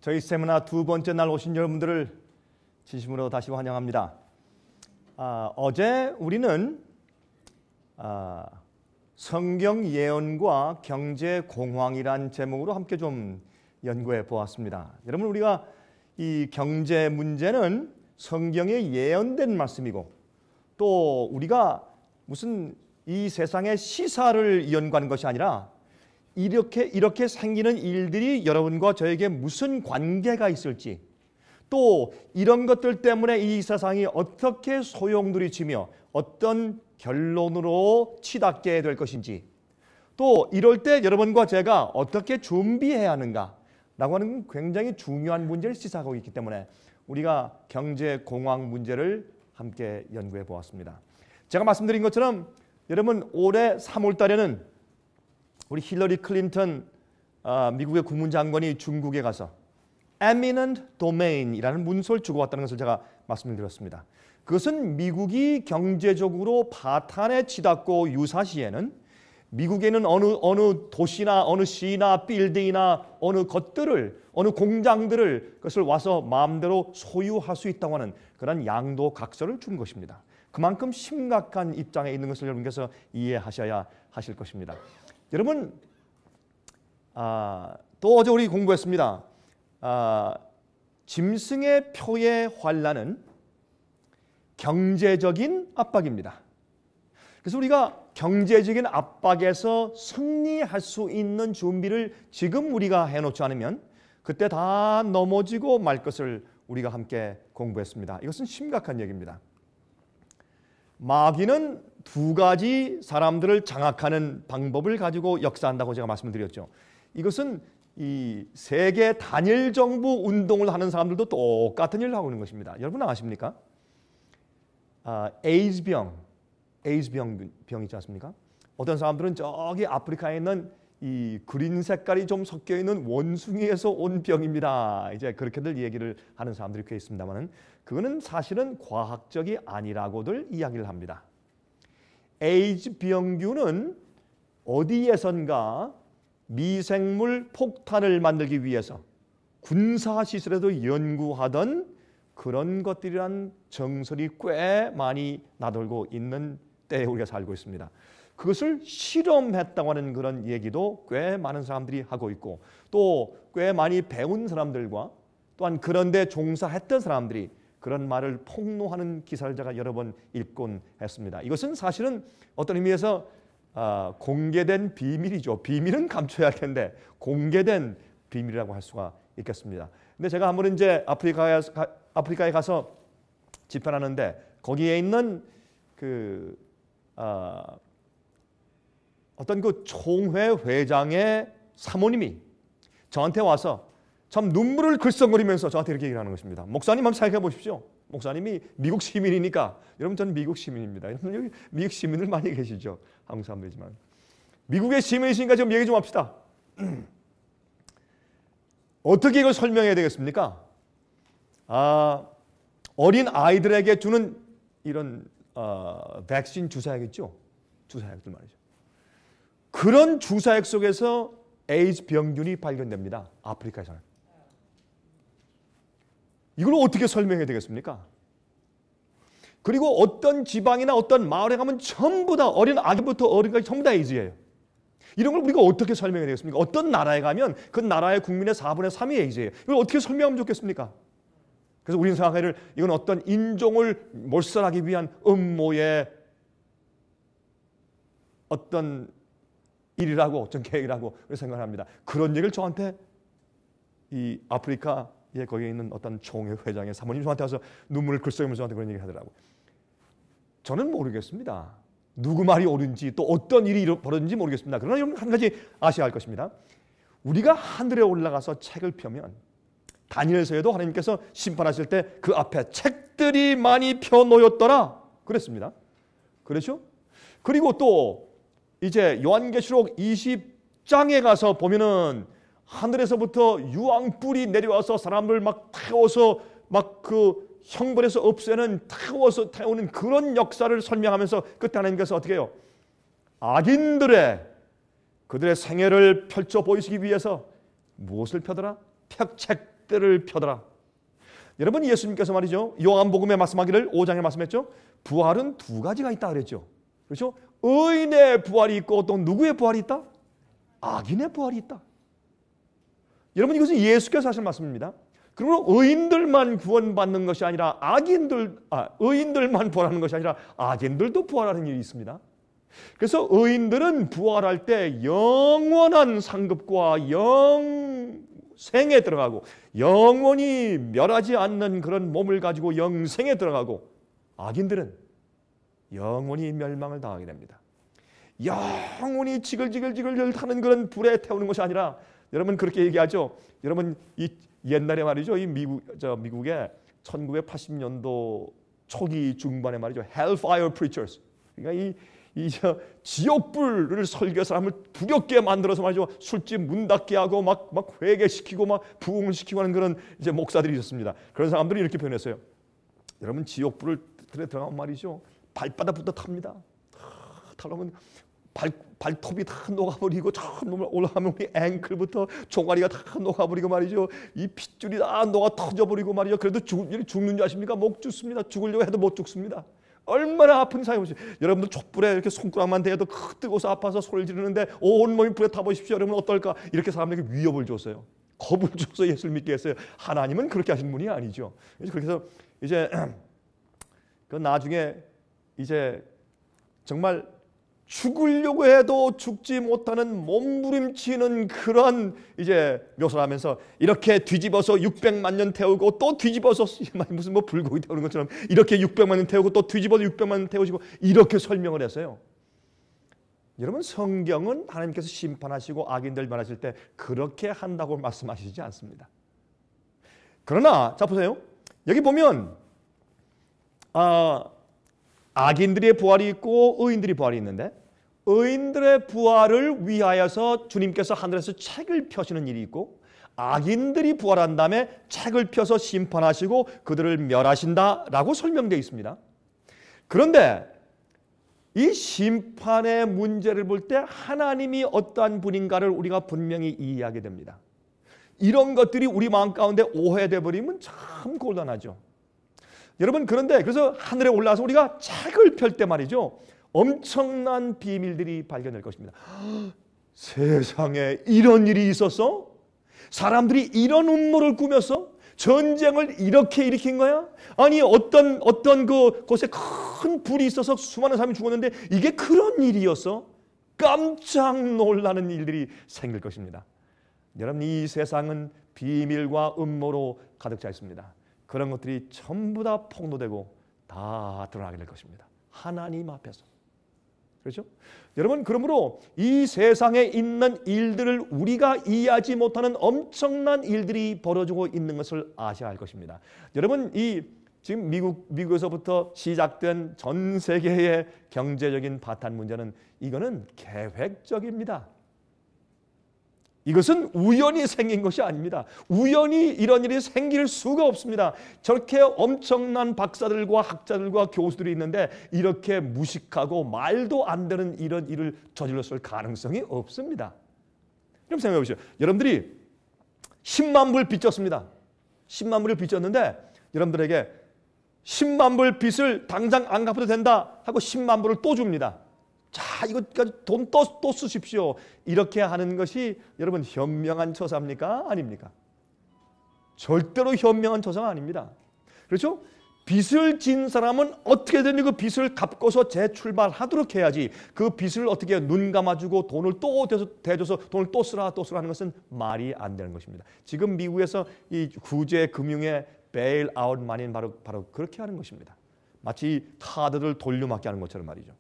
저희 세미나 두 번째 날 오신 여러분들을 진심으로 다시 환영합니다. 어제 우리는 성경 예언과 경제 공황이란 제목으로 함께 좀 연구해 보았습니다. 여러분, 우리가 이 경제 문제는 성경에 예언된 말씀이고, 또 우리가 무슨 이 세상의 시사를 연구하는 것이 아니라 이렇게 생기는 일들이 여러분과 저에게 무슨 관계가 있을지, 또 이런 것들 때문에 이 세상이 어떻게 소용돌이치며 어떤 결론으로 치닫게 될 것인지, 또 이럴 때 여러분과 제가 어떻게 준비해야 하는가 라고 하는 굉장히 중요한 문제를 시사하고 있기 때문에 우리가 경제 공황 문제를 함께 연구해 보았습니다. 제가 말씀드린 것처럼 여러분, 올해 3월 달에는 우리 힐러리 클린턴 미국의 국무장관이 중국에 가서 eminent domain이라는 문서를 주고왔다는 것을 제가 말씀을 드렸습니다. 그것은 미국이 경제적으로 파탄에 치닫고 유사시에는 미국에는 어느 도시나 어느 시나 빌딩이나 어느 것들을, 어느 공장들을 그것을 와서 마음대로 소유할 수 있다고 하는 그런 양도각서를 준 것입니다. 그만큼 심각한 입장에 있는 것을 여러분께서 이해하셔야 하실 것입니다. 여러분, 또 어제 우리 공부했습니다. 짐승의 표의 환란은 경제적인 압박입니다. 그래서 우리가 경제적인 압박에서 승리할 수 있는 준비를 지금 우리가 해놓지 않으면 그때 다 넘어지고 말 것을 우리가 함께 공부했습니다. 이것은 심각한 얘기입니다. 마귀는 두 가지 사람들을 장악하는 방법을 가지고 역사한다고 제가 말씀을 드렸죠. 이것은 이 세계 단일 정부 운동을 하는 사람들도 똑같은 일을 하고 있는 것입니다. 여러분 아십니까? 에이즈병 있지 않습니까? 어떤 사람들은 저기 아프리카에 있는 이 그린 색깔이 좀 섞여 있는 원숭이에서 온 병입니다. 이제 그렇게들 얘기를 하는 사람들이 꽤 있습니다만은 그거는 사실은 과학적이 아니라고들 이야기를 합니다. 에이즈 병균은 어디에선가 미생물 폭탄을 만들기 위해서 군사시설에도 연구하던 그런 것들이란 정설이 꽤 많이 나돌고 있는 때에 우리가 살고 있습니다. 그것을 실험했다고 하는 그런 얘기도 꽤 많은 사람들이 하고 있고, 또 꽤 많이 배운 사람들과 또한 그런데 종사했던 사람들이 그런 말을 폭로하는 기사를 제가 여러 번 읽곤 했습니다. 이것은 사실은 어떤 의미에서 공개된 비밀이죠. 비밀은 감춰야 할 텐데 공개된 비밀이라고 할 수가 있겠습니다. 근데 제가 한번 이제 아프리카에 가서 집회하는데 거기에 있는 어떤 그 총회 회장의 사모님이 저한테 와서 참 눈물을 글썽거리면서 저한테 이렇게 얘기를 하는 것입니다. 목사님 한번 생각해 보십시오. 목사님이 미국 시민이니까, 여러분 저는 미국 시민입니다. 여러분 여기 미국 시민들 많이 계시죠? 한국 사람들이지만 미국의 시민이시니까 좀 얘기 좀 합시다. 어떻게 이걸 설명해야 되겠습니까? 어린 아이들에게 주는 이런 백신 주사약 있죠? 주사약들 말이죠. 그런 주사약 속에서 에이즈 병균이 발견됩니다. 아프리카에서는. 이걸 어떻게 설명해야 되겠습니까? 그리고 어떤 지방이나 어떤 마을에 가면 전부 다 어린 아기부터 어른까지 전부 다 에이즈예요. 이런 걸 우리가 어떻게 설명해야 되겠습니까? 어떤 나라에 가면 그 나라의 국민의 4분의 3이 에이즈예요. 이걸 어떻게 설명하면 좋겠습니까? 그래서 우리는 생각하기를 이건 어떤 인종을 몰살하기 위한 음모의 어떤 일이라고, 어떤 계획이라고 생각을 합니다. 그런 얘기를 저한테 이 아프리카에 거기에 있는 어떤 총회 회장의 사모님 저한테 와서 눈물을 글썽이면서 저한테 그런 얘기를 하더라고요. 저는 모르겠습니다. 누구 말이 옳은지 또 어떤 일이 벌어진지 모르겠습니다. 그러나 여러분 한 가지 아셔야 할 것입니다. 우리가 하늘에 올라가서 책을 펴면 다니엘서에도 하나님께서 심판하실 때 그 앞에 책들이 많이 펴놓였더라 그랬습니다. 그렇죠? 그리고 또 이제 요한계시록 20장에 가서 보면은 하늘에서부터 유황불이 내려와서 사람을 막 태워서 막 그 형벌에서 없애는 태우는 그런 역사를 설명하면서 그때 하나님께서 어떻게 해요? 악인들의 그들의 생애를 펼쳐 보이시기 위해서 무엇을 펴더라? 책 때를 펴더라. 여러분, 예수님께서 말이죠, 요한복음에 말씀하기를 5장에 말씀했죠. 부활은 두 가지가 있다 그랬죠. 그렇죠? 의인의 부활이 있고 또 누구의 부활이 있다? 악인의 부활이 있다. 여러분, 이것은 예수께서 하신 말씀입니다. 그러므로 의인들만 구원받는 것이 아니라 의인들만 부활하는 것이 아니라 악인들도 부활하는 일이 있습니다. 그래서 의인들은 부활할 때 영원한 상급과 영생에 들어가고 영원히 멸하지 않는 그런 몸을 가지고 영생에 들어가고, 악인들은 영원히 멸망을 당하게 됩니다. 영원히 지글지글 타는 그런 불에 태우는 것이 아니라, 여러분 그렇게 얘기하죠. 여러분 이 옛날에 말이죠, 이 미국의 1980년도 초기 중반에 말이죠, Hellfire Preachers, 그러니까 이 지옥불을 설교해서 사람을 두렵게 만들어서 말이죠, 술집 문 닫게 하고 막 회개시키고 막 부흥을 시키고 하는 그런 이제 목사들이 있었습니다. 그런 사람들이 이렇게 표현했어요. 여러분, 지옥불을 들어가면 말이죠, 발바닥부터 탑니다. 타려면 발톱이 다 녹아버리고 처음 올라가면 우리 앵클부터 종아리가 다 녹아버리고 말이죠, 이 핏줄이 다 녹아 터져버리고 말이죠. 그래도 죽는 줄 아십니까? 못 죽습니다. 죽으려고 해도 못 죽습니다. 얼마나 아픈 사람이지. 여러분들 촛불에 이렇게 손가락만 대도 뜨거워서 아파서 소리를 지르는데 온몸이 불에 타보십시오. 여러분 어떨까? 이렇게 사람들에게 위협을 줬어요. 겁을 줘서 예수를 믿게 했어요. 하나님은 그렇게 하신 분이 아니죠. 그렇게 해서 이제 그 나중에 이제 정말 죽으려고 해도 죽지 못하는 몸부림치는 그런 이제 묘사를 하면서, 이렇게 뒤집어서 600만 년 태우고 또 뒤집어서 무슨 뭐 불고기 태우는 것처럼 이렇게 600만 년 태우고 또 뒤집어서 600만 년 태우시고, 이렇게 설명을 했어요. 여러분, 성경은 하나님께서 심판하시고 악인들 멸하실 때 그렇게 한다고 말씀하시지 않습니다. 그러나 자 보세요. 여기 보면 악인들의 부활이 있고 의인들의 부활이 있는데, 의인들의 부활을 위하여서 주님께서 하늘에서 책을 펴시는 일이 있고, 악인들이 부활한 다음에 책을 펴서 심판하시고 그들을 멸하신다라고 설명되어 있습니다. 그런데 이 심판의 문제를 볼 때 하나님이 어떠한 분인가를 우리가 분명히 이해하게 됩니다. 이런 것들이 우리 마음 가운데 오해돼 버리면 참 곤란하죠. 여러분, 그래서 하늘에 올라와서 우리가 책을 펼 때 말이죠, 엄청난 비밀들이 발견될 것입니다. 세상에 이런 일이 있었어? 사람들이 이런 음모를 꾸몄어? 전쟁을 이렇게 일으킨 거야? 아니 어떤 곳에 큰 불이 있어서 수많은 사람이 죽었는데 이게 그런 일이었어? 깜짝 놀라는 일들이 생길 것입니다. 여러분, 이 세상은 비밀과 음모로 가득 차 있습니다. 그런 것들이 전부 다 폭로되고 다 드러나게 될 것입니다. 하나님 앞에서. 그렇죠? 여러분, 그러므로 이 세상에 있는 일들을 우리가 이해하지 못하는 엄청난 일들이 벌어지고 있는 것을 아셔야 할 것입니다. 여러분, 지금 미국에서부터 시작된 전 세계의 경제적인 파탄 문제는, 이거는 계획적입니다. 이것은 우연히 생긴 것이 아닙니다. 우연히 이런 일이 생길 수가 없습니다. 저렇게 엄청난 박사들과 학자들과 교수들이 있는데 이렇게 무식하고 말도 안 되는 이런 일을 저질렀을 가능성이 없습니다. 그럼 생각해 보시죠. 여러분들이 10만 불 빚졌습니다. 10만 불을 빚졌는데 여러분들에게 10만 불 빚을 당장 안 갚아도 된다 하고 10만 불을 또 줍니다. 자, 이거까지 돈 또 쓰십시오. 이렇게 하는 것이 여러분 현명한 처사입니까? 아닙니까? 절대로 현명한 처사가 아닙니다. 그렇죠? 빚을 진 사람은 어떻게든 그 빚을 갚고서 재출발하도록 해야지, 그 빚을 어떻게 눈 감아주고 돈을 또 대줘서 돈을 또 쓰라 하는 것은 말이 안 되는 것입니다. 지금 미국에서 이 구제 금융의 베일아웃 마니는 바로 그렇게 하는 것입니다. 마치 카드를 돌려막기 하는 것처럼 말이죠.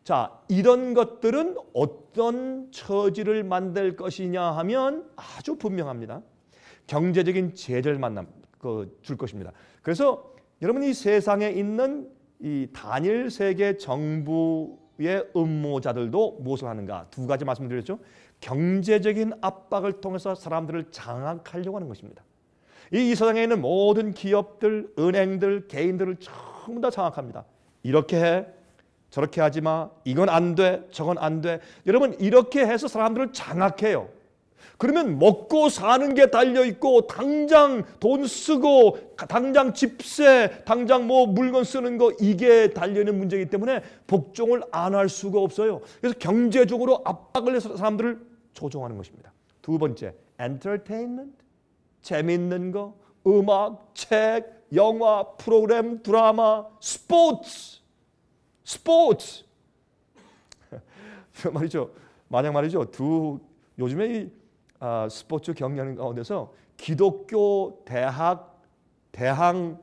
자, 이런 것들은 어떤 처지를 만들 것이냐 하면 아주 분명합니다. 경제적인 제재를 줄 것입니다. 그래서 여러분, 이 세상에 있는 이 단일 세계 정부의 음모자들도 무엇을 하는가? 두 가지 말씀드렸죠. 경제적인 압박을 통해서 사람들을 장악하려고 하는 것입니다. 이 세상에 있는 모든 기업들, 은행들, 개인들을 전부 다 장악합니다. 이렇게 해, 저렇게 하지 마, 이건 안 돼, 저건 안 돼. 여러분, 이렇게 해서 사람들을 장악해요. 그러면 먹고 사는 게 달려있고 당장 돈 쓰고 당장 집세, 당장 뭐 물건 쓰는 거 이게 달려있는 문제이기 때문에 복종을 안 할 수가 없어요. 그래서 경제적으로 압박을 해서 사람들을 조종하는 것입니다. 두 번째, entertainment, 재미있는 거, 음악, 책, 영화, 프로그램, 드라마, 스포츠. 말이죠. 만약 말이죠. 요즘에 이 스포츠 경기하는 가운데서 기독교 대항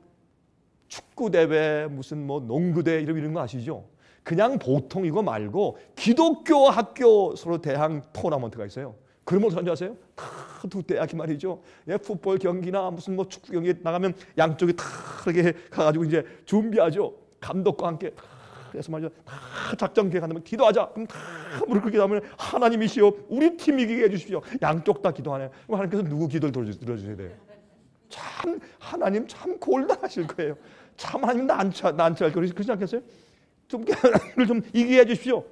축구 대회 무슨 뭐 농구 대회 이런 거 아시죠? 그냥 보통 이거 말고 기독교 학교 서로 대항 토너먼트가 있어요. 그러면 어떻게 아세요? 다 두 대학이 말이죠. 예, 풋볼 경기나 무슨 뭐 축구 경기 나가면 양쪽이 다 이렇게 가가지고 이제 준비하죠. 감독과 함께 그래서 말이죠. 다 작전 계획한다면 기도하자. 그럼 다 무릎 꿇게 하면 하나님이시여 우리 팀 이기게 해주십시오. 양쪽 다 기도하네요. 하나님께서 누구 기도를 들어주셔야 돼요? 참 하나님 참 골단하실 거예요. 참 하나님 난처할 거예요. 그렇지 않겠어요? 좀 이기게 해주십시오.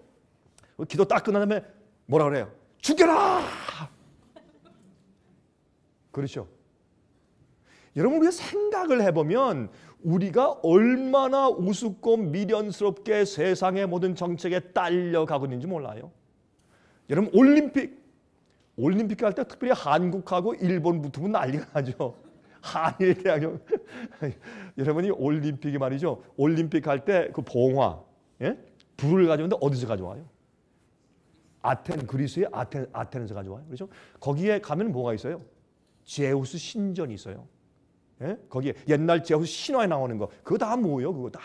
기도 딱 끝난 다음에 뭐라 그래요? 죽여라! 그렇죠? 여러분 우리가 생각을 해보면 우리가 얼마나 우습고 미련스럽게 세상의 모든 정책에 딸려가고 있는지 몰라요. 여러분 올림픽 할 때 특별히 한국하고 일본 붙으면 난리가 나죠. 한일 대학교. 여러분이 올림픽이 말이죠. 올림픽 할 때 그 봉화, 예? 불을 가져오는데 어디서 가져와요? 그리스의 아텐에서 가져와요. 그렇죠? 거기에 가면 뭐가 있어요? 제우스 신전이 있어요. 예? 거기에 옛날 제우스 신화에 나오는 거 그거 다 뭐예요? 그거 다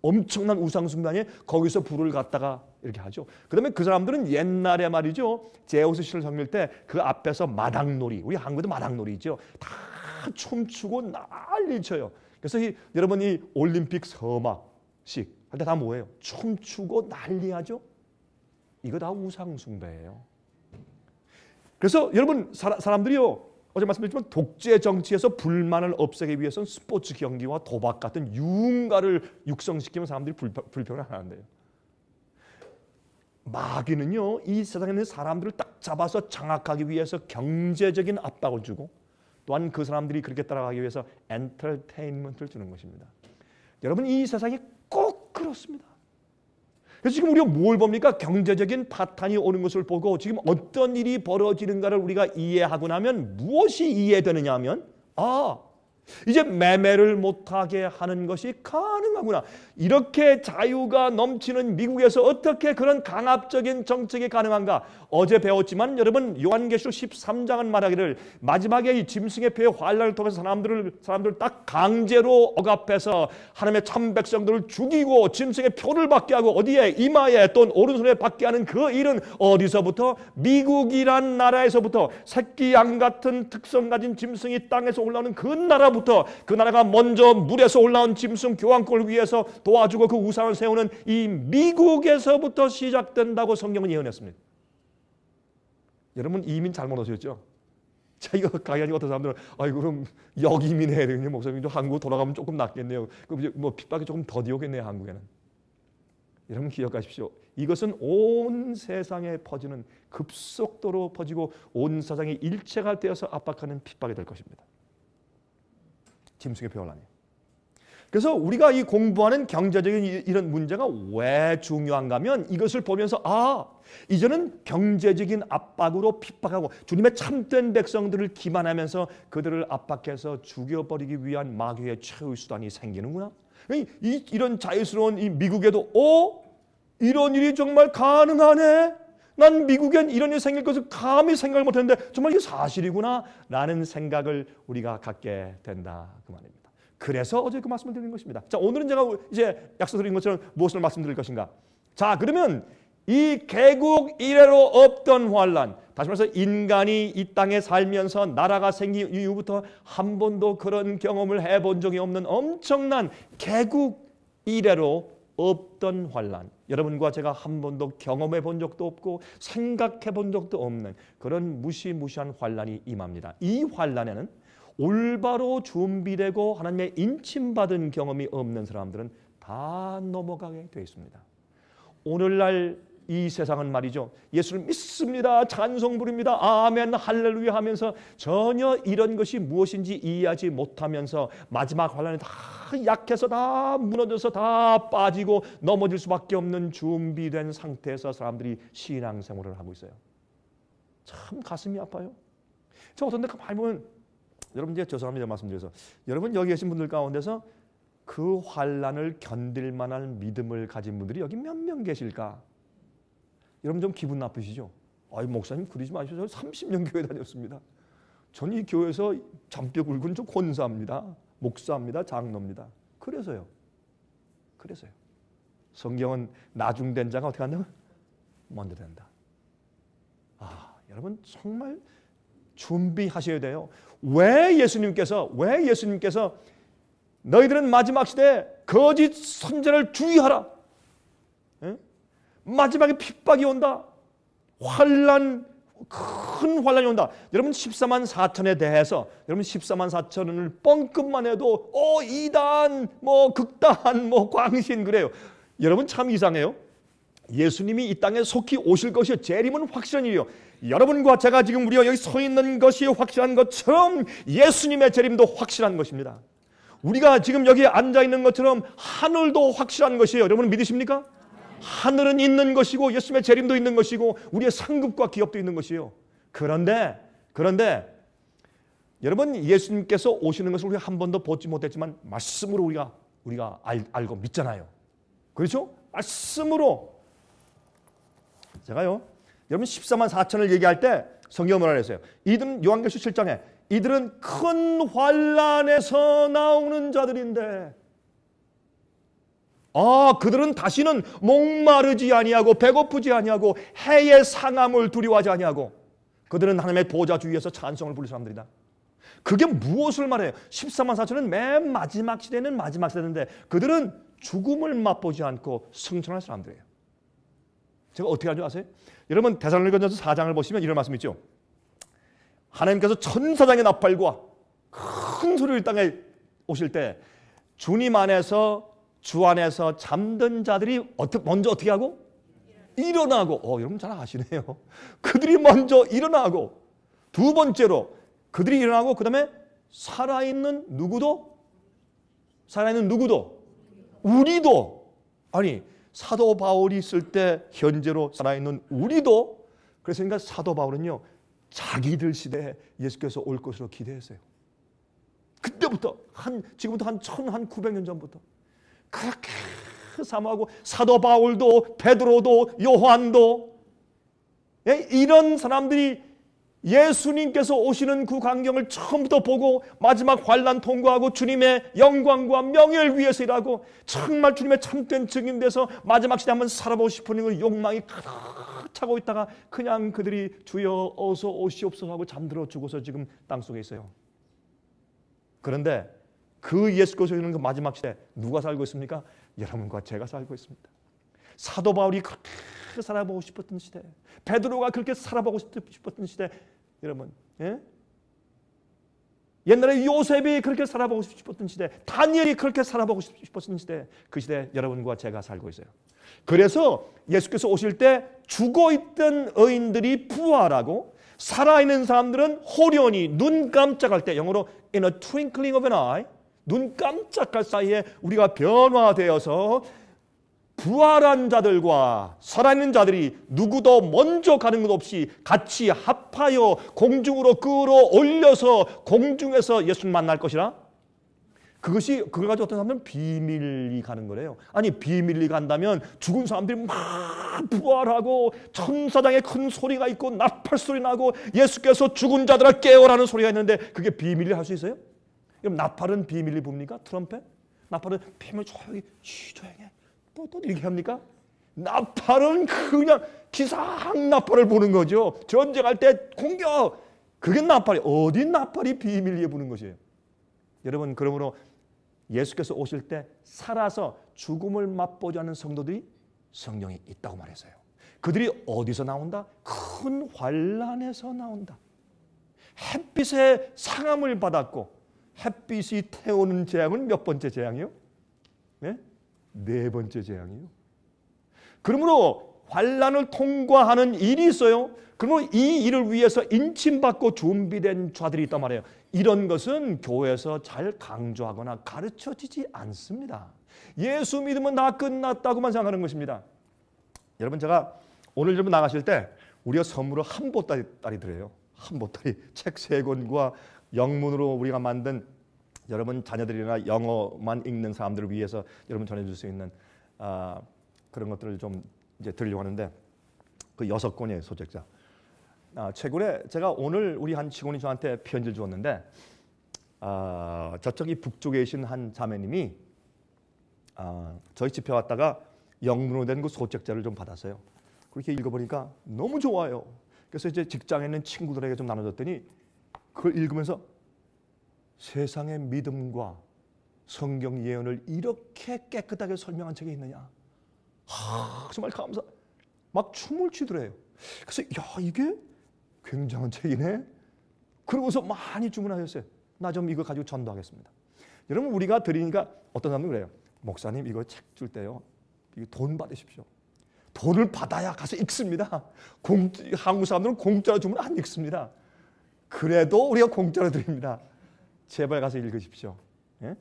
엄청난 우상숭배에 거기서 불을 갖다가 이렇게 하죠. 그다음에 그 사람들은 옛날에 말이죠. 제우스 신을 섬길 때 그 앞에서 마당놀이, 우리 한국도 마당놀이 있죠. 다 춤추고 난리 쳐요. 그래서 여러분이 올림픽 서막식 할 때 다 뭐예요? 춤추고 난리하죠. 이거 다 우상숭배예요. 그래서 여러분 사람들이요. 어제 말씀드렸지만 독재 정치에서 불만을 없애기 위해서는 스포츠 경기와 도박 같은 유흥가를 육성시키면 사람들이 불평을 안 한대요. 마귀는요. 이 세상에 있는 사람들을 딱 잡아서 장악하기 위해서 경제적인 압박을 주고 또한 그 사람들이 그렇게 따라가기 위해서 엔터테인먼트를 주는 것입니다. 여러분 이 세상이 꼭 그렇습니다. 그래서 지금 우리가 뭘 봅니까? 경제적인 파탄이 오는 것을 보고 지금 어떤 일이 벌어지는가를 우리가 이해하고 나면 무엇이 이해되느냐 하면 이제 매매를 못하게 하는 것이 가능하구나. 이렇게 자유가 넘치는 미국에서 어떻게 그런 강압적인 정책이 가능한가? 어제 배웠지만 여러분 요한계시록 13장은 말하기를 마지막에 이 짐승의 표의 환란을 통해서 사람들을 딱 강제로 억압해서 하나님의 참 백성들을 죽이고 짐승의 표를 받게 하고 어디에 이마에 또 오른손에 받게 하는 그 일은 어디서부터? 미국이란 나라에서부터 새끼 양 같은 특성 가진 짐승이 땅에서 올라오는 그 나라부터 그 나라가 먼저 물에서 올라온 짐승 교환권을 위해서 도와주고 그 우상을 세우는 이 미국에서부터 시작된다고 성경은 예언했습니다. 여러분 이민 잘못 오셨죠? 자 이거 가야지 어떤 사람들은 그럼 역이민 해야 되겠네요. 목사님 한국 돌아가면 조금 낫겠네요. 그럼 뭐 핍박이 조금 더디 오겠네요. 한국에는. 여러분 기억하십시오. 이것은 온 세상에 퍼지는 급속도로 퍼지고 온 세상이 일체가 되어서 압박하는 핍박이 될 것입니다. 짐승의 표현이. 그래서 우리가 이 공부하는 경제적인 이런 문제가 왜 중요한가 하면 이것을 보면서 이제는 경제적인 압박으로 핍박하고 주님의 참된 백성들을 기만하면서 그들을 압박해서 죽여버리기 위한 마귀의 최후의 수단이 생기는구나. 이런 자유스러운 이 미국에도 이런 일이 정말 가능하네. 난 미국엔 이런 일이 생길 것을 감히 생각을 못했는데 정말 이게 사실이구나 라는 생각을 우리가 갖게 된다 그 말입니다. 그래서 어제 그 말씀을 드린 것입니다. 자, 오늘은 제가 이제 약속드린 것처럼 무엇을 말씀드릴 것인가? 자, 그러면 이 개국 이래로 없던 환란, 다시 말해서 인간이 이 땅에 살면서 나라가 생긴 이후부터 한 번도 그런 경험을 해본 적이 없는 엄청난 개국 이래로 없던 환란, 여러분과 제가 한 번도 경험해 본 적도 없고 생각해 본 적도 없는 그런 무시무시한 환란이 임합니다. 이 환란에는 올바로 준비되고 하나님의 인침받은 경험이 없는 사람들은 다 넘어가게 되어 있습니다. 오늘날 이 세상은 말이죠, 예수를 믿습니다, 찬송 부릅니다, 아멘 할렐루야 하면서 전혀 이런 것이 무엇인지 이해하지 못하면서 마지막 환란에 다 약해서 다 무너져서 다 빠지고 넘어질 수밖에 없는 준비된 상태에서 사람들이 신앙생활을 하고 있어요. 참 가슴이 아파요. 저 어떤 데 가만히 보면, 여러분 이제 죄송합니다 말씀드려서, 여러분 여기 계신 분들 가운데서 그 환란을 견딜 만한 믿음을 가진 분들이 여기 몇 명 계실까? 여러분 좀 기분 나쁘시죠? 아이 목사님 그러지 마시죠. 저 30년 교회 다녔습니다. 전 이 교회에서 잔뼈 굵은 저 권사입니다. 목사입니다. 장로입니다. 그래서요. 성경은 나중된 자가 어떻게 한다고? 먼저 된다. 아, 여러분 정말 준비하셔야 돼요. 왜 예수님께서 너희들은 마지막 시대에 거짓 선지자를 주의하라. 에? 마지막에 핍박이 온다. 큰 환란이 온다. 여러분 14만 4천에 대해서 여러분 14만 4천을 뻥끗만 해도 이단, 극단, 광신 그래요. 여러분 참 이상해요. 예수님이 이 땅에 속히 오실 것이요, 재림은 확실한 일이요. 여러분과 제가 지금 우리가 여기 서 있는 것이 확실한 것처럼 예수님의 재림도 확실한 것입니다. 우리가 지금 여기 앉아 있는 것처럼 하늘도 확실한 것이에요. 여러분 믿으십니까? 하늘은 있는 것이고 예수님의 재림도 있는 것이고 우리의 상급과 기업도 있는 것이에요. 그런데 여러분 예수님께서 오시는 것을 우리가 한 번도 보지 못했지만 말씀으로 우리가 알고 믿잖아요. 그렇죠? 말씀으로. 제가요, 여러분 14만 4천을 얘기할 때 성경은 뭐라 그랬어요? 이들은 요한계시록 7장에 이들은 큰 환란에서 나오는 자들인데, 그들은 다시는 목마르지 아니하고 배고프지 아니하고 해의 상함을 두려워하지 아니하고 그들은 하나님의 보좌 주위에서 찬송을 부를 사람들이다. 그게 무엇을 말해요? 14만 4천은 맨 마지막 시대는 마지막 시대인데 그들은 죽음을 맛보지 않고 승천할 사람들이에요. 제가 어떻게 할 줄 아세요? 여러분 데살로니가전서 4장을 보시면 이런 말씀 있죠. 하나님께서 천사장의 나팔과 큰 소리를 땅에 오실 때 주님 안에서 주 안에서 잠든 자들이 먼저 어떻게 하고? 일어나고. 여러분 잘 아시네요. 그들이 먼저 일어나고, 두 번째로 그들이 일어나고 그 다음에 살아있는 누구도 우리도, 아니 사도 바울이 있을 때 현재로 살아있는 우리도, 그래서 사도 바울은요 자기들 시대에 예수께서 올 것으로 기대했어요. 그때부터 지금부터 한 1900년 전부터 그렇게 사모하고, 사도 바울도 베드로도 요한도 이런 사람들이 예수님께서 오시는 그 광경을 처음부터 보고 마지막 환난 통과하고 주님의 영광과 명예를 위해서 일하고 정말 주님의 참된 증인 돼서 마지막 시대 한번 살아보고 싶은 그 욕망이 가득 차고 있다가 그냥 그들이 주여 어서 오시옵소서 하고 잠들어 죽어서 지금 땅속에 있어요. 그런데 그 예수께서 오시는 그 마지막 시대 누가 살고 있습니까? 여러분과 제가 살고 있습니다. 사도 바울이 그렇게 살아보고 싶었던 시대, 베드로가 그렇게 살아보고 싶었던 시대, 여러분, 옛날에 요셉이 그렇게 살아보고 싶었던 시대, 다니엘이 그렇게 살아보고 싶었던 시대, 그 시대에 여러분과 제가 살고 있어요. 그래서 예수께서 오실 때 죽어있던 의인들이 부활하고 살아있는 사람들은 호련히 눈 깜짝할 때, 영어로 in a twinkling of an eye, 눈 깜짝할 사이에 우리가 변화되어서 부활한 자들과 살아있는 자들이 누구도 먼저 가는 것 없이 같이 합하여 공중으로 끌어올려서 공중에서 예수를 만날 것이라. 그걸 가지고 어떤 사람들은 비밀리 가는 거래요. 아니 비밀리 간다면 죽은 사람들이 막 부활하고 천사장의 큰 소리가 있고 나팔 소리 나고 예수께서 죽은 자들아 깨어라는 소리가 있는데 그게 비밀리 할 수 있어요? 그럼 나팔은 비밀리 붑니까? 트럼펫? 나팔은 비밀 조용해 또 이렇게 합니까? 나팔은 그냥 기상 나팔을 부는 거죠. 전쟁할 때 공격. 그게 나팔이. 어디 나팔이 비밀리에 부는 것이에요. 여러분, 그러므로 예수께서 오실 때 살아서 죽음을 맛보지 않은 성도들이 성경에 있다고 말했어요. 그들이 어디서 나온다? 큰 환란에서 나온다. 햇빛의 상함을 받았고, 햇빛이 태우는 재앙은 몇 번째 재앙이요? 네 번째 재앙이요. 그러므로 환난을 통과하는 일이 있어요. 그러면 이 일을 위해서 인침받고 준비된 자들이 있단 말이에요. 이런 것은 교회에서 잘 강조하거나 가르쳐지지 않습니다. 예수 믿으면 다 끝났다고만 생각하는 것입니다. 여러분, 제가 오늘 여러분 나가실 때 우리가 선물로 한 보따리 드려요. 한 보따리 책 3권과 영문으로 우리가 만든 여러분 자녀들이나 영어만 읽는 사람들을 위해서 여러분 전해줄 수 있는 그런 것들을 좀 이제 드리려고 하는데, 그 6권의 소책자. 최근에 제가 오늘 우리 한 직원이 저한테 편지를 주었는데, 저쪽이 북쪽에 계신 한 자매님이 저희 집에 왔다가 영문으로 된 그 소책자를 좀 받았어요. 그렇게 읽어보니까 너무 좋아요. 그래서 이제 직장에 있는 친구들에게 좀 나눠줬더니 그걸 읽으면서 세상의 믿음과 성경 예언을 이렇게 깨끗하게 설명한 책이 있느냐. 정말 감사. 막 춤을 추더래요. 그래서 야, 이게 굉장한 책이네. 그러고서 많이 주문하셨어요. 나 좀 이거 가지고 전도하겠습니다. 여러분, 우리가 드리니까 어떤 사람은 그래요. 목사님, 이거 책 줄 때요, 이거 돈 받으십시오. 돈을 받아야 가서 읽습니다. 한국 사람들은 공짜로 주면 안 읽습니다. 그래도 우리가 공짜로 드립니다. 제발 가서 읽으십시오. 예?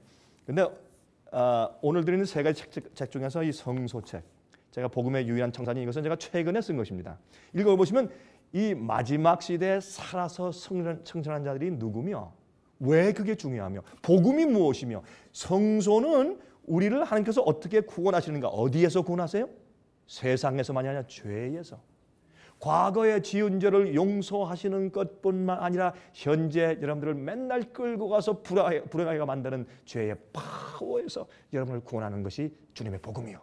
근데 오늘 드리는 3가지 책 중에서 이 성소책, 제가 복음의 유일한 청산이, 이것은 제가 최근에 쓴 것입니다. 읽어보시면 이 마지막 시대에 살아서 성전한 자들이 누구며, 왜 그게 중요하며, 복음이 무엇이며, 성소는 우리를 하나님께서 어떻게 구원하시는가. 어디에서 구원하세요? 세상에서만이 아니라 죄에서. 과거에 지은 죄를 용서하시는 것뿐만 아니라 현재 여러분들을 맨날 끌고 가서 불행하게 만드는 죄의 파워에서 여러분을 구원하는 것이 주님의 복음이요.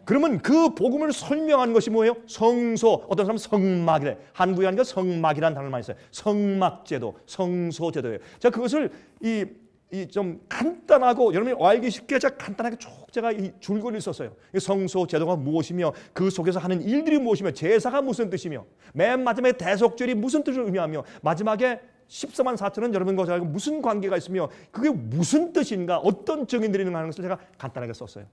그러면 그 복음을 설명하는 것이 뭐예요? 성소. 어떤 사람은 성막이래. 한국에 하니까 성막이라는 단어를 많이 써요. 성막제도, 성소제도예요. 자, 그것을 좀 간단하고 여러분이 알기 쉽게 제가 간단하게 쭉 제가 이 줄거리를 썼어요. 성소 제도가 무엇이며, 그 속에서 하는 일들이 무엇이며, 제사가 무슨 뜻이며, 맨 마지막에 대속절이 무슨 뜻을 의미하며, 마지막에 14만 4천은 여러분과 저하고 무슨 관계가 있으며, 그게 무슨 뜻인가, 어떤 증인들이 있는가 하는 것을 제가 간단하게 썼어요.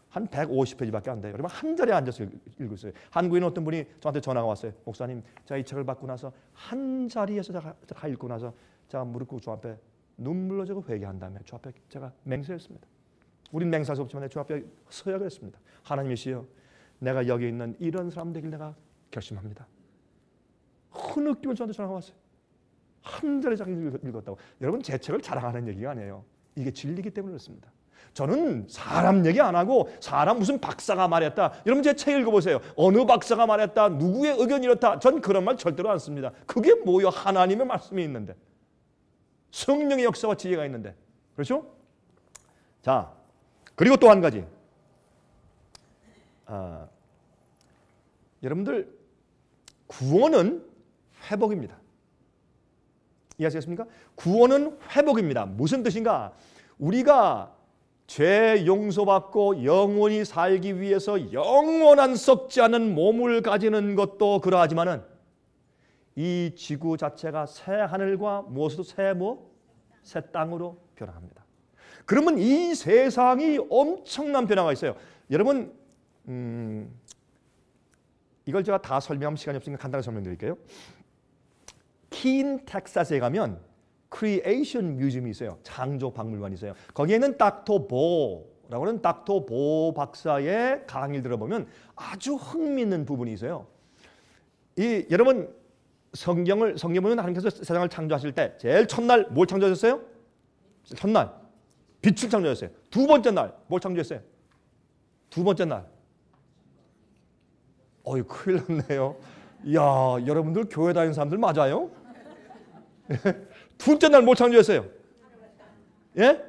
한 150페이지밖에 안 돼요. 여러분, 한 자리에 앉아서 읽고 있어요. 한국인 어떤 분이 저한테 전화가 왔어요. 목사님, 제가 이 책을 받고 나서 한 자리에서 제가 읽고 나서 제가 무릎 꿇고 주 앞에 눈물로 제가 회개한 다음에 주 앞에 제가 맹세했습니다. 우린 맹세할 수 없지만 주 앞에 서야 그랬습니다. 하나님이시여, 내가 여기 있는 이런 사람 되길 내가 결심합니다. 흐느끼면 저한테 전화가 왔어요. 한 자리 자기 읽었다고. 여러분, 제 책을 자랑하는 얘기가 아니에요. 이게 진리이기 때문에 그렇습니다. 저는 사람 얘기 안 하고 사람 무슨 박사가 말했다. 여러분, 제 책 읽어보세요. 어느 박사가 말했다. 누구의 의견이 이렇다. 전 그런 말 절대로 안 씁니다. 그게 뭐요? 하나님의 말씀이 있는데, 성령의 역사와 지혜가 있는데. 그렇죠? 자, 그리고 또 한 가지. 여러분들, 구원은 회복입니다. 이해하시겠습니까? 구원은 회복입니다. 무슨 뜻인가? 우리가 죄 용서받고 영원히 살기 위해서 영원한 썩지 않은 몸을 가지는 것도 그러하지만은 이 지구 자체가 새 하늘과 무엇으로 새 땅으로 변화합니다. 그러면 이 세상이 엄청난 변화가 있어요. 여러분, 이걸 제가 다 설명하면 시간이 없으니까 간단하게 설명드릴게요. 킨 텍사스에 가면 크리에이션 뮤지엄이 있어요. 창조 박물관이 있어요. 거기에는 닥터 보라고 하는 닥터 보 박사의 강의를 들어보면 아주 흥미있는 부분이 있어요. 여러분, 성경을 보면 하나님께서 세상을 창조하실 때 제일 첫날 뭘 창조하셨어요? 첫날 빛을 창조하셨어요. 두 번째 날 뭘 창조했어요? 두 번째 날, 어이, 큰일 났네요. 이야, 여러분들 교회 다니는 사람들 맞아요? 둘째 날 뭘 창조했어요? 예?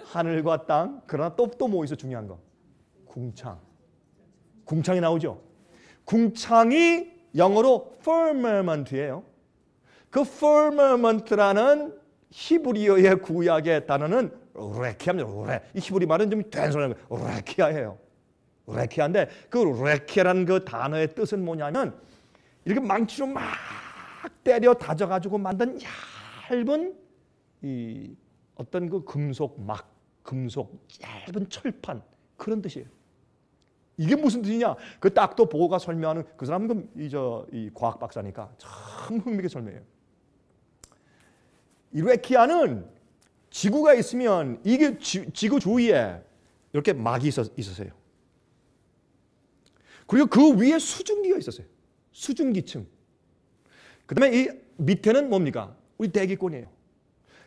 하늘과 땅. 그러나 또 뭐 있어? 중요한 거. 궁창. 궁창이 나오죠. 궁창이 영어로 firmament예요. 그 firmament라는 히브리어의 구약의 단어는 레키아입니다. 이 히브리 말은 좀 된소리는 레키아예요. 레키아인데 그 레키아라는 그 단어의 뜻은 뭐냐면 이렇게 망치로 막 때려 다져가지고 만든 얇은 이 어떤 그 금속 얇은 철판, 그런 뜻이에요. 이게 무슨 뜻이냐? 그 딱도 보고가 설명하는 그 사람은 이 과학 박사니까 참 흥미있게 설명해요. 이 레키아는 지구가 있으면 이게 지구 주위에 이렇게 막이 있었어요. 그리고 그 위에 수증기가 있었어요. 수증기층. 그 다음에 이 밑에는 뭡니까? 우리 대기권이에요.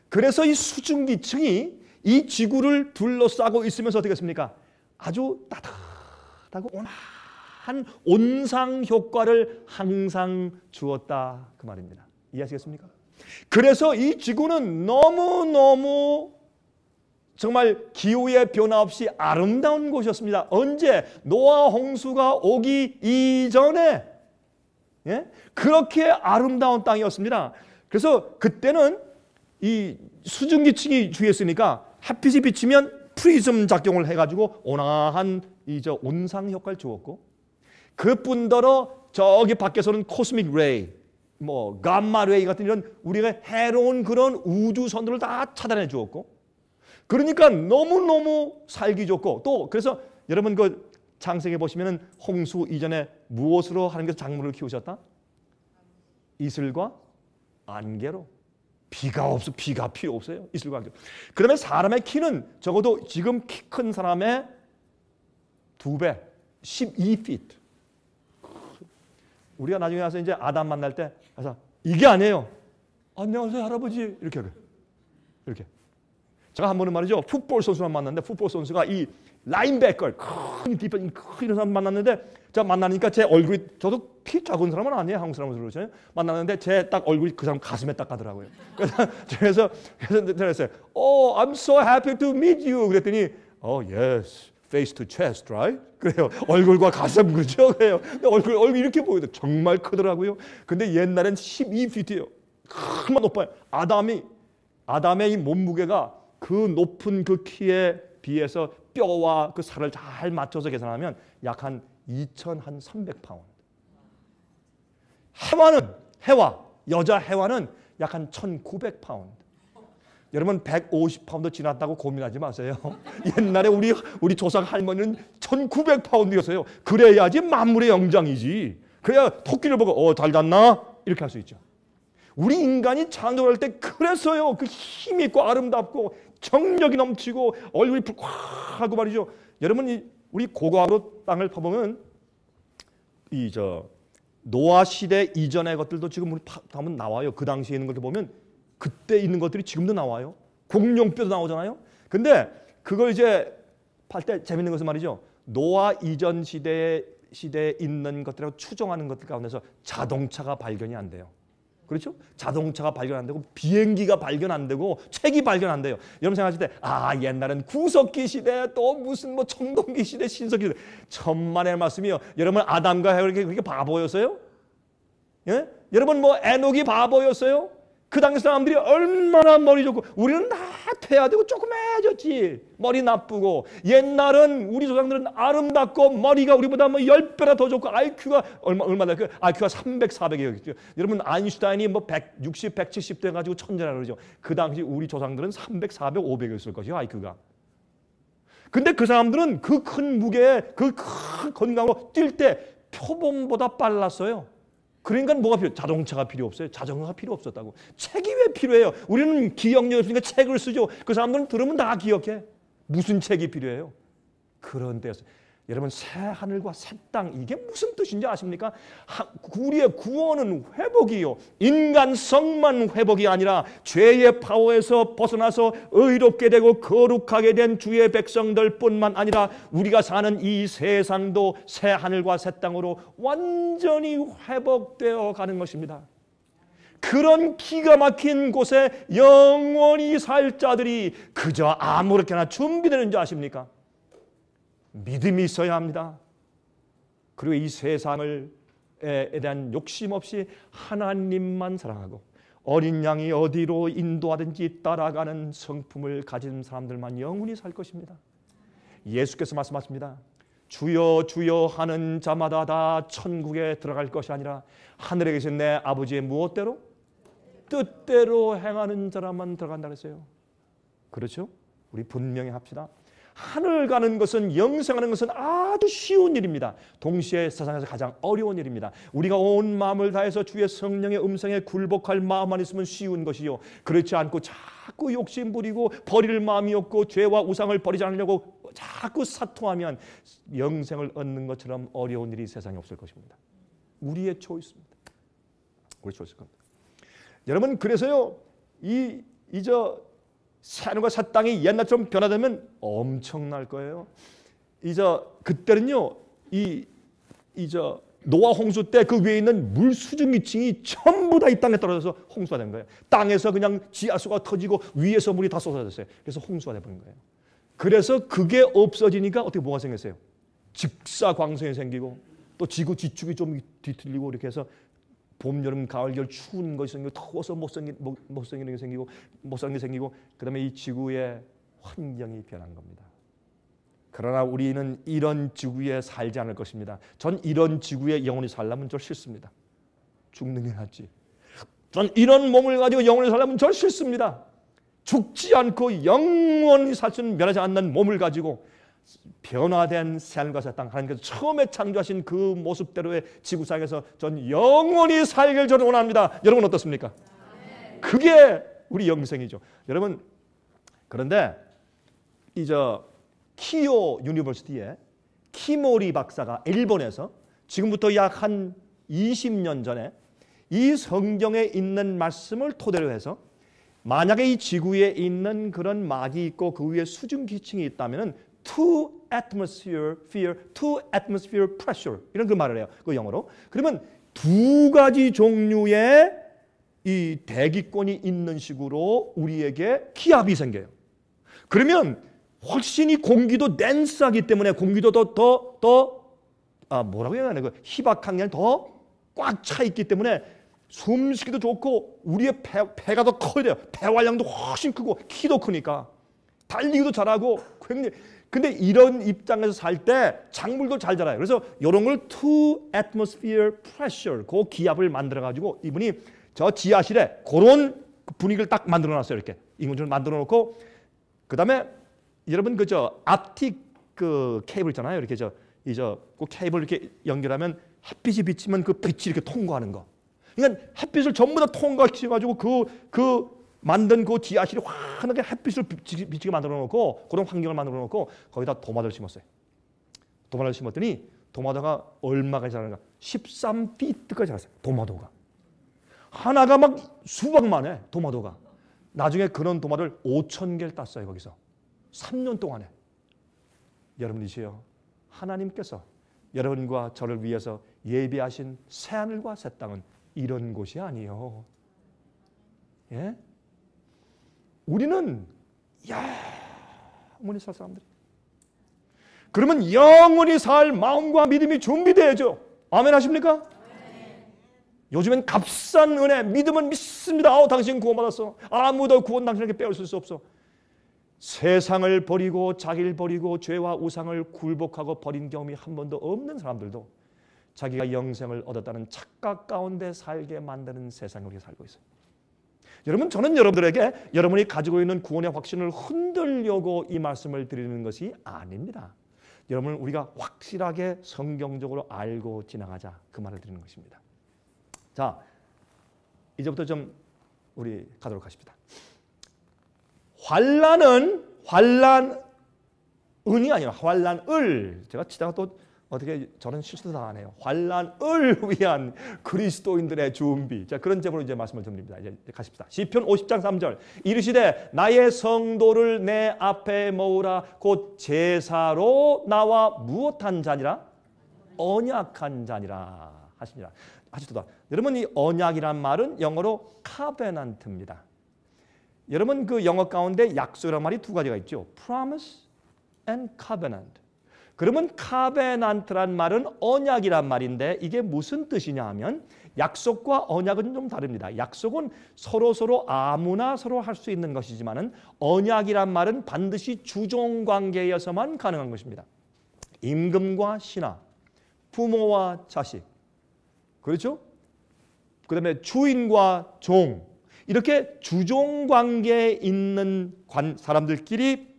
그래서 이 수증기층이 이 지구를 둘러싸고 있으면서 어떻게 했습니까? 아주 따뜻하고 온화한 온상 효과를 항상 주었다 그 말입니다. 이해하시겠습니까? 그래서 이 지구는 너무너무 정말 기후의 변화 없이 아름다운 곳이었습니다. 언제? 노아 홍수가 오기 이전에 그렇게 아름다운 땅이었습니다. 그래서 그때는 이 수증기층이 주위에 있으니까 햇빛이 비치면 프리즘 작용을 해가지고 온화한 온상 효과를 주었고, 그뿐더러 저기 밖에서는 코스믹 레이, 감마 레이 같은 이런 우리가 해로운 그런 우주선들을 다 차단해 주었고, 그러니까 너무너무 살기 좋고, 또 그래서 여러분 그 창세기 보시면은 홍수 이전에 무엇으로 하나님께서 작물을 키우셨다? 이슬과 안개로. 비가 필요 없어요. 이슬과 안개. 그러면 사람의 키는 적어도 지금 키 큰 사람의 2배, 12feet. 우리가 나중에 가서 이제 아담 만날 때 가서 이게 아니에요. 안녕하세요 할아버지 이렇게 하고 이렇게. 제가 한 번은 말이죠, 풋볼 선수만 만났는데, 풋볼 선수가 이 라인백커 큰 이런 사람 만났는데, 제가 만나니까 제 얼굴이, 저도 키 작은 사람은 아니에요, 한국 사람으로 그러잖아요. 만났는데 제 딱 얼굴이 그 사람 가슴에 딱 가더라고요. 그래서 그랬어요. Oh, I'm so happy to meet you. 그랬더니 Oh yes, face to chest, right? 그래요. 얼굴과 가슴 그죠? 그래요. 얼굴 이렇게 보여도 정말 크더라고요. 근데 옛날엔 12feet예요. 그만 높아요. 아담의 이 몸무게가 그 높은 그 키에 비해서 뼈와 그 살을 잘 맞춰서 계산하면 약 한 2,300파운드. 여자 해와는 약 한 1,900파운드. 여러분 150파운드 지났다고 고민하지 마세요. 옛날에 우리 조상 할머니는 1,900파운드였어요. 그래야지 만물의 영장이지. 그래야 토끼를 보고 잘 잤나? 이렇게 할 수 있죠. 우리 인간이 창조할 때 그래서요, 그 힘이 있고 아름답고 정력이 넘치고 얼굴이 붉하고 말이죠. 여러분 우리 고고학으로 땅을 파보면 노아 시대 이전의 것들도 지금 우리 파면 나와요. 그 당시에 있는 것들 보면 그때 있는 것들이 지금도 나와요. 공룡뼈도 나오잖아요. 근데 그걸 이제 팔 때 재밌는 것은 말이죠, 노아 이전 시대에 있는 것들하고 추정하는 것들 가운데서 자동차가 발견이 안 돼요. 그렇죠? 자동차가 발견 안 되고 비행기가 발견 안 되고 책이 발견 안 돼요. 여러분 생각하실 때 옛날엔 구석기 시대, 또 무슨 청동기 시대, 신석기 시대. 천만의 말씀이요. 여러분 아담과 해와 그렇게 바보였어요? 예? 여러분 에녹이 바보였어요? 그 당시 사람들이 얼마나 머리 좋고, 우리는 다 퇴화되고 조그매졌지. 머리 나쁘고. 옛날은 우리 조상들은 아름답고 머리가 우리보다 10배나 더 좋고 IQ가 얼마나 IQ가 300, 400이었죠. 여러분 아인슈타인이 160, 170 돼 가지고 천재라 그러죠. 그 당시 우리 조상들은 300, 400, 500이었을 것이요, IQ가. 근데 그 사람들은 그 큰 무게에 그 큰 건강으로 뛸 때 표범보다 빨랐어요. 그러니까 뭐가 필요해요? 자동차가 필요 없어요. 자전거가 필요 없었다고. 책이 왜 필요해요? 우리는 기억력이 없으니까 책을 쓰죠. 그 사람들은 들으면 다 기억해. 무슨 책이 필요해요? 그런 데서 여러분, 새 하늘과 새 땅, 이게 무슨 뜻인지 아십니까? 우리의 구원은 회복이요, 인간성만 회복이 아니라 죄의 파워에서 벗어나서 의롭게 되고 거룩하게 된 주의 백성들 뿐만 아니라 우리가 사는 이 세상도 새 하늘과 새 땅으로 완전히 회복되어 가는 것입니다. 그런 기가 막힌 곳에 영원히 살 자들이 그저 아무렇게나 준비되는 줄 아십니까? 믿음이 있어야 합니다. 그리고 이 세상에 대한 욕심 없이 하나님만 사랑하고 어린 양이 어디로 인도하든지 따라가는 성품을 가진 사람들만 영원히 살 것입니다. 예수께서 말씀하십니다. 주여 주여 하는 자마다 다 천국에 들어갈 것이 아니라 하늘에 계신 내 아버지의 무엇대로? 뜻대로 행하는 자라만 들어간다 그랬어요. 그렇죠? 우리 분명히 합시다. 하늘 가는 것은, 영생하는 것은 아주 쉬운 일입니다. 동시에 세상에서 가장 어려운 일입니다. 우리가 온 마음을 다해서 주의 성령의 음성에 굴복할 마음만 있으면 쉬운 것이요, 그렇지 않고 자꾸 욕심 부리고 버릴 마음이 없고 죄와 우상을 버리지 않으려고 자꾸 사토하면 영생을 얻는 것처럼 어려운 일이 세상에 없을 것입니다. 우리의 초이스입니다. 우리 초이스 겁니다. 여러분, 그래서요, 새하늘과 새 땅이 옛날처럼 변화되면 엄청날 거예요. 그때는요, 노아 홍수 때 그 위에 있는 물 수증 기층이 전부 다 이 땅에 떨어져서 홍수가 된 거예요. 땅에서 그냥 지하수가 터지고 위에서 물이 다 쏟아졌어요. 그래서 홍수가 돼버린 거예요. 그래서 그게 없어지니까 어떻게 뭐가 생겼어요? 직사광선이 생기고 또 지구 지축이 좀 뒤틀리고 이렇게 해서 봄, 여름, 가을, 겨울 추운 것이 생기고 더워서 못생기는 게 생기고 못사는 게 생기고 그다음에 이 지구의 환경이 변한 겁니다. 그러나 우리는 이런 지구에 살지 않을 것입니다. 전 이런 지구에 영원히 살려면 저 싫습니다. 죽는 게 낫지. 전 이런 몸을 가지고 영원히 살려면 저 싫습니다. 죽지 않고 영원히 살 수 있는 변하지 않는 몸을 가지고 변화된 새하늘과 새 땅, 하나님께서 처음에 창조하신 그 모습대로의 지구상에서 전 영원히 살기를 저는 원합니다. 여러분 어떻습니까? 그게 우리 영생이죠. 여러분, 그런데 키요 유니버시티에 키모리 박사가 일본에서 지금부터 약 한 20년 전에 이 성경에 있는 말씀을 토대로 해서 만약에 이 지구에 있는 그런 막이 있고 그 위에 수증 기층이 있다면 two atmosphere pressure 이런 그 말을 해요. 그 영어로. 그러면 두 가지 종류의 이 대기권이 있는 식으로 우리에게 기압이 생겨요. 그러면 훨씬 이 공기도 덴스하기 때문에 공기도 뭐라고 해야 하나, 그 희박한 게 더 꽉 차 있기 때문에 숨쉬기도 좋고 우리의 배가 더 커야 돼요. 배활량도 훨씬 크고 키도 크니까 달리기도 잘하고 굉장히. 근데 이런 입장에서 살 때 작물도 잘 자라요. 그래서 이런 걸 two atmosphere pressure, 그 기압을 만들어 가지고 이분이 저 지하실에 그런 분위기를 딱 만들어 놨어요. 이렇게 인공지능을 만들어 놓고 그다음에 여러분 그저 앞틱 그 케이블 있잖아요. 이렇게 그 케이블 이렇게 연결하면 햇빛이 비치면 그 빛이 이렇게 통과하는 거. 그러니까 햇빛을 전부 다 통과시켜 가지고 그 만든 그 지하실이 환하게 햇빛을 비치게 만들어 놓고 그런 환경을 만들어 놓고 거기다 도마도를 심었어요. 도마도를 심었더니 도마도가 얼마가 자라는가? 13피트까지 자랐어요. 도마도가. 하나가 막 수박만 해. 도마도가. 나중에 그런 도마도를 5,000개를 땄어요. 거기서. 3년 동안에. 여러분이시여, 하나님께서 여러분과 저를 위해서 예비하신 새하늘과 새 땅은 이런 곳이 아니에요. 예? 우리는 영원히 살 사람들이. 그러면 영원히 살 마음과 믿음이 준비되어야죠. 아멘 하십니까? 요즘엔 값싼 은혜, 믿음은 믿습니다. 당신 구원받았어. 아무도 구원 당신에게 빼앗을 수 없어. 세상을 버리고 자기를 버리고 죄와 우상을 굴복하고 버린 경험이 한 번도 없는 사람들도 자기가 영생을 얻었다는 착각 가운데 살게 만드는 세상을 우리가 살고 있어요. 여러분, 저는 여러분들에게 여러분이 가지고 있는 구원의 확신을 흔들려고 이 말씀을 드리는 것이 아닙니다. 여러분, 우리가 확실하게 성경적으로 알고 지나가자, 그 말을 드리는 것입니다. 자, 이제부터 좀 우리 가도록 하십니다. 환난은 환난은이 아니라 환난을, 제가 치다가 또 어떻게 저는 실수도 당하네요. 환난을 위한 그리스도인들의 준비. 자, 그런 제목으로 이제 말씀을 드립니다. 이제 가십시다. 시편 50장 3절. 이르시되 나의 성도를 내 앞에 모으라. 곧 제사로 나와 무엇한 자니라? 언약한 자니라 하시니라. 하시도다. 여러분, 이 언약이란 말은 영어로 covenant입니다. 여러분, 그 영어 가운데 약속이라는 말이 두 가지가 있죠. promise and covenant. 그러면 covenant란 말은 언약이란 말인데 이게 무슨 뜻이냐 하면 약속과 언약은 좀 다릅니다. 약속은 서로 아무나 서로 할 수 있는 것이지만은 언약이란 말은 반드시 주종 관계여서만 가능한 것입니다. 임금과 신하, 부모와 자식, 그렇죠? 그다음에 주인과 종, 이렇게 주종 관계에 있는 사람들끼리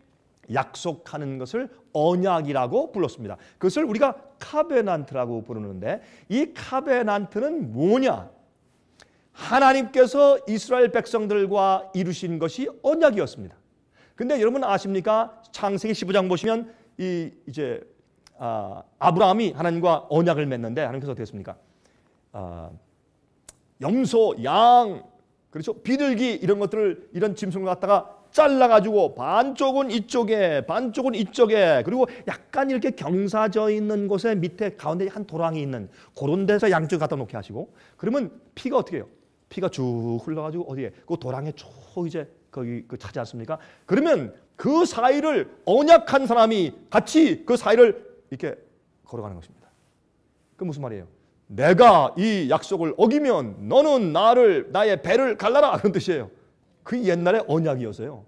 약속하는 것을 언약이라고 불렀습니다. 그것을 우리가 카베난트라고 부르는데 이 카베난트는 뭐냐? 하나님께서 이스라엘 백성들과 이루신 것이 언약이었습니다. 근데 여러분 아십니까? 창세기 15장 보시면 이제 아브라함이 하나님과 언약을 맺는데 하나님께서 어떻게 했습니까? 염소, 양, 그렇죠? 비둘기 이런 것들을 이런 짐승을 갖다가 잘라가지고 반쪽은 이쪽에 반쪽은 이쪽에 그리고 약간 이렇게 경사져 있는 곳에 밑에 가운데 한 도랑이 있는 그런 데서 양쪽 갖다 놓게 하시고 그러면 피가 어떻게 해요? 피가 쭉 흘러가지고 어디에? 그 도랑에 쭉 이제 거기 차지 않습니까? 그러면 그 사이를 언약한 사람이 같이 그 사이를 이렇게 걸어가는 것입니다. 그 무슨 말이에요? 내가 이 약속을 어기면 너는 나의 배를 갈라라 그런 뜻이에요. 그 옛날에 언약이었어요.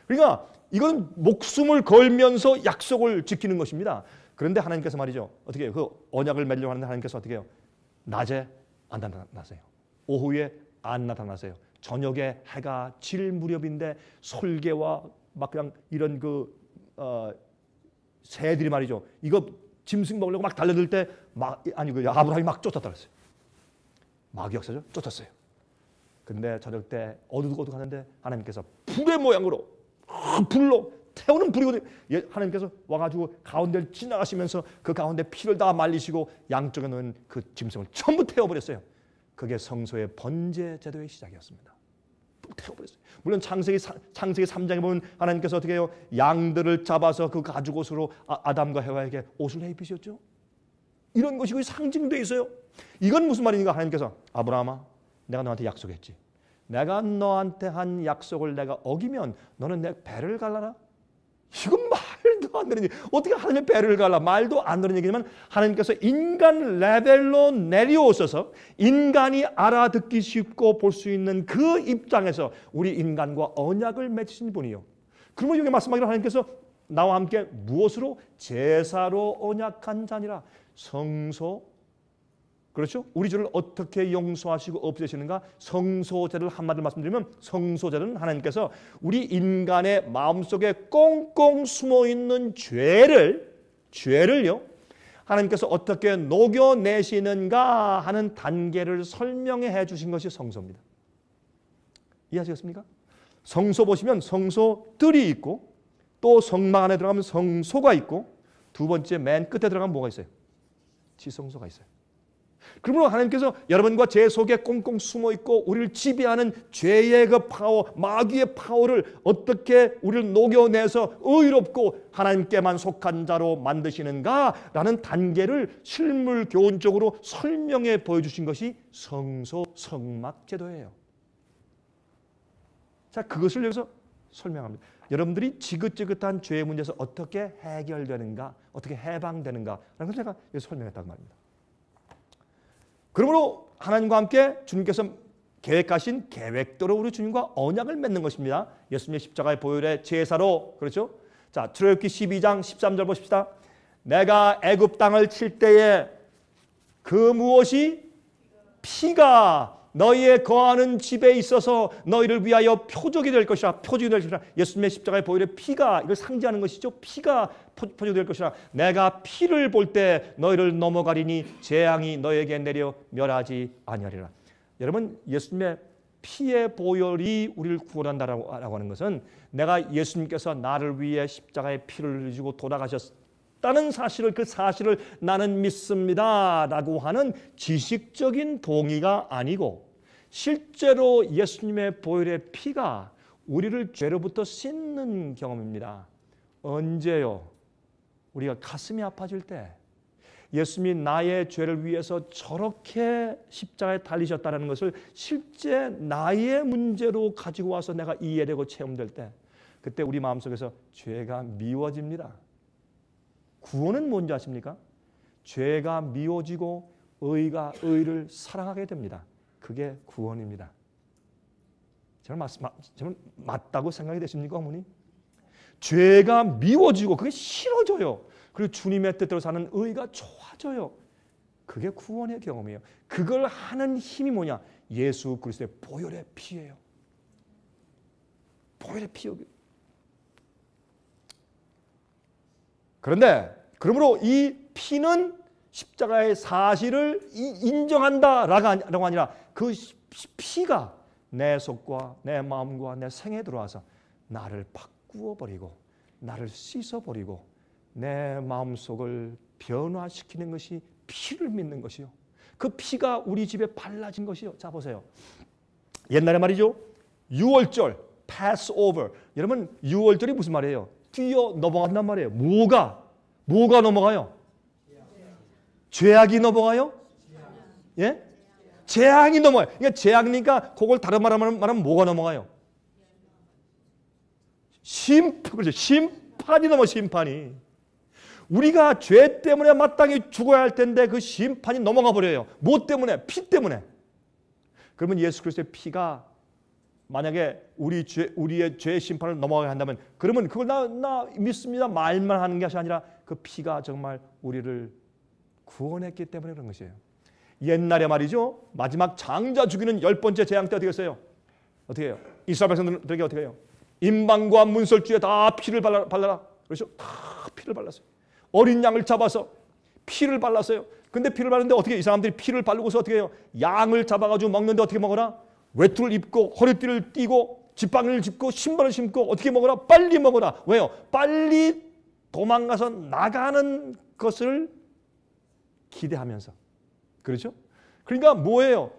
그러니까 이건 목숨을 걸면서 약속을 지키는 것입니다. 그런데 하나님께서 말이죠. 어떻게 해요? 그 언약을 맺으려고 하는데 하나님께서 어떻게 해요? 낮에 안 나타나세요. 오후에 안 나타나세요. 저녁에 해가 질 무렵인데 솔개와 막 그냥 이런 새들이 말이죠. 이거 짐승 먹으려고 막 달려들 때 아브라함이 막 쫓았다 그랬어요. 마귀 역사죠. 쫓았어요. 근데 저녁 때 어둑어둑하는데 하나님께서 불의 모양으로 불로 태우는 불이거든요. 하나님께서 와가지고 가운데를 지나가시면서 그 가운데 피를 다 말리시고 양쪽에 놓은 그 짐승을 전부 태워버렸어요. 그게 성소의 번제 제도의 시작이었습니다. 태워버렸어요. 물론 창세기 3장에 보면 하나님께서 어떻게 해요? 양들을 잡아서 그 가죽옷으로 아담과 해와에게 옷을 입히셨죠. 이런 것이 상징되어 있어요. 이건 무슨 말입니까? 하나님께서 아브라함아 내가 너한테 약속했지. 내가 너한테 한 약속을 내가 어기면 너는 내 배를 갈라라. 이건 말도 안 되는 얘기. 어떻게 하나님의 배를 갈라? 말도 안 되는 얘기지만 하나님께서 인간 레벨로 내려오셔서 인간이 알아듣기 쉽고 볼 수 있는 그 입장에서 우리 인간과 언약을 맺으신 분이요. 그러면 여기 말씀하기로 하나님께서 나와 함께 무엇으로? 제사로 언약한 자니라. 성소, 그렇죠? 우리 죄를 어떻게 용서하시고 없애시는가? 성소제를 한마디로 말씀드리면 성소제는 하나님께서 우리 인간의 마음속에 꽁꽁 숨어있는 죄를요 하나님께서 어떻게 녹여내시는가 하는 단계를 설명해 주신 것이 성소입니다. 이해하시겠습니까? 성소 보시면 성소들이 있고 또 성막 안에 들어가면 성소가 있고 두 번째 맨 끝에 들어가면 뭐가 있어요? 지성소가 있어요. 그러므로 하나님께서 여러분과 제 속에 꽁꽁 숨어 있고 우리를 지배하는 죄의 그 파워, 마귀의 파워를 어떻게 우리를 녹여내서 의롭고 하나님께만 속한 자로 만드시는가라는 단계를 실물 교훈적으로 설명해 보여주신 것이 성소, 성막 제도예요. 자, 그것을 여기서 설명합니다. 여러분들이 지긋지긋한 죄의 문제에서 어떻게 해결되는가, 어떻게 해방되는가라는 걸 제가 여기서 설명했다고 말입니다. 그러므로 하나님과 함께 주님께서 계획하신 계획대로 우리 주님과 언약을 맺는 것입니다. 예수님의 십자가의 보혈의 제사로, 그렇죠? 자, 출애굽기 12장 13절 보십시다. 내가 애굽 땅을 칠 때에 그 무엇이? 피가 너희의 거하는 집에 있어서 너희를 위하여 표적이 될 것이라. 표적이 될 것이라. 예수님의 십자가의 보혈의 피가 이걸 상징하는 것이죠. 피가 표적이 될 것이라. 내가 피를 볼 때 너희를 넘어가리니 재앙이 너희에게 내려 멸하지 아니하리라. 여러분, 예수님의 피의 보혈이 우리를 구원한다라고 하는 것은 내가 예수님께서 나를 위해 십자가의 피를 흘리시고 돌아가셨다는 사실을, 그 사실을 나는 믿습니다라고 하는 지식적인 동의가 아니고 실제로 예수님의 보혈의 피가 우리를 죄로부터 씻는 경험입니다. 언제요? 우리가 가슴이 아파질 때 예수님이 나의 죄를 위해서 저렇게 십자가에 달리셨다는 것을 실제 나의 문제로 가지고 와서 내가 이해되고 체험될 때 그때 우리 마음속에서 죄가 미워집니다. 구원은 뭔지 아십니까? 죄가 미워지고 의가 의를 사랑하게 됩니다. 그게 구원입니다. 저는 맞다고 생각이 되십니까, 어머니? 죄가 미워지고 그게 싫어져요. 그리고 주님의 뜻대로 사는 의가 좋아져요. 그게 구원의 경험이에요. 그걸 하는 힘이 뭐냐? 예수 그리스도의 보혈의 피예요. 보혈의 피. 그런데 그러므로 이 피는 십자가의 사실을 인정한다라고 아니라 그 피가 내 속과 내 마음과 내 생에 들어와서 나를 바꾸어 버리고 나를 씻어 버리고 내 마음속을 변화시키는 것이 피를 믿는 것이요. 그 피가 우리 집에 발라진 것이요. 자 보세요. 옛날에 말이죠. 유월절, Passover. 여러분 유월절이 무슨 말이에요? 뛰어 넘어간단 말이에요. 뭐가 넘어가요? 죄악이 넘어가요? 예? 재앙이 넘어가요. 그러니까 재앙이니까 그걸 다른 말하면 뭐가 넘어가요? 그렇죠. 심판이 넘어 심판이. 우리가 죄 때문에 마땅히 죽어야 할 텐데 그 심판이 넘어가 버려요. 뭐 때문에? 피 때문에. 그러면 예수 그리스도의 피가 만약에 우리의 죄의 심판을 넘어가게 한다면 그러면 그걸 나 믿습니다 말만 하는 것이 아니라 그 피가 정말 우리를 구원했기 때문에 그런 것이에요. 옛날에 말이죠. 마지막 장자 죽이는 10번째 재앙 때 어떻게 했어요? 어떻게 해요? 이스라엘 백성들에게 어떻게 해요? 임방과 문설주에 다 피를 발라라. 그렇죠? 다 피를 발랐어요. 어린 양을 잡아서 피를 발랐어요. 근데 피를 바르는데 어떻게 이 사람들이 피를 바르고서 어떻게 해요? 양을 잡아가지고 먹는데 어떻게 먹어라? 외투를 입고 허리띠를 띠고 지팡이를 짚고 신발을 신고 어떻게 먹어라? 빨리 먹어라. 왜요? 빨리 도망가서 나가는 것을 기대하면서. 그렇죠? 그러니까 뭐예요?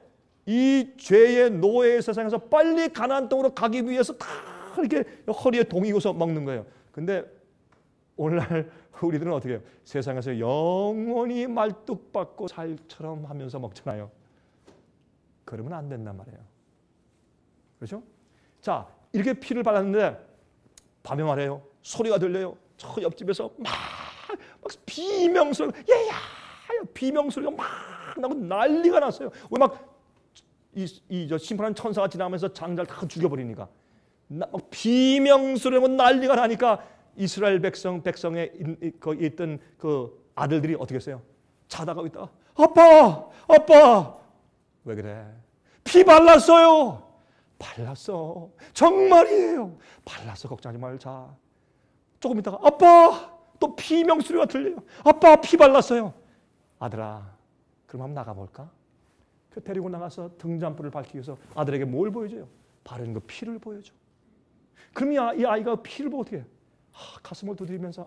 이 죄의 노예의 세상에서 빨리 가나안 땅으로 가기 위해서 다 이렇게 허리에 동이고서 먹는 거예요. 근데 오늘날 우리들은 어떻게 해요? 세상에서 영원히 말뚝박고 살처럼 하면서 먹잖아요. 그러면 안 된단 말이에요. 그렇죠? 자, 이렇게 피를 발랐는데 밤에 말해요. 소리가 들려요. 저 옆집에서 막 비명소리가 비명소리가 막 나고 난리가 났어요. 왜 막 저 심판한 천사가 지나가면서 장자를 다 죽여버리니까 막 비명소리가 난리가 나니까 이스라엘 백성에 있던 그 아들들이 어떻게 했어요? 자다가 있다가 아빠 왜 그래? 피 발랐어요. 발랐어. 정말이에요. 발랐어. 걱정하지 말고 자. 조금 있다가 아빠 또 비명소리가 들려요. 아빠 피 발랐어요. 아들아 그럼 한번 나가볼까? 그 데리고 나가서 등잔불을 밝히기 위해서 아들에게 뭘 보여줘요? 바른 그 피를 보여줘. 그럼 이 아이가 피를 보고 어떻게 해요? 가슴을 두드리면서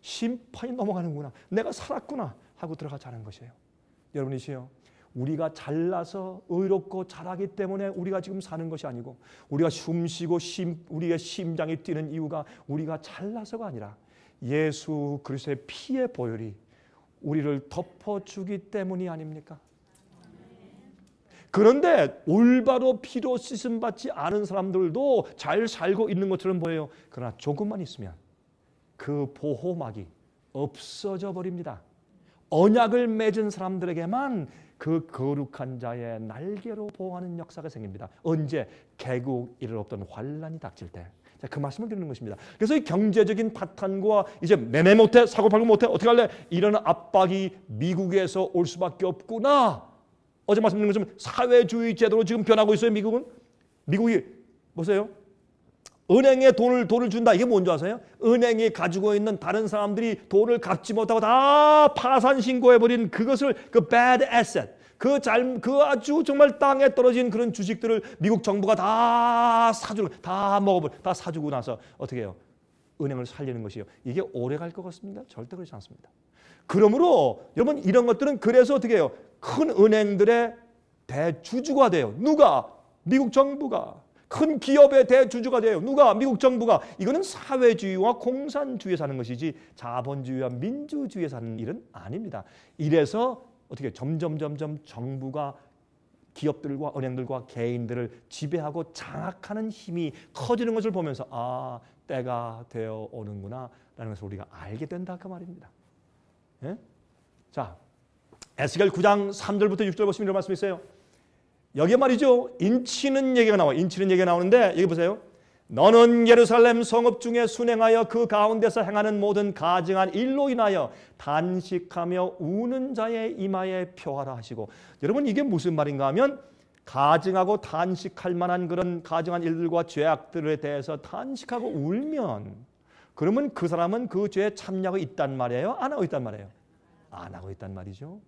심판이 넘어가는구나. 내가 살았구나 하고 들어가 자는 것이에요. 여러분이시요. 우리가 잘나서 의롭고 잘하기 때문에 우리가 지금 사는 것이 아니고 우리가 숨쉬고 우리의 심장이 뛰는 이유가 우리가 잘나서가 아니라 예수 그리스도의 피의 보혈이 우리를 덮어주기 때문이 아닙니까? 그런데 올바로 피로 씻음받지 않은 사람들도 잘 살고 있는 것처럼 보여요. 그러나 조금만 있으면 그 보호막이 없어져 버립니다. 언약을 맺은 사람들에게만 그 거룩한 자의 날개로 보호하는 역사가 생깁니다. 언제? 개국 이를 없던 환란이 닥칠 때. 자, 그 말씀을 드리는 것입니다. 그래서 이 경제적인 파탄과 이제 매매 못해, 사고 팔고 못해, 어떻게 할래? 이런 압박이 미국에서 올 수밖에 없구나. 어제 말씀드린 것처럼 사회주의 제도로 지금 변하고 있어요. 미국이 보세요. 은행에 돈을 준다. 이게 뭔지 아세요? 은행이 가지고 있는 다른 사람들이 돈을 갚지 못하고 다 파산 신고해버린 그것을 그 bad asset, 그 아주 정말 땅에 떨어진 그런 주식들을 미국 정부가 다 사주고 나서 어떻게 해요? 은행을 살리는 것이요. 이게 오래 갈 것 같습니다? 절대 그렇지 않습니다. 그러므로 여러분 이런 것들은 그래서 어떻게 해요? 큰 은행들의 대주주가 돼요. 누가? 미국 정부가. 큰 기업의 대주주가 돼요. 누가? 미국 정부가. 이거는 사회주의와 공산주의에 사는 것이지 자본주의와 민주주의에 사는 일은 아닙니다. 이래서 어떻게 점점 정부가 기업들과 은행들과 개인들을 지배하고 장악하는 힘이 커지는 것을 보면서 때가 되어 오는구나 라는 것을 우리가 알게 된다 그 말입니다. 예? 자, 에스겔 9장 3절부터 6절 보시면 이런 말씀이 있어요. 여기에 말이죠. 인치는 얘기가 나와요. 인치는 얘기가 나오는데 여기 보세요. 너는 예루살렘 성읍 중에 순행하여 그 가운데서 행하는 모든 가증한 일로 인하여 단식하며 우는 자의 이마에 표하라 하시고, 여러분 이게 무슨 말인가 하면 가증하고 단식할 만한 그런 가증한 일들과 죄악들에 대해서 단식하고 울면 그러면 그 사람은 그 죄에 참여하고 있단 말이에요? 안 하고 있단 말이에요? 안 하고 있단 말이죠.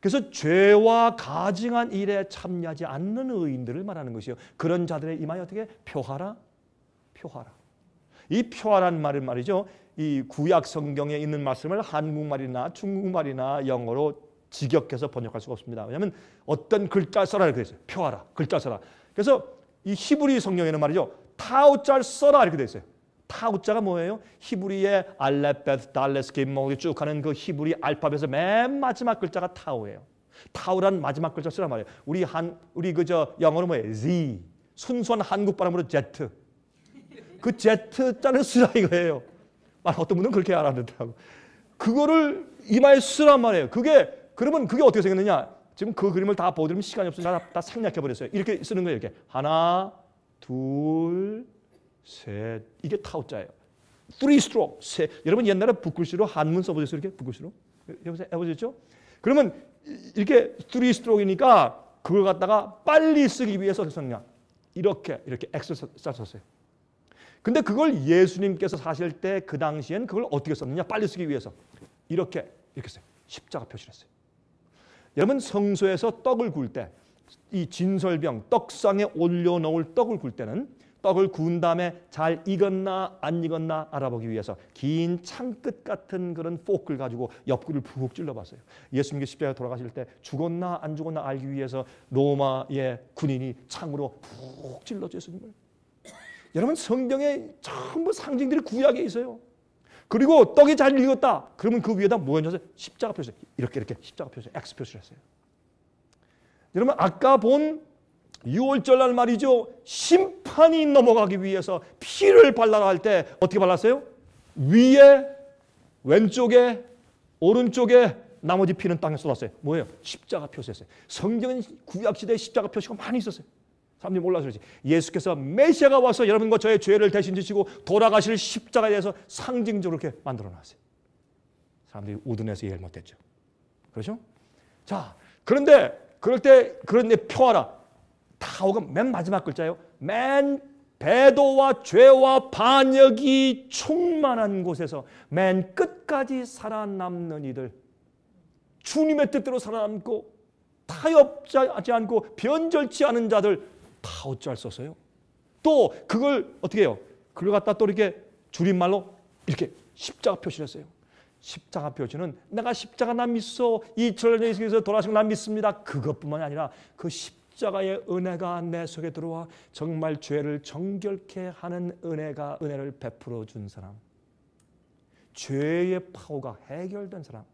그래서 죄와 가증한 일에 참여하지 않는 의인들을 말하는 것이요. 그런 자들의 임하여 어떻게? 표하라. 표하라. 이 표하란 말은 말이죠. 이 구약 성경에 있는 말씀을 한국말이나 중국말이나 영어로 직역해서 번역할 수가 없습니다. 왜냐하면 어떤 글자를 써라 이렇게 돼 있어요. 표하라. 글자 써라. 그래서 이 히브리 성경에는 말이죠. 타우자를 써라 이렇게 돼 있어요. 타우자가 뭐예요? 히브리의 알렙벳, 달렛, 김목이 쭉 하는 그 히브리 알파벳의 맨 마지막 글자가 타우예요. 타우란 마지막 글자 쓰란 말이에요. 우리 그저 영어로 뭐예요? Z. 순수한 한국 발음으로 Z. 그 Z자를 쓰라 이거예요. 어떤 분은 그렇게 알아듣더라고. 그거를 이마에 쓰란 말이에요. 그러면 그게 어떻게 생겼느냐? 지금 그 그림을 다 보여드리면 시간이 없어서 다 생략해 버렸어요. 이렇게 쓰는 거예요. 이렇게 하나, 둘, 셋. 이게 타우자예요. three stroke. 셋. 여러분 옛날에 붓글씨로 한문 써보셨어요? 이렇게 붓글씨로 해보셨죠? 그러면 이렇게 three stroke이니까 그걸 갖다가 빨리 쓰기 위해서 어떻게 썼냐? 이렇게 X를 썼어요. 근데 그걸 예수님께서 사실 때 그 당시엔 그걸 어떻게 썼느냐? 빨리 쓰기 위해서 이렇게 써요. 십자가 표시를 했어요. 여러분 성소에서 떡을 구울 때 이 진설병 떡상에 올려놓을 떡을 구울 때는 떡을 구운 다음에 잘 익었나 안 익었나 알아보기 위해서 긴 창끝 같은 그런 포크를 가지고 옆구리를 푹 찔러봤어요. 예수님께서 십자가에 돌아가실 때 죽었나 안 죽었나 알기 위해서 로마의 군인이 창으로 푹 찔러줘 예수님을. 여러분 성경에 전부 상징들이 구약에 있어요. 그리고 떡이 잘 익었다. 그러면 그 위에다 뭐 얹어서 십자가 표시. 이렇게 십자가 표시, X 표시를 했어요. 여러분 아까 본 6월절 날 말이죠. 심판이 넘어가기 위해서 피를 발라라 할 때 어떻게 발랐어요? 위에, 왼쪽에, 오른쪽에 나머지 피는 땅에 쏟았어요. 뭐예요? 십자가 표시했어요. 성경은 구약시대에 십자가 표시가 많이 있었어요. 사람들이 몰라서 그렇지. 예수께서 메시아가 와서 여러분과 저의 죄를 대신 지시고 돌아가실 십자가에 대해서 상징적으로 이렇게 만들어놨어요. 사람들이 우둔해서 이해를 못했죠. 그렇죠? 자, 그런데 그럴 때 표하라. 타오가 맨 마지막 글자예요. 맨 배도와 죄와 반역이 충만한 곳에서 맨 끝까지 살아남는 이들, 주님의 뜻대로 살아남고 타협하지 않고 변절치 않은 자들 타오자를 썼어요. 또 그걸 어떻게 해요? 그걸 갖다 또 이렇게 줄임말로 이렇게 십자가 표시를 했어요. 십자가 표시는 내가 십자가 난 믿소. 이 천년에 예수께서 돌아가신 걸 난 믿습니다. 그것뿐만이 아니라 그 십자가의 은혜가 내 속에 들어와 정말 죄를 정결케 하는 은혜를 베풀어 준 사람. 죄의 파워가 해결된 사람.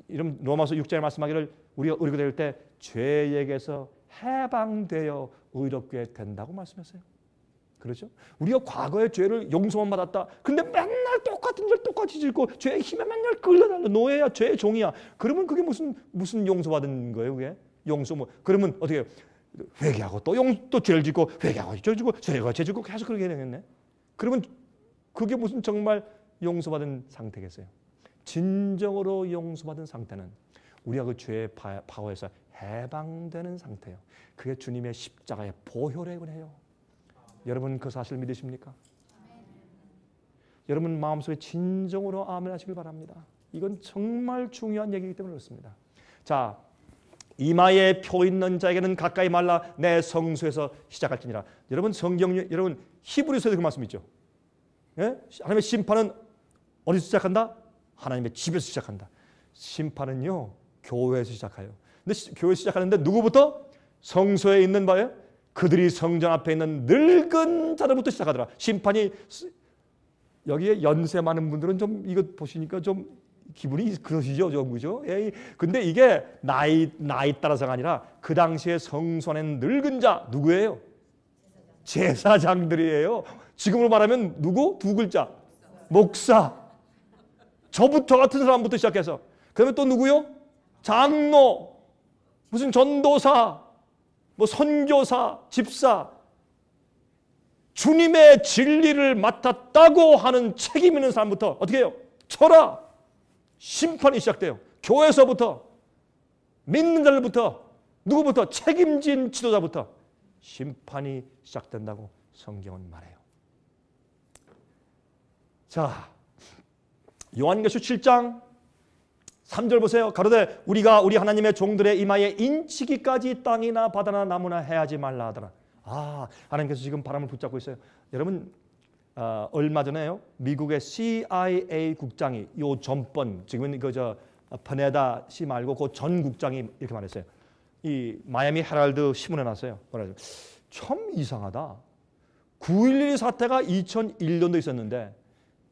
이런 로마서 6장에 말씀하기를 우리가 의롭게 될 때 죄에게서 해방되어 의롭게 된다고 말씀했어요. 그렇죠? 우리가 과거의 죄를 용서만 받았다. 근데 맨날 똑같은 죄를 똑같이 짓고 죄의 힘에 맨날 끌려달라. 노예야, 죄의 종이야. 그러면 그게 무슨 용서받은 거예요, 그게? 용서 뭐 그러면 어떻게 해요? 회개하고 또 죄를 짓고 회개하고 죄 짓고 죄 짓고 계속 그렇게 되겠네. 그러면 그게 무슨 정말 용서받은 상태겠어요? 진정으로 용서받은 상태는 우리가 그 죄의 파워에서 해방되는 상태예요. 그게 주님의 십자가의 보혈액을 해요. 여러분 그 사실 믿으십니까? 여러분 마음속에 진정으로 아멘 하시길 바랍니다. 이건 정말 중요한 얘기이기 때문에 그렇습니다. 자, 이마에 표 있는 자에게는 가까이 말라 내 성소에서 시작할지니라. 여러분 여러분 히브리서에도 그 말씀 있죠. 예? 하나님의 심판은 어디서 시작한다? 하나님의 집에서 시작한다. 심판은요 교회에서 시작해요. 근데 교회에서 시작하는데 누구부터? 성소에 있는 바예요. 그들이 성전 앞에 있는 늙은 자들부터 시작하더라. 심판이 여기에 연세 많은 분들은 좀 이거 보시니까 좀 기분이 그러시죠, 좀 그죠? 예, 근데 이게 나이 따라서가 아니라 그 당시에 성소 안에 늙은 자 누구예요? 제사장들이에요. 지금으로 말하면 누구? 두 글자. 목사. 저부터 같은 사람부터 시작해서 그다음에 또 누구요? 장로. 무슨 전도사. 뭐 선교사, 집사. 주님의 진리를 맡았다고 하는 책임 있는 사람부터 어떻게 해요? 쳐라. 심판이 시작돼요. 교회에서부터, 믿는 자들부터, 누구부터? 책임진 지도자부터 심판이 시작된다고 성경은 말해요. 자, 요한계시록 7장 3절 보세요. 가로되 우리가 우리 하나님의 종들의 이마에 인치기까지 땅이나 바다나 나무나 해하지 말라 하더라. 하나님께서 지금 바람을 붙잡고 있어요. 여러분 얼마 전에요 미국의 CIA 국장이 요 전번 지금은 그저 퍼네다 씨 말고 그 전 국장이 이렇게 말했어요. 이 마이애미 헤럴드 신문에 났어요. 뭐라죠? 참 이상하다. 9.11 사태가 2001년도 있었는데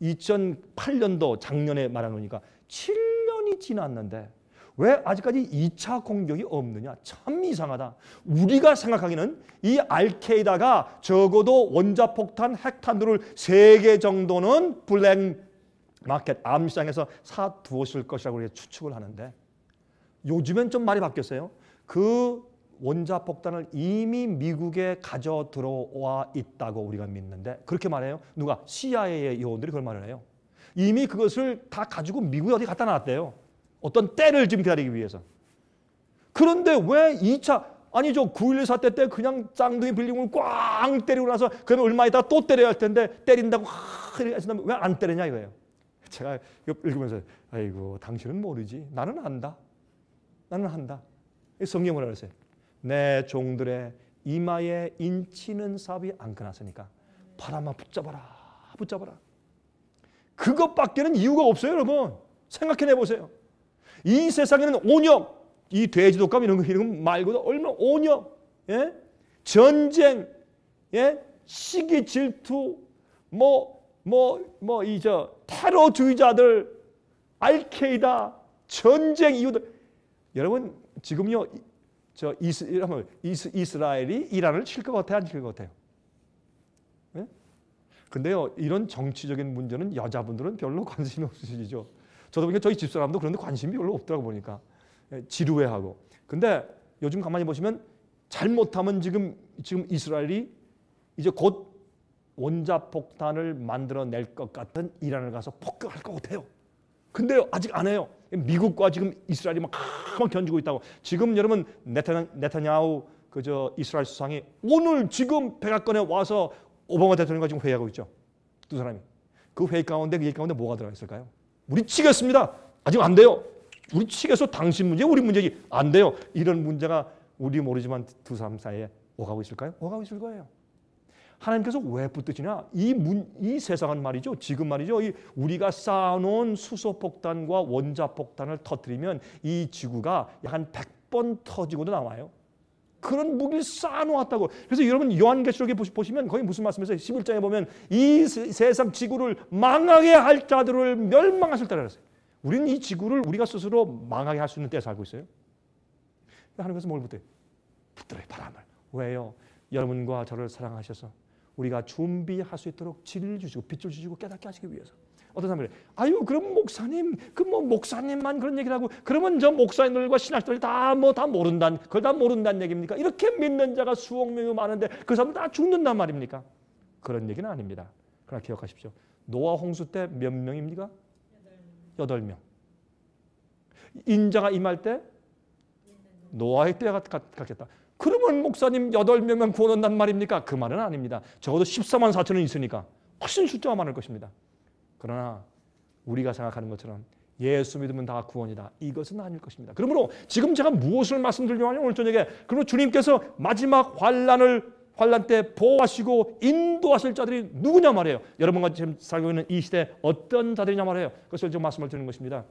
2008년도 작년에 말해놓으니까 7년이 지났는데 왜 아직까지 2차 공격이 없느냐? 참 이상하다. 우리가 생각하기는 이 알케이다가 적어도 원자폭탄, 핵탄두를 3개 정도는 블랙 마켓 암시장에서 사두었을 것이라고 우리가 추측을 하는데 요즘엔 좀 말이 바뀌었어요. 그 원자폭탄을 이미 미국에 가져 들어와 있다고 우리가 믿는데 그렇게 말해요. 누가? CIA의 요원들이 그걸 말을 해요. 이미 그것을 다 가지고 미국에 어디 갖다 놨대요. 어떤 때를 지금 기다리기 위해서. 그런데 왜 2차 아니죠. 9.11 사태 때 그냥 쌍둥이 빌딩을 꽝 때리고 나서 그러면 얼마 있다가 또 때려야 할 텐데 때린다고 왜 안 때리냐 이거예요. 제가 읽으면서 아이고 당신은 모르지. 나는 안다. 나는 한다. 성경이 뭐라 그랬어요? 내 종들의 이마에 인치는 삽이 안 끊었으니까 바람아 붙잡아라. 붙잡아라. 그것밖에는 이유가 없어요, 여러분. 생각해내 보세요. 이 세상에는 오염, 이 돼지독감 이런 거 말고도 얼마나 오염, 예? 전쟁, 예? 시기 질투, 테러주의자들, 알케이다, 전쟁 이유들. 여러분 지금요, 이스라엘이 이란을 칠 것 같아요, 안 칠 것 같아요? 예? 근데요, 이런 정치적인 문제는 여자분들은 별로 관심이 없으시죠. 저도 보니까 저희 집사람도 그런데 관심이 별로 없더라고 보니까. 지루해하고. 근데 요즘 가만히 보시면 잘못하면 지금 이스라엘이 이제 곧 원자폭탄을 만들어낼 것 같은 이란을 가서 폭격할 것 같아요. 근데요, 아직 안 해요. 미국과 지금 이스라엘이 막 견주고 있다고. 지금 여러분 네타냐후 이스라엘 수상이 오늘 지금 백악관에 와서 오바마 대통령과 지금 회의하고 있죠. 두 사람이. 그 회의 가운데 뭐가 들어가 있을까요? 우리 치겠습니다. 아직 안 돼요. 우리 치겠어. 당신 문제, 우리 문제지. 안 돼요. 이런 문제가 우리 모르지만 두 사람 사이에 오가고 있을까요? 오가고 있을 거예요. 하나님께서 왜 붙드시냐? 이 세상은 말이죠. 지금 말이죠. 우리가 쌓아놓은 수소폭탄과 원자폭탄을 터뜨리면 이 지구가 약 한 100번 터지고도 나와요. 그런 무기를 쌓아놓았다고. 그래서 여러분 요한계시록에 보시면 거기 무슨 말씀이세요? 11장에 보면 이 세상 지구를 망하게 할 자들을 멸망하실 때라 그랬어요. 우리는 이 지구를 우리가 스스로 망하게 할 수 있는 때에 살고 있어요. 하나님께서 뭘 붙여요? 붙들어요, 바람을. 왜요? 여러분과 저를 사랑하셔서 우리가 준비할 수 있도록 진리를 주시고 빛을 주시고 깨닫게 하시기 위해서. 어떤 사람들이 아유 그럼 목사님 목사님만 그런 얘기를 하고 그러면 저 목사님들과 신학들이 다 모른다는 그걸 다 모른다는 얘기입니까? 이렇게 믿는 자가 수억 명이 많은데 그 사람들 다 죽는단 말입니까? 그런 얘기는 아닙니다. 그러나 기억하십시오. 노아 홍수 때 몇 명입니까? 8명. 인자가 임할 때 노아의 때가 같겠다. 그러면 목사님 8명만 구원한단 말입니까? 그 말은 아닙니다. 적어도 14만 4천은 있으니까 훨씬 숫자가 많을 것입니다. 그러나 우리가 생각하는 것처럼 예수 믿으면 다 구원이다. 이것은 아닐 것입니다. 그러므로 지금 제가 무엇을 말씀드리려고 하냐면 오늘 저녁에 그러므로 주님께서 마지막 환란 때 보호하시고 인도하실 자들이 누구냐 말이에요. 여러분과 지금 살고 있는 이 시대에 어떤 자들이냐 말이에요. 그것을 지금 말씀을 드리는 것입니다.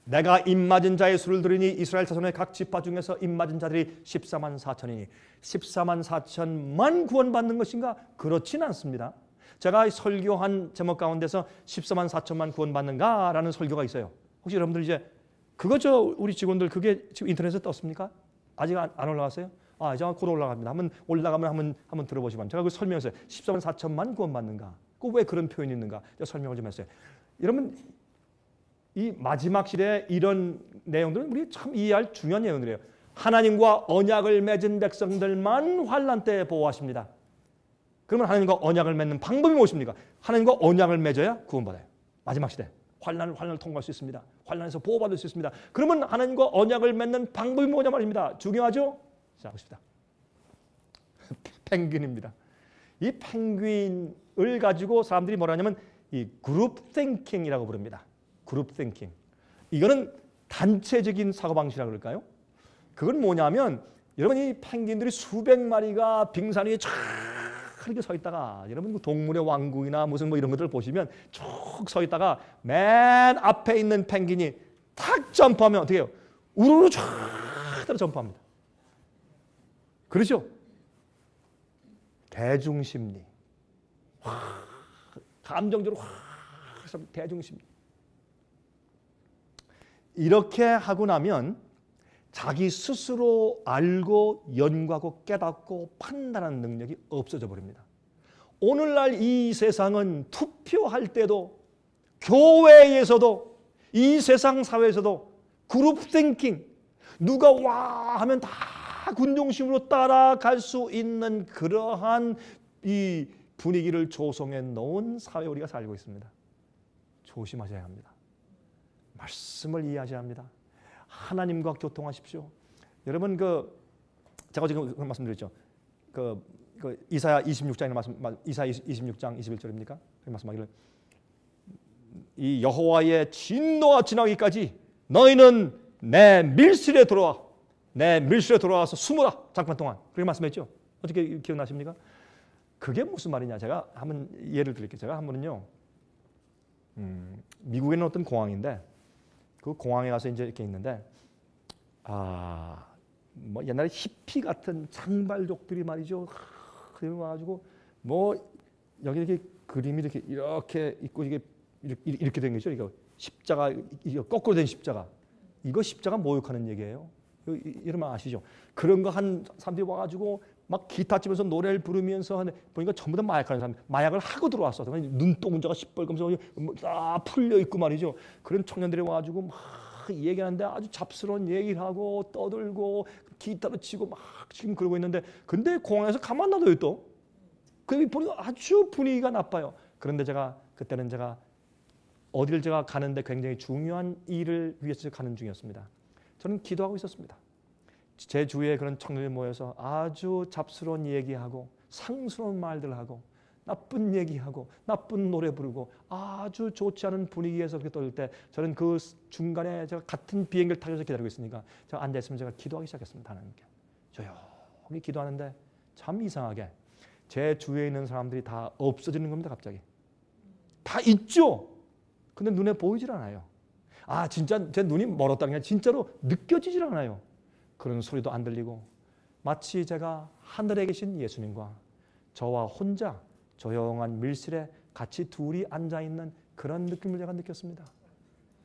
내가 입맞은 자의 수를 들으니 이스라엘 자손의 각 지파 중에서 입맞은 자들이 14만 4천이니 14만 4천만 구원받는 것인가? 그렇진 않습니다. 제가 설교한 제목 가운데서 14만 4천만 구원받는가라는 설교가 있어요. 혹시 여러분들 이제 그거 우리 직원들 그게 지금 인터넷에 떴습니까? 아직 안 올라갔어요? 이제 곧 올라갑니다. 올라가면 한번 들어보시면 제가 그 설명했어요. 14만 4천만 구원받는가? 그 왜 그런 표현이 있는가? 제가 설명을 좀 했어요. 여러분 이 마지막 시대에 이런 내용들은 우리 참 이해할 중요한 내용들이에요. 하나님과 언약을 맺은 백성들만 환난 때 보호하십니다. 그러면 하나님과 언약을 맺는 방법이 무엇입니까? 하나님과 언약을 맺어야 구원받아요. 마지막 시대 환난을 통과할 수 있습니다. 환난에서 보호받을 수 있습니다. 그러면 하나님과 언약을 맺는 방법이 뭐냐 말입니다. 중요하죠? 자 보십시다. 펭귄입니다. 이 펭귄을 가지고 사람들이 뭐라 하냐면 이 그룹 띵킹이라고 부릅니다. 그룹 띵킹. 이거는 단체적인 사고방식이라고 그럴까요? 그건 뭐냐면 여러분 이 펭귄들이 수백 마리가 빙산 위에 쫙 이렇게 서 있다가 여러분 동물의 왕국이나 무슨 뭐 이런 것들 보시면 쭉 서 있다가 맨 앞에 있는 펭귄이 탁 점프하면 어떻게 해요? 우르르 쫙 따라 점프합니다. 그렇죠? 대중심리. 감정적으로 대중심리. 이렇게 하고 나면 자기 스스로 알고 연구하고 깨닫고 판단하는 능력이 없어져 버립니다. 오늘날 이 세상은 투표할 때도 교회에서도 이 세상 사회에서도 그룹 띵킹, 누가 와 하면 다 군중심으로 따라갈 수 있는 그러한 이 분위기를 조성해 놓은 사회에 우리가 살고 있습니다. 조심하셔야 합니다. 말씀을 이해하셔야 합니다. 하나님과 교통하십시오. 여러분 제가 지금 말씀드렸죠. 이사야 26장에 말씀, 이사야 26장 21절입니까? 그 말씀하기를 이 여호와의 진노가 지나기까지 너희는 내 밀실에 들어와, 내 밀실에 들어와서 숨으라. 잠깐 동안 그렇게 말씀했죠. 어떻게 기억나십니까? 그게 무슨 말이냐? 제가 한번 예를 드릴게요. 제가 한 번은요, 미국에는 어떤 공항인데 그 공항에 가서 이제 이렇게 있는데 뭐 옛날에 히피 같은 장발족들이 말이죠. 그래 가지고 뭐 여기 이렇게 그림이 이렇게 있고 이렇게 된 거죠. 이거 십자가, 이거 거꾸로 된 십자가. 이거 십자가 모욕하는 얘기예요. 여러분 아시죠? 그런 거 한 사람들이 와가지고 막 기타 치면서 노래를 부르면서 보니까 전부 다 마약하는 사람, 마약을 하고 들어왔어. 눈동자가 시뻘겋면서 다 풀려 있고 말이죠. 그런 청년들이 와가지고 막 얘기하는데 아주 잡스러운 얘기를 하고 떠들고 기타로 치고 막 지금 그러고 있는데, 근데 공항에서 가만 놔둬요 또. 그 보니까 아주 분위기가 나빠요. 그런데 그때는 제가 어디를 제가 가는데 굉장히 중요한 일을 위해서 가는 중이었습니다. 저는 기도하고 있었습니다. 제 주위에 그런 청년들이 모여서 아주 잡스러운 얘기하고 상스러운 말들 하고 나쁜 얘기하고 나쁜 노래 부르고 아주 좋지 않은 분위기에서 그렇게 떠들 때 저는 그 중간에 제가 같은 비행기를 타고 기다리고 있으니까 제가 앉아있으면 제가 기도하기 시작했습니다. 하나님께 조용히 기도하는데 참 이상하게 제 주위에 있는 사람들이 다 없어지는 겁니다. 갑자기 다 있죠. 근데 눈에 보이질 않아요. 진짜 제 눈이 멀었다는 게 진짜로 느껴지질 않아요. 그런 소리도 안 들리고 마치 제가 하늘에 계신 예수님과 저와 혼자 조용한 밀실에 같이 둘이 앉아있는 그런 느낌을 제가 느꼈습니다.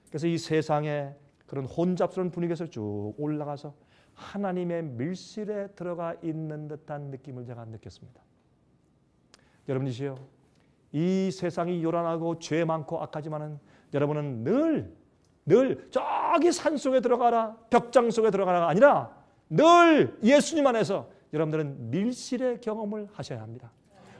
그래서 이 세상에 그런 혼잡스러운 분위기에서 쭉 올라가서 하나님의 밀실에 들어가 있는 듯한 느낌을 제가 느꼈습니다. 여러분이시여, 이 세상이 요란하고 죄 많고 악하지만은 여러분은 늘 저기 산 속에 들어가라, 벽장 속에 들어가라가 아니라 늘 예수님 안에서 여러분들은 밀실의 경험을 하셔야 합니다.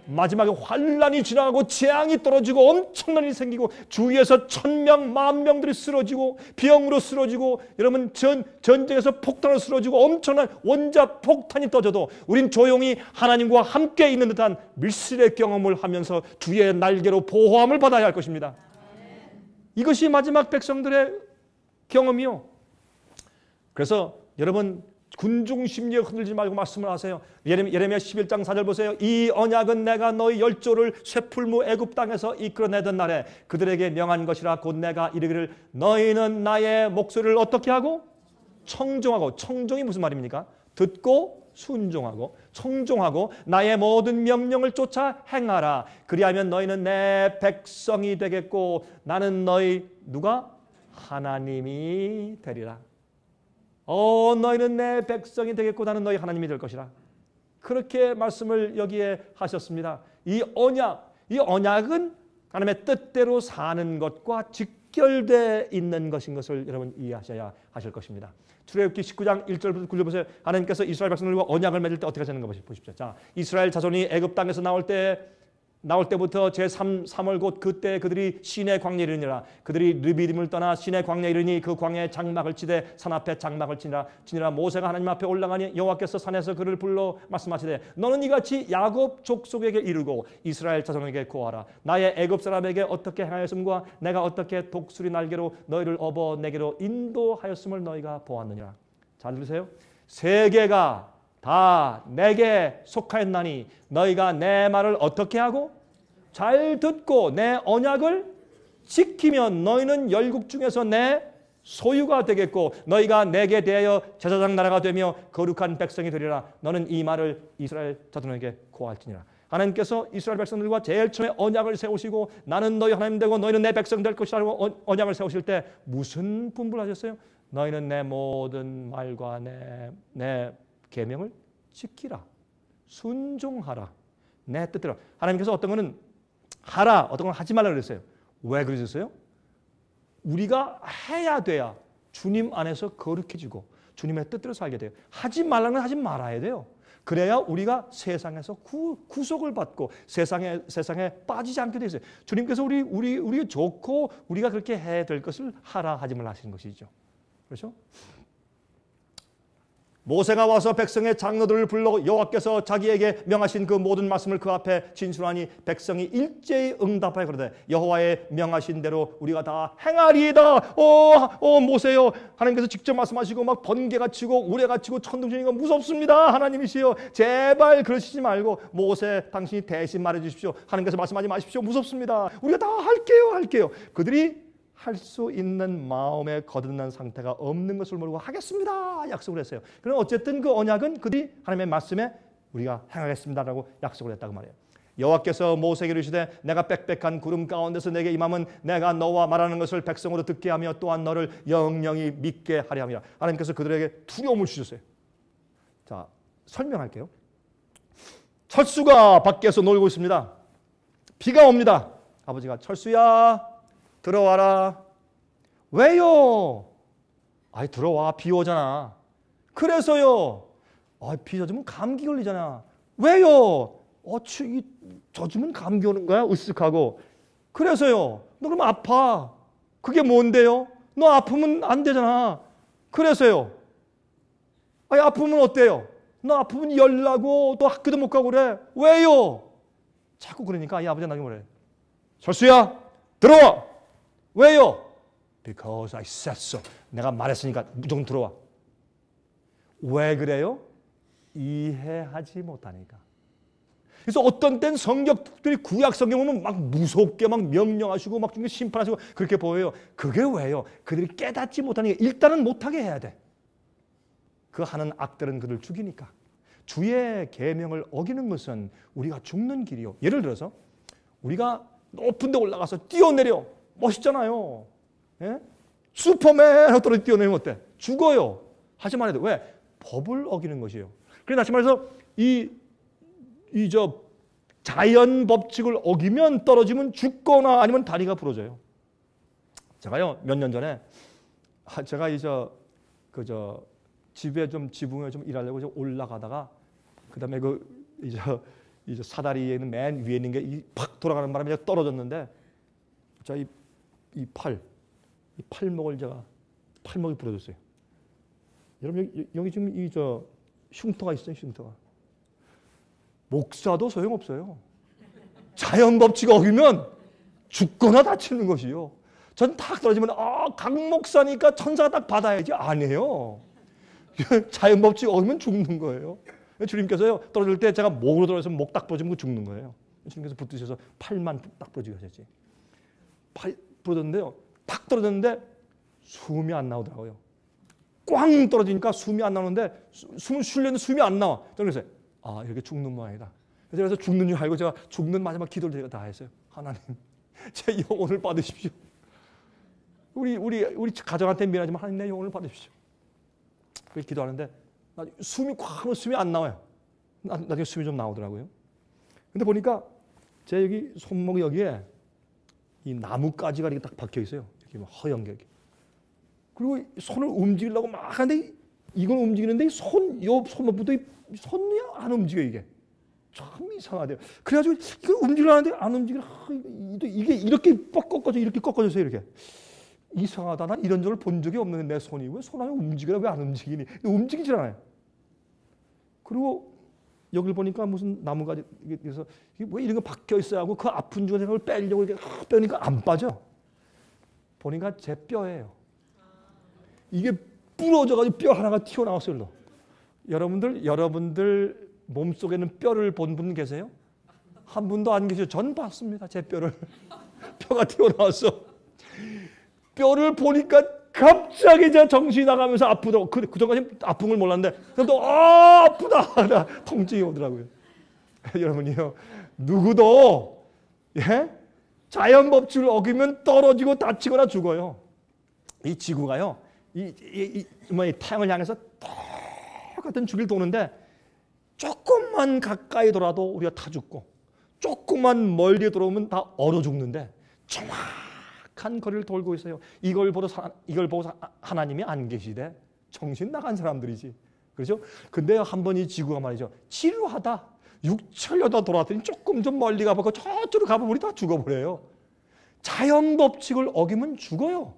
마지막에 환란이 지나가고 재앙이 떨어지고 엄청난 일이 생기고 주위에서 1000명, 10,000명들이 쓰러지고 병으로 쓰러지고 여러분 전쟁에서 폭탄으로 쓰러지고 엄청난 원자 폭탄이 터져도 우린 조용히 하나님과 함께 있는 듯한 밀실의 경험을 하면서 주의 날개로 보호함을 받아야 할 것입니다. 이것이 마지막 백성들의 경험이요. 그래서 여러분 군중 심리에 흔들지 말고 말씀을 하세요. 예레미야 11장 4절 보세요. 이 언약은 내가 너희 열조를 쇠풀무 애굽 땅에서 이끌어내던 날에 그들에게 명한 것이라. 곧 내가 이르기를 너희는 나의 목소리를 어떻게 하고? 청종하고. 청종이 무슨 말입니까? 듣고 순종하고 청종하고 나의 모든 명령을 쫓아 행하라. 그리하면 너희는 내 백성이 되겠고 나는 너희 누가? 하나님이 되리라. 너희는 내 백성이 되겠고 나는 너희 하나님이 될 것이라. 그렇게 말씀을 여기에 하셨습니다. 이 언약은 하나님의 뜻대로 사는 것과 직결되어 있는 것인 것을 여러분 이해하셔야 하실 것입니다. 출애굽기 19장 1절부터 9절 보세요. 하나님께서 이스라엘 백성들과 언약을 맺을 때 어떻게 하시는 거 보십시오. 자, 이스라엘 자손이 애굽 땅에서 나올 때 나올 때부터 제3월 곧 그때 그들이 시내 광야에 이르니라. 그들이 르비딤을 떠나 시내 광야에 이르니 그 광야에 장막을 치되 산 앞에 장막을 치니라. 모세가 하나님 앞에 올라가니 여호와께서 산에서 그를 불러 말씀하시되 너는 이같이 야곱 족속에게 이르고 이스라엘 자손에게 고하라. 나의 애굽 사람에게 어떻게 행하였음과 내가 어떻게 독수리 날개로 너희를 업어 내게로 인도하였음을 너희가 보았느니라. 잘 들으세요. 세계가 다 내게 속하였나니 너희가 내 말을 어떻게 하고 잘 듣고 내 언약을 지키면 너희는 열국 중에서 내 소유가 되겠고 너희가 내게 대하여 제사장 나라가 되며 거룩한 백성이 되리라. 너는 이 말을 이스라엘 자손에게 고할지니라. 하나님께서 이스라엘 백성들과 제일 처음에 언약을 세우시고 나는 너희 하나님 되고 너희는 내 백성 될 것이라고 언약을 세우실 때 무슨 분부하셨어요? 너희는 내 모든 말과 내 계명을 지키라. 순종하라. 내 뜻대로. 하나님께서 어떤 거는 하라, 어떤 건 하지 말라 그랬어요. 왜 그러셨어요? 우리가 해야 돼야 주님 안에서 거룩해지고 주님의 뜻대로 살게 돼요. 하지 말라는 건 하지 말아야 돼요. 그래야 우리가 세상에서 구속을 받고 세상에 빠지지 않게 되어요. 주님께서 우리 좋고 우리가 그렇게 해야 될 것을 하라 하지 말라 하시는 것이죠. 그렇죠? 모세가 와서 백성의 장로들을 불러 여호와께서 자기에게 명하신 그 모든 말씀을 그 앞에 진술하니 백성이 일제히 응답하여 그러되 여호와의 명하신 대로 우리가 다 행하리이다. 모세요. 하나님께서 직접 말씀하시고 막 번개가 치고 우레가 치고 천둥치니까 무섭습니다. 하나님이시여 제발 그러시지 말고 모세 당신이 대신 말해 주십시오. 하나님께서 말씀하지 마십시오. 무섭습니다. 우리가 다 할게요. 그들이 할 수 있는 마음에 거듭난 상태가 없는 것을 모르고 하겠습니다 약속을 했어요. 그럼 어쨌든 그 언약은 그들이 하나님의 말씀에 우리가 행하겠습니다라고 약속을 했다고 말해요. 여호와께서 모세에게 이르시되 내가 빽빽한 구름 가운데서 내게 임함은 내가 너와 말하는 것을 백성으로 듣게 하며 또한 너를 영영히 믿게 하려 함이라. 하나님께서 그들에게 두려움을 주셨어요. 자, 설명할게요. 철수가 밖에서 놀고 있습니다. 비가 옵니다. 아버지가 철수야 들어와라. 왜요? 아이 들어와. 비 오잖아. 그래서요. 비 젖으면 감기 걸리잖아. 왜요? 젖으면 감기 오는 거야? 으쓱하고. 그래서요. 너 그럼 아파. 그게 뭔데요? 너 아프면 안 되잖아. 그래서요. 아프면 어때요? 너 아프면 열나고 또 학교도 못 가고 그래. 왜요? 자꾸 그러니까 이 아버지가 나중에 뭐래? 철수야 들어와. 왜요? Because I said so. 내가 말했으니까 무조건 들어와. 왜 그래요? 이해하지 못하니까. 그래서 어떤 땐 성경들이 구약 성경 보면 막 무섭게 막 명령하시고 막 심판하시고 그렇게 보여요. 그게 왜요? 그들이 깨닫지 못하니까. 일단은 못하게 해야 돼. 그 하는 악들은 그들 죽이니까. 주의 계명을 어기는 것은 우리가 죽는 길이요. 예를 들어서 우리가 높은 데 올라가서 뛰어내려. 멋있잖아요. 예? 슈퍼맨 떨어져 뛰어내리면 어때? 죽어요. 하지 말아야 돼. 왜? 법을 어기는 것이에요. 그래서 다시 말해서 자연 법칙을 어기면 떨어지면 죽거나 아니면 다리가 부러져요. 제가요 몇 년 전에 제가 집에 좀 지붕에 좀 일하려고 올라가다가 그다음에 이제 사다리에 있는 맨 위에 있는 게 팍 돌아가는 바람에 떨어졌는데 이 팔목을 팔목이 부러졌어요. 여러분 여기 지금 흉터가 있어요. 흉터가. 목사도 소용없어요. 자연 법칙 어기면 죽거나 다치는 것이요. 전 탁 떨어지면 강 목사니까 천사가 딱 받아야지. 아니에요. 자연 법칙 어기면 죽는 거예요. 주님께서요 떨어질 때 제가 목으로 떨어져서 목 딱 부러지면 죽는 거예요. 주님께서 붙드셔서 팔만 딱 부러지게 하셨지. 팔 부러졌는데요. 탁 떨어졌는데 숨이 안 나오더라고요. 꽝 떨어지니까 숨이 안 나오는데 숨을 쉬려는데 숨이 안 나와. 그래서 이렇게 죽는 모양이다. 그래서 죽는 줄 알고 제가 죽는 마지막 기도를 제가 다 했어요. 하나님, 제 영혼을 받으십시오. 우리 가정한테 미안하지만 하나님 내 영혼을 받으십시오. 그렇게 기도하는데 숨이 꽉 숨이 안 나와요. 나중에 숨이 좀 나오더라고요. 근데 보니까 제 여기 손목 여기에 이 나뭇가지가 이렇게 딱 박혀 있어요. 이렇게 허연 게. 그리고 손을 움직이려고 막 하는데 이건 움직이는데 손목부터 손이 안 움직여 이게. 참 이상하대요. 그래가지고 이거 움직이려는데 안 움직여. 이게 이렇게 꺾어져 이렇게 꺾어져서 이렇게 이상하다. 난 이런 적을 본 적이 없는데 내 손이 왜 손 안에 움직이라 왜 안 움직이니? 움직이질 않아요. 그리고 여기를 보니까 무슨 나무가지 그래서 왜 이런 거 박혀 있어야 하고 그 아픈 중에 그걸 빼려고 이렇게 빼니까 안 빠져. 보니까 제 뼈예요. 이게 부러져가지고 뼈 하나가 튀어나왔어요. 여러분들 몸속에는 뼈를 본 분 계세요? 한 분도 안 계세요. 전 봤습니다. 제 뼈를. 뼈가 튀어나왔어. 뼈를 보니까 갑자기 제 정신이 나가면서 아프더라고. 그전까지 아픈 걸 몰랐는데 또 아프다. 통증이 오더라고요. 여러분이요. 누구도 자연 법칙을 어기면 떨어지고 다치거나 죽어요. 이 지구가요. 이 태양을 향해서 똑같은 주기를 도는데 조금만 가까이 돌아도 우리가 타 죽고 조금만 멀리 들어오면 다 얼어 죽는데 정확한 거리를 돌고 있어요. 이걸 보고 하나님이 안 계시대. 정신 나간 사람들이지. 그렇죠? 근데 한번 이 지구가 말이죠. 지루하다. 6천여도 돌아왔더니 조금 좀 멀리 가보고 저쪽으로 가보면 우리 다 죽어버려요. 자연 법칙을 어기면 죽어요.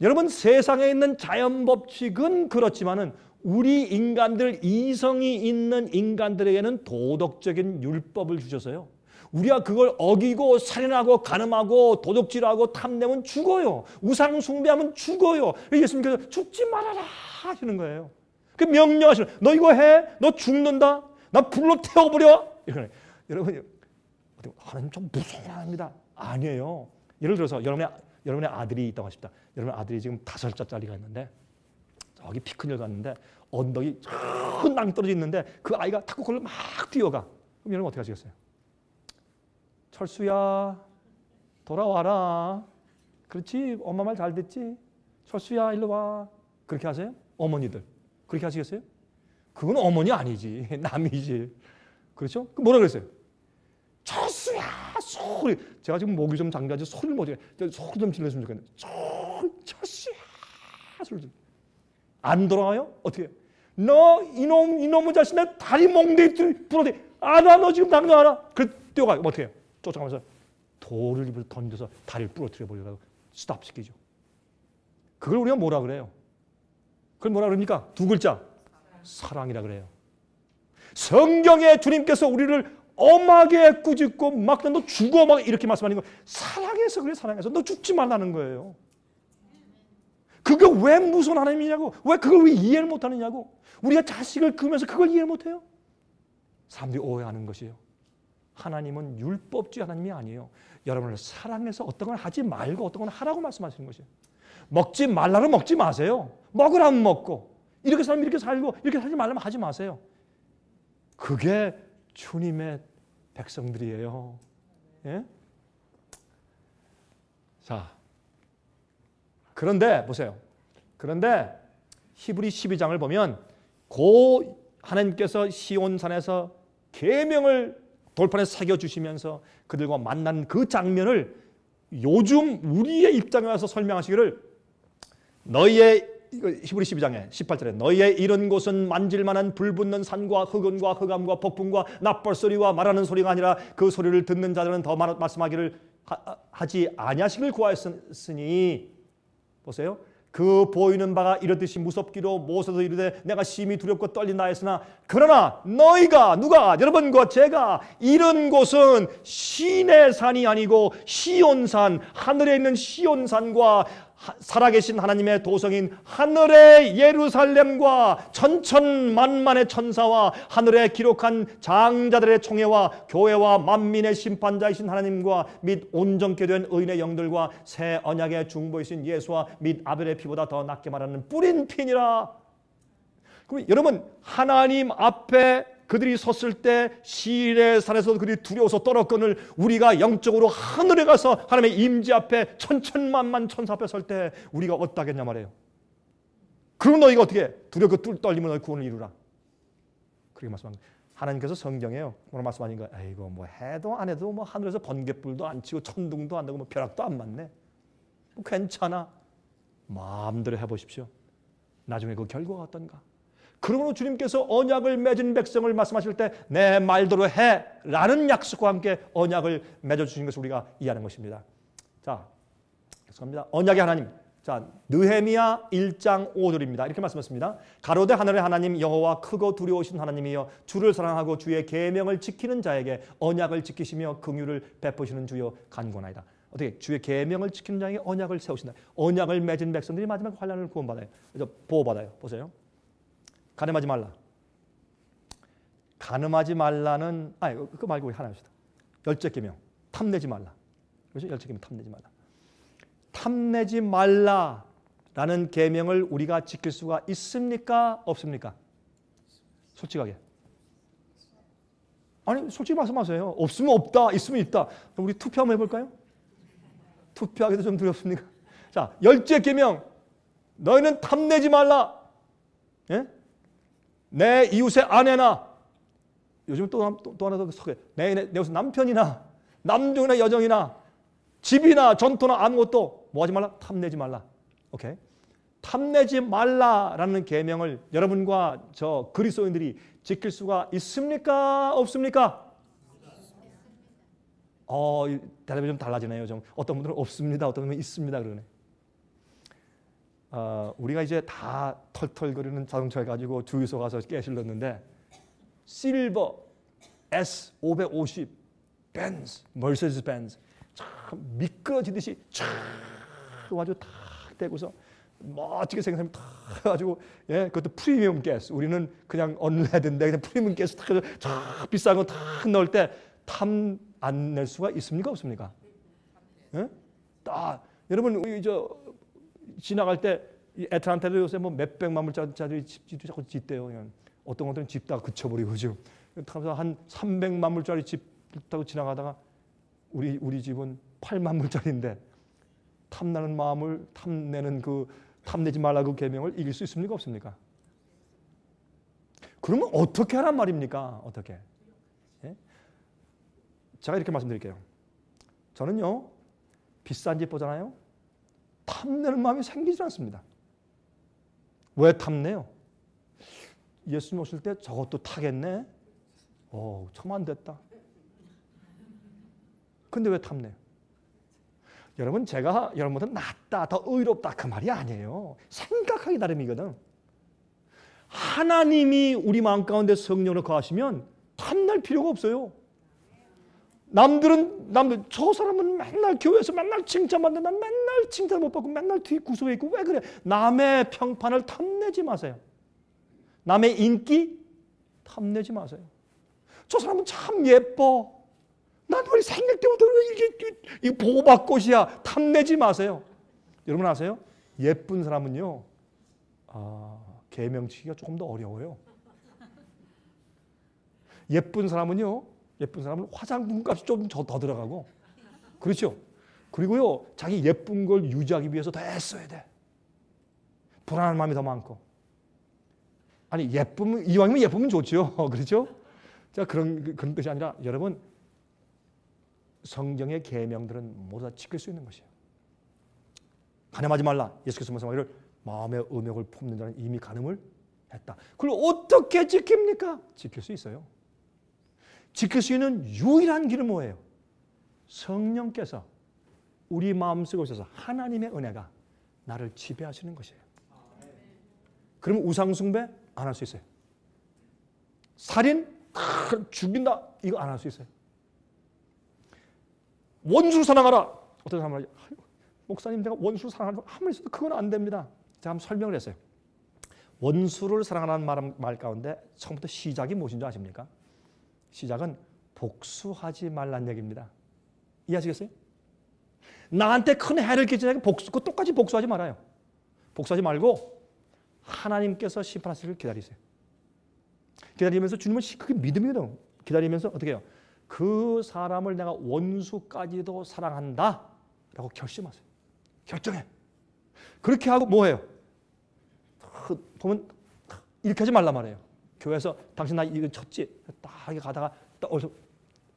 여러분 세상에 있는 자연 법칙은 그렇지만은 우리 인간들 이성이 있는 인간들에게는 도덕적인 율법을 주셔서요. 우리가 그걸 어기고 살인하고 간음하고 도둑질하고 탐내면 죽어요. 우상 숭배하면 죽어요. 예수님께서 죽지 말아라 하시는 거예요. 그 명령하시는 너 이거 해? 너 죽는다? 나 불로 태워버려? 여러분 하나님 좀 무서운 하나님입니다. 아니에요. 예를 들어서 여러분의 아들이 있다고 하십니다. 여러분 아들이 지금 5살짜리가 있는데 저기 피크닉을 갔는데 언덕이 큰 낭떠러지 있는데 그 아이가 탁구 걸로 막 뛰어가. 그럼 여러분 어떻게 하시겠어요? 철수야 돌아와라. 그렇지 엄마 말 잘 듣지? 철수야 일로 와. 그렇게 하세요? 어머니들 그렇게 하시겠어요? 그건 어머니 아니지 남이지. 그렇죠? 뭐라 그랬어요? 철수야 소리. 제가 지금 목이 좀 잠겨가지고 소리를 못 해. 소리 좀 질렀으면 좋겠는데 철수야 소리 좀. 안 돌아와요? 어떻게 해요? 너 이놈의 자식 내 다리 몽둥이 부러져. 알아 너 지금 당장 알아. 그래 뛰어가요. 어떻게 해요? 쫓아가면서 돌을 입을 던져서 다리를 부러뜨려 버리려고 스탑시키죠. 그걸 우리가 뭐라 그래요? 그걸 뭐라 그럽니까? 두 글자. 사랑이라 그래요. 성경에 주님께서 우리를 엄하게 꾸짖고 막 너 죽어 막 이렇게 말씀하는 거 사랑해서 그래. 사랑해서 너 죽지 말라는 거예요. 그게 왜 무서운 하나님이냐고. 왜 그걸 왜 이해를 못하느냐고. 우리가 자식을 키우면서 그걸 이해를 못해요. 사람들이 오해하는 것이에요. 하나님은 율법주의 하나님이 아니에요. 여러분을 사랑해서 어떤 걸 하지 말고 어떤 걸 하라고 말씀하시는 것이에요. 먹지 말라면 먹지 마세요. 먹으라면 먹고 이렇게 살면 이렇게 살고 이렇게 살지 말라면 하지 마세요. 그게 주님의 백성들이에요. 예? 자, 그런데 보세요. 그런데 히브리 12장을 보면 고 하나님께서 시온산에서 계명을 돌판에 새겨주시면서 그들과 만난 그 장면을 요즘 우리의 입장에 와서 설명하시기를 너희의 히브리 12장에 18절에 너희의 이런 곳은 만질만한 불붙는 산과 흑은과 흑암과 폭풍과 납벌소리와 말하는 소리가 아니라 그 소리를 듣는 자들은 더 말씀하기를 하지 아니하시길 구하였으니 보세요. 그 보이는 바가 이렇듯이 무섭기로 모세도 이르되 내가 심히 두렵고 떨린다 했으나 그러나 너희가 누가 여러분과 제가 이런 곳은 신의 산이 아니고 시온산 하늘에 있는 시온산과 살아계신 하나님의 도성인 하늘의 예루살렘과 천천만만의 천사와 하늘에 기록한 장자들의 총회와 교회와 만민의 심판자이신 하나님과 및 온전케 된 의인의 영들과 새 언약의 중보이신 예수와 및 아벨의 피보다 더 낫게 말하는 뿌린 피니라. 그럼 여러분 하나님 앞에 그들이 섰을 때 시인의 산에서 그들이 두려워서 떨었거늘 우리가 영적으로 하늘에 가서 하나님의 임재 앞에 천천만만 천사 앞에 설 때 우리가 어떠하겠냐 말이에요. 그럼 너희가 어떻게 해? 두렵고 떨리면 너희 구원을 이루라. 그렇게 말씀합니다. 하나님께서 성경에요. 뭐라 말씀하신 거예요? 아이고 뭐 해도 안 해도 뭐 하늘에서 번갯불도 안 치고 천둥도 안 나고 뭐 벼락도 안 맞네. 뭐 괜찮아. 마음대로 해보십시오. 나중에 그 결과가 어떤가? 그러므로 주님께서 언약을 맺은 백성을 말씀하실 때 내 말대로 해 라는 약속과 함께 언약을 맺어주신 것을 우리가 이해하는 것입니다. 자, 계속합니다. 언약의 하나님. 자, 느헤미야 1장 5절입니다. 이렇게 말씀했습니다. 가로되 하늘의 하나님 여호와 크고 두려우신 하나님이여 주를 사랑하고 주의 계명을 지키는 자에게 언약을 지키시며 긍휼을 베푸시는 주여 간구하나이다. 어떻게 주의 계명을 지키는 자에게 언약을 세우신다. 언약을 맺은 백성들이 마지막 환난을 구원받아요. 그래서 보호받아요. 보세요. 간음하지 말라. 간음하지 말라는 그거 말고 우리 하나 합시다. 열째 계명 탐내지 말라. 그렇죠? 열째 계명 탐내지 말라. 탐내지 말라라는 계명을 우리가 지킬 수가 있습니까? 없습니까? 솔직하게. 아니 솔직히 말씀하세요. 없으면 없다, 있으면 있다. 그럼 우리 투표 한번 해볼까요? 투표하기도 좀 두렵습니까? 자, 열째 계명 너희는 탐내지 말라. 예? 내 이웃의 아내나 요즘 또 하나 더 소개. 내 무슨 남편이나 남종이나 여정이나 집이나 전토나 아무것도 뭐 하지 말라? 탐내지 말라. 오케이. 탐내지 말라라는 계명을 여러분과 저 그리스도인들이 지킬 수가 있습니까? 없습니까? 대답이 좀 달라지네요. 좀 어떤 분들은 없습니다. 어떤 분들은 있습니다. 그러네. 우리가 이제 다 털털거리는 자동차를 가지고 주유소 가서 가스를 넣는데 실버 S550 벤츠, 머세디스 벤츠 참 미끄러지듯이 쫙 아주 탁 대고서 멋지게 생각하면 탁 가지고 예, 그것도 프리미엄 가스. 우리는 그냥 언레드인데 그냥 프리미엄 가스 탁 해서 쫙 비싼 거 탁 넣을 때 탐 안 낼 수가 있습니까? 없습니까? 예? 여러분 우리 지나갈 때 애틀란타도 요새 뭐 몇백만 불짜리 집도 자꾸 짓대요. 그냥. 어떤 것들은 집다가 그쳐버리고 지금 한 300만 불짜리 집 타고 지나가다가 우리 집은 8만 불짜리인데 탐나는 마음을 탐내지 말라 그 계명을 이길 수 있습니까? 없습니까? 그러면 어떻게 하란 말입니까? 어떻게? 예? 제가 이렇게 말씀드릴게요. 저는요 비싼 집 보잖아요. 탐내는 마음이 생기지 않습니다. 왜 탐내요? 예수님 오실 때 저것도 타겠네? 참 안 됐다. 근데 왜 탐내요? 여러분 제가 여러분보다 낫다, 더 의롭다 그 말이 아니에요. 생각하기 나름이거든. 하나님이 우리 마음 가운데 성령으로 거하시면 탐낼 필요가 없어요. 남들 저 사람은 맨날 교회에서 맨날 칭찬받는데 난 맨날 칭찬 못 받고 맨날 뒤 구석에 있고 왜 그래? 남의 평판을 탐내지 마세요. 남의 인기 탐내지 마세요. 저 사람은 참 예뻐. 난 왜 생길 때부터 이게 보호받꽃이야. 탐내지 마세요. 여러분 아세요? 예쁜 사람은요. 계명치기가 조금 더 어려워요. 예쁜 사람은 화장품 값이 좀 더 들어가고 그렇죠? 그리고요 자기 예쁜 걸 유지하기 위해서 더 애써야 돼. 불안한 마음이 더 많고 아니 이왕이면 예쁘면 좋죠. 그렇죠? 자 그런 뜻이 아니라 여러분 성경의 계명들은 모두 다 지킬 수 있는 것이에요. 간음하지 말라. 예수께서 말씀하기를 마음의 음욕을 품는 자는 이미 간음을 했다. 그걸 어떻게 지킵니까? 지킬 수 있어요. 지킬 수 있는 유일한 길은 뭐예요? 성령께서 우리 마음속에 오셔서 하나님의 은혜가 나를 지배하시는 것이에요. 그러면 우상숭배 안 할 수 있어요. 살인 죽인다 이거 안 할 수 있어요. 원수를 사랑하라. 어떤 사람은 목사님 제가 원수를 사랑하는 한번 있어도 그건 안 됩니다. 제가 한번 설명을 했어요. 원수를 사랑하라는 말 가운데 처음부터 시작이 무엇인 줄 아십니까? 시작은 복수하지 말란 얘기입니다. 이해하시겠어요? 나한테 큰 해를 끼치는 그 똑같이 복수하지 말아요. 복수하지 말고 하나님께서 심판하시기를 기다리세요. 기다리면서 주님은 그게 믿음이거든요. 기다리면서 어떻게 해요? 그 사람을 내가 원수까지도 사랑한다 라고 결심하세요. 결정해. 그렇게 하고 뭐해요? 보면 이렇게 하지 말란 말이에요. 교회에서 당신 나 이거 쳤지? 딱 이렇게 가다가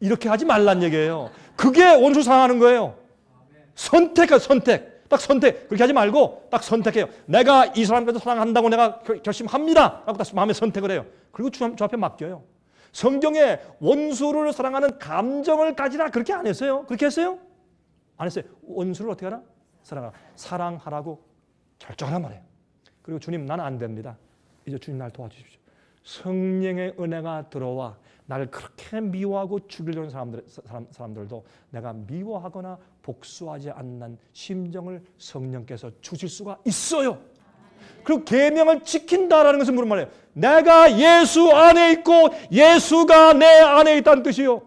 이렇게 하지 말란 얘기예요. 그게 원수 사랑하는 거예요. 선택. 딱 선택. 그렇게 하지 말고 딱 선택해요. 내가 이 사람까지 사랑한다고 내가 결심합니다. 라고 딱 마음에 선택을 해요. 그리고 주 앞에 맡겨요. 성경에 원수를 사랑하는 감정을 가지라 그렇게 안 했어요. 그렇게 했어요? 안 했어요. 원수를 어떻게 하라? 사랑하라고 결정하란 말이에요. 그리고 주님 나는 안 됩니다. 이제 주님 날 도와주십시오. 성령의 은혜가 들어와 나를 그렇게 미워하고 죽이려는 사람들도 내가 미워하거나 복수하지 않는 심정을 성령께서 주실 수가 있어요. 그리고 계명을 지킨다라는 것은 무슨 말이에요? 내가 예수 안에 있고 예수가 내 안에 있다는 뜻이요.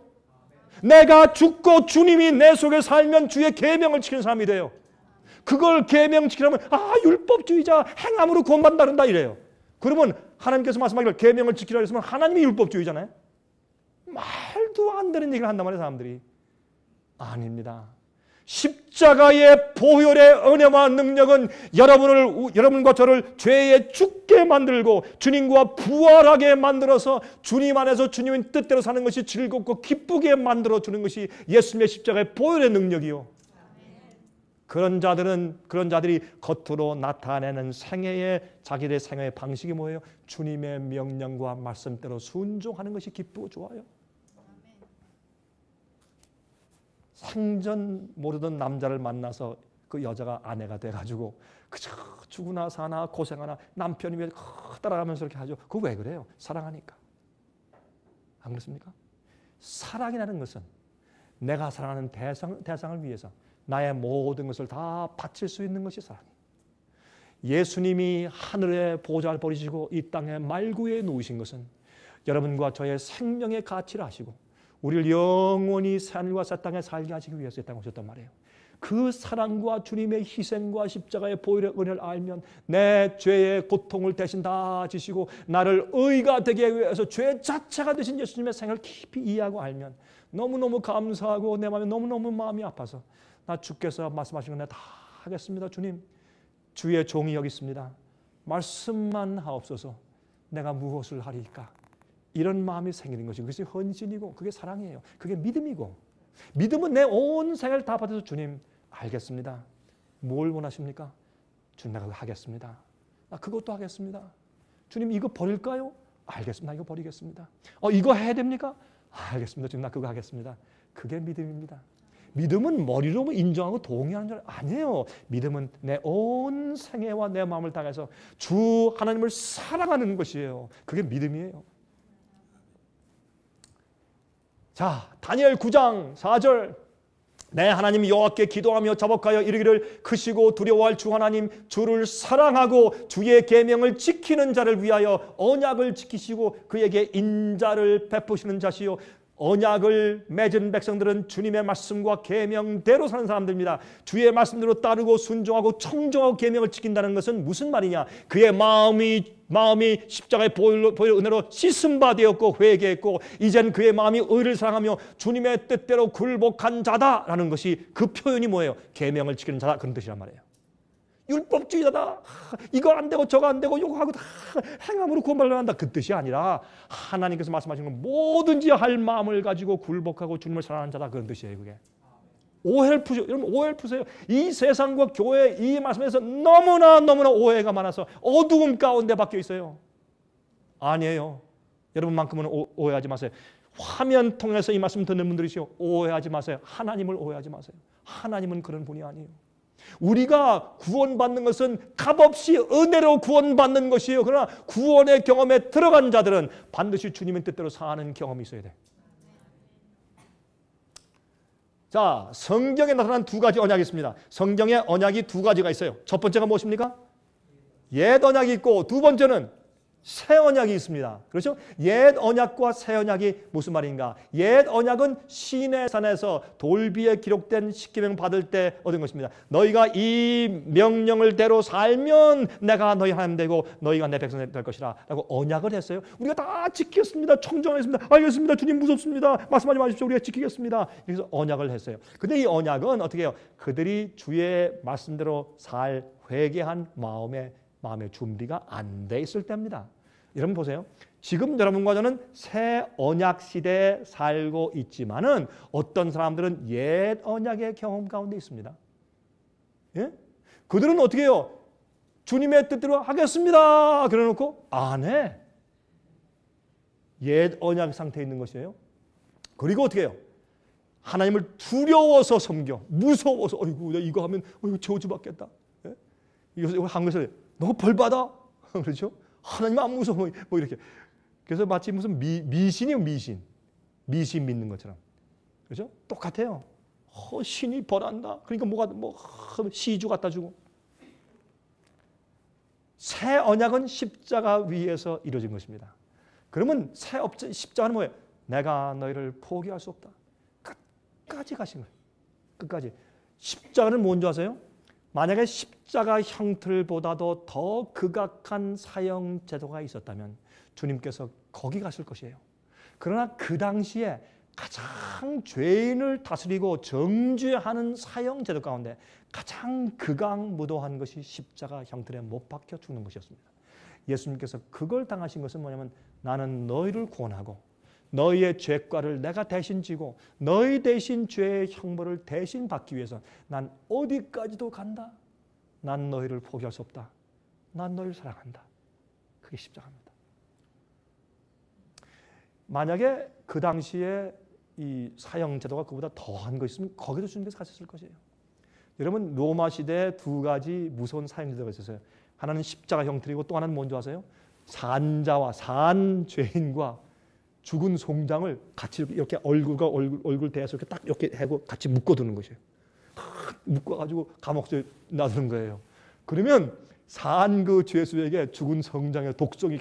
내가 죽고 주님이 내 속에 살면 주의 계명을 지키는 사람이 돼요. 그걸 계명 지키려면 율법주의자 행함으로 구원받는다 그런다 이래요. 그러면 하나님께서 말씀하기를 계명을 지키라 했으면 하나님이 율법주의잖아요. 말도 안 되는 얘기를 한단 말이에요. 사람들이. 아닙니다. 십자가의 보혈의 은혜와 능력은 여러분과 저를 죄에 죽게 만들고 주님과 부활하게 만들어서 주님 안에서 주님의 뜻대로 사는 것이 즐겁고 기쁘게 만들어주는 것이 예수님의 십자가의 보혈의 능력이요. 그런 자들이 겉으로 나타내는 자기들의 생애의 방식이 뭐예요? 주님의 명령과 말씀대로 순종하는 것이 기쁘고 좋아요. 생전 모르던 남자를 만나서 그 여자가 아내가 돼가지고 그저 죽으나 사나 고생하나 남편이 왜 따라가면서 이렇게 하죠. 그거 왜 그래요? 사랑하니까. 안 그렇습니까? 사랑이라는 것은 내가 사랑하는 대상을 위해서 나의 모든 것을 다 바칠 수 있는 것이 사랑이에요. 예수님이 하늘의 보좌를 버리시고 이 땅의 말구에 누우신 것은 여러분과 저의 생명의 가치를 아시고 우리를 영원히 하늘과 새 땅에 살게 하시기 위해서 이 땅에 오셨단 말이에요. 그 사랑과 주님의 희생과 십자가의 보혈의 은혜를 알면 내 죄의 고통을 대신 다 지시고 나를 의가 되게 위해서 죄 자체가 되신 예수님의 생을 깊이 이해하고 알면 너무너무 감사하고 내 마음에 너무너무 마음이 아파서 나 주께서 말씀하신 건 내가 다 하겠습니다. 주님 주의 종이 여기 있습니다. 말씀만 하옵소서. 내가 무엇을 하리까? 이런 마음이 생기는 것이 그것이 헌신이고 그게 사랑이에요. 그게 믿음이고 믿음은 내 온 생을 다 받아서 주님 알겠습니다. 뭘 원하십니까? 주님 내가 하겠습니다. 나 그것도 하겠습니다. 주님 이거 버릴까요? 알겠습니다. 이거 버리겠습니다. 이거 해야 됩니까? 알겠습니다. 주님 나 그거 하겠습니다. 그게 믿음입니다. 믿음은 머리로 인정하고 동의하는 줄 아니에요. 믿음은 내 온 생애와 내 마음을 다해서 주 하나님을 사랑하는 것이에요. 그게 믿음이에요. 자, 다니엘 9장 4절 내 하나님 여호와께 기도하며 자복하여 이르기를 크시고 두려워할 주 하나님 주를 사랑하고 주의 계명을 지키는 자를 위하여 언약을 지키시고 그에게 인자를 베푸시는 자시요 언약을 맺은 백성들은 주님의 말씀과 계명대로 사는 사람들입니다. 주의 말씀대로 따르고 순종하고 청종하고 계명을 지킨다는 것은 무슨 말이냐? 그의 마음이 십자가의 보혈 은혜로 씻음 바 되었고 회개했고 이젠 그의 마음이 의를 사랑하며 주님의 뜻대로 굴복한 자다라는 것이 그 표현이 뭐예요? 계명을 지키는 자다 그런 뜻이란 말이에요. 율법주의자다. 이거 안 되고 저거 안 되고 요거 하고 다 행함으로 구원받으려 한다. 그 뜻이 아니라 하나님께서 말씀하시는 건 뭐든지 할 마음을 가지고 굴복하고 주님을 사랑하는 자다. 그런 뜻이에요. 그게. 오해를 푸세요. 여러분 오해를 푸세요. 이 세상과 교회 이 말씀에서 너무나 오해가 많아서 어두움 가운데 박혀 있어요. 아니에요. 여러분만큼은 오해하지 마세요. 화면 통해서 이 말씀 듣는 분들이시오. 오해하지 마세요. 하나님을 오해하지 마세요. 하나님은 그런 분이 아니에요. 우리가 구원받는 것은 값없이 은혜로 구원받는 것이에요. 그러나 구원의 경험에 들어간 자들은 반드시 주님의 뜻대로 사는 경험이 있어야 돼. 자, 성경에 나타난 두 가지 언약이 있습니다. 성경에 언약이 두 가지가 있어요. 첫 번째가 무엇입니까? 옛 언약이 있고 두 번째는 새 언약이 있습니다. 그렇죠? 옛 언약과 새 언약이 무슨 말인가? 옛 언약은 시내산에서 돌비에 기록된 십계명 받을 때 얻은 것입니다. 너희가 이 명령을 대로 살면 내가 너희 하나님 되고 너희가 내 백성 될 것이라 라고 언약을 했어요. 우리가 다 지켰습니다. 청정했습니다. 알겠습니다. 주님 무섭습니다. 말씀하지 마십시오. 우리가 지키겠습니다. 그래서 언약을 했어요. 근데 이 언약은 어떻게 해요? 그들이 주의 말씀대로 살 회개한 마음의 준비가 안 돼 있을 때입니다. 여러분 보세요. 지금 여러분과 저는 새 언약 시대에 살고 있지만은 어떤 사람들은 옛 언약의 경험 가운데 있습니다. 예? 그들은 어떻게 해요? 주님의 뜻대로 하겠습니다. 그래놓고 안 해. 옛 언약 상태에 있는 것이에요. 그리고 어떻게 해요? 하나님을 두려워서 섬겨. 무서워서 어이구 이거 하면 저주받겠다. 예? 이거 한국에서 너 벌받아. 그렇죠? 하나님 안 무서워. 뭐 이렇게. 그래서 마치 무슨 미신이에요. 미신 믿는 것처럼. 그렇죠? 똑같아요. 신이 벌한다. 그러니까 시주 갖다 주고. 새 언약은 십자가 위에서 이루어진 것입니다. 그러면 새 십자가는 뭐예요? 내가 너희를 포기할 수 없다. 끝까지 가신 거예요. 끝까지. 십자가는 뭔지 아세요? 만약에 십자가 형틀보다도 더 극악한 사형 제도가 있었다면 주님께서 거기 가실 것이에요. 그러나 그 당시에 가장 죄인을 다스리고 정죄하는 사형 제도 가운데 가장 극악무도한 것이 십자가 형틀에 못 박혀 죽는 것이었습니다. 예수님께서 그걸 당하신 것은 뭐냐면 나는 너희를 구원하고 너희의 죄과를 내가 대신 지고 너희 대신 죄의 형벌을 대신 받기 위해서 난 어디까지도 간다. 난 너희를 포기할 수 없다. 난 너희를 사랑한다. 그게 십자가입니다. 만약에 그 당시에 이 사형 제도가 그보다 더한 거 있으면 거기도 주님께서 가셨을 것이에요. 여러분 로마 시대에 두 가지 무서운 사형 제도가 있었어요. 하나는 십자가 형틀이고 또 하나는 뭔지 아세요? 산자와 산 죄인과 죽은 송장을 같이 이렇게 얼굴과 얼굴 대해서 이렇게 딱 이렇게 하고 같이 묶어두는 것이에요. 묶어가지고 감옥에 놔두는 거예요. 그러면 산 그 죄수에게 죽은 성장의 독성이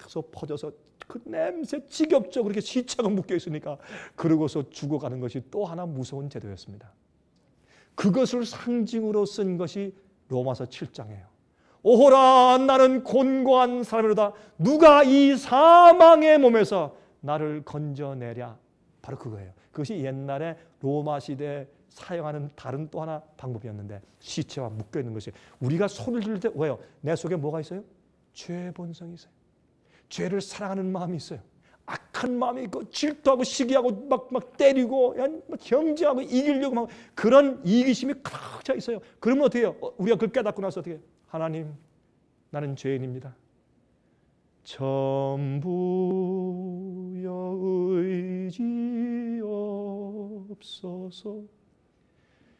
계속 퍼져서 그 냄새 지겹죠. 그렇게 시체가 묶여 있으니까. 그러고서 죽어가는 것이 또 하나 무서운 제도였습니다. 그것을 상징으로 쓴 것이 로마서 7장이에요. 오호라 나는 곤고한 사람이로다. 누가 이 사망의 몸에서 나를 건져내랴. 바로 그거예요. 그것이 옛날에 로마 시대에 사용하는 다른 또 하나 방법이었는데 시체와 묶여있는 것이 우리가 손을 들 때 왜요? 내 속에 뭐가 있어요? 죄의 본성이 있어요. 죄를 사랑하는 마음이 있어요. 악한 마음이 있고 질투하고 시기하고 막 때리고 경쟁하고 이기려고 막 그런 이기심이 가득 차 있어요. 그러면 어떻게 해요? 우리가 그걸 깨닫고 나서 어떻게 해요? 하나님 나는 죄인입니다. 전부여 의지 없어서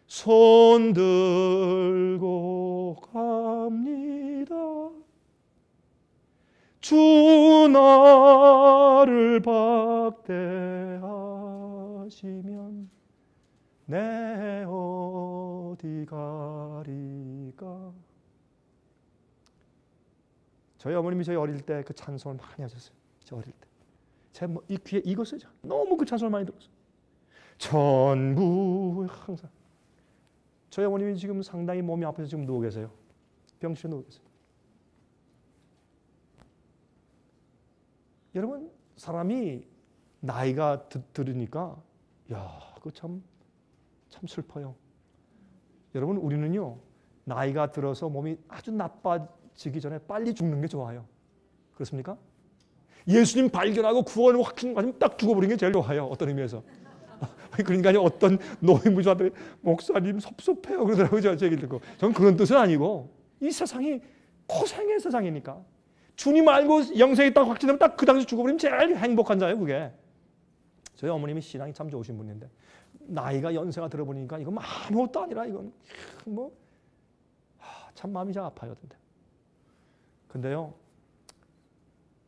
손 들고 갑니다. 주 나를 박대하시면 내 어디 가리까. 저희 어머님이 저희 어릴 때 그 찬송을 많이 하셨어요. 저 어릴 때. 제 이 귀에 이거 쓰죠. 너무 그 찬송을 많이 들었어요. 전부 항상. 저희 어머님이 지금 상당히 몸이 아파서 지금 누워 계세요. 병실에 누워 계세요. 여러분 사람이 나이가 들으니까 그거 참 슬퍼요. 여러분 우리는요 나이가 들어서 몸이 아주 나빠지기 전에 빨리 죽는 게 좋아요. 그렇습니까? 예수님 발견하고 구원을 확신 가지면 딱 죽어버리는 게 제일 좋아요. 어떤 의미에서. 그러니까 어떤 노인부자들이 목사님 섭섭해요 그러더라고요. 제 얘기 듣고. 저는 그런 뜻은 아니고 이 세상이 고생의 세상이니까 주님 알고 영생이 딱 확신되면 딱 그 당시 죽어버리면 제일 행복한 자예요. 그게. 저희 어머님이 신앙이 참 좋으신 분인데 나이가 연세가 들어보니까 이건 아무것도 아니라 이건 참 마음이 잘 아파요. 근데요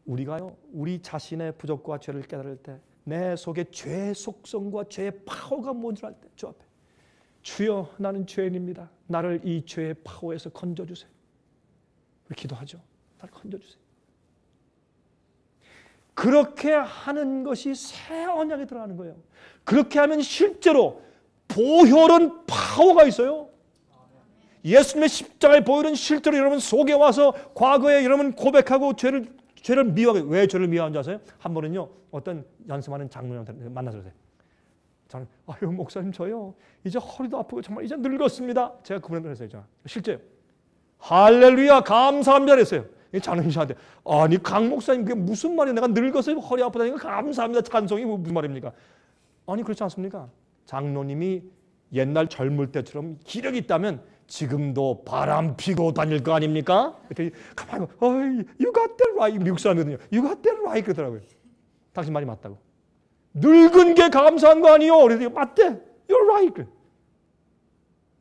우리가요 우리 자신의 부족과 죄를 깨달을 때 내 속에 죄의 속성과 죄의 파워가 뭔지 알 때 주 앞에 주여 나는 죄인입니다. 나를 이 죄의 파워에서 건져주세요. 우리 기도하죠. 나를 건져주세요. 그렇게 하는 것이 새 언약에 들어가는 거예요. 그렇게 하면 실제로 보혈은 파워가 있어요. 예수님의 십자가의 보혈은 실제로 여러분 속에 와서 과거에 여러분 고백하고 죄를 미워하게. 왜 죄를 미워하는지 아세요? 한 번은요 어떤 연습하는 장로님한테 만나서 그러세요. 저는 아유 목사님 저요 이제 허리도 아프고 정말 이제 늙었습니다. 제가 그분한테 그랬어요. 실제요. 할렐루야 감사합니다 그랬어요. 장로님 저한테 아니 강 목사님 그게 무슨 말이에요? 내가 늙어서 허리 아프다니까 감사합니다 찬송이 무슨 말입니까? 아니 그렇지 않습니까? 장로님이 옛날 젊을 때처럼 기력이 있다면 지금도 바람 피고 다닐 거 아닙니까? 그랬더니 가만히 you got that right. 미국 사람이거든요. You got that right 그러더라고요. 당신 말이 맞다고. 늙은 게 감사한 거 아니요? 그래서 맞대. You're right.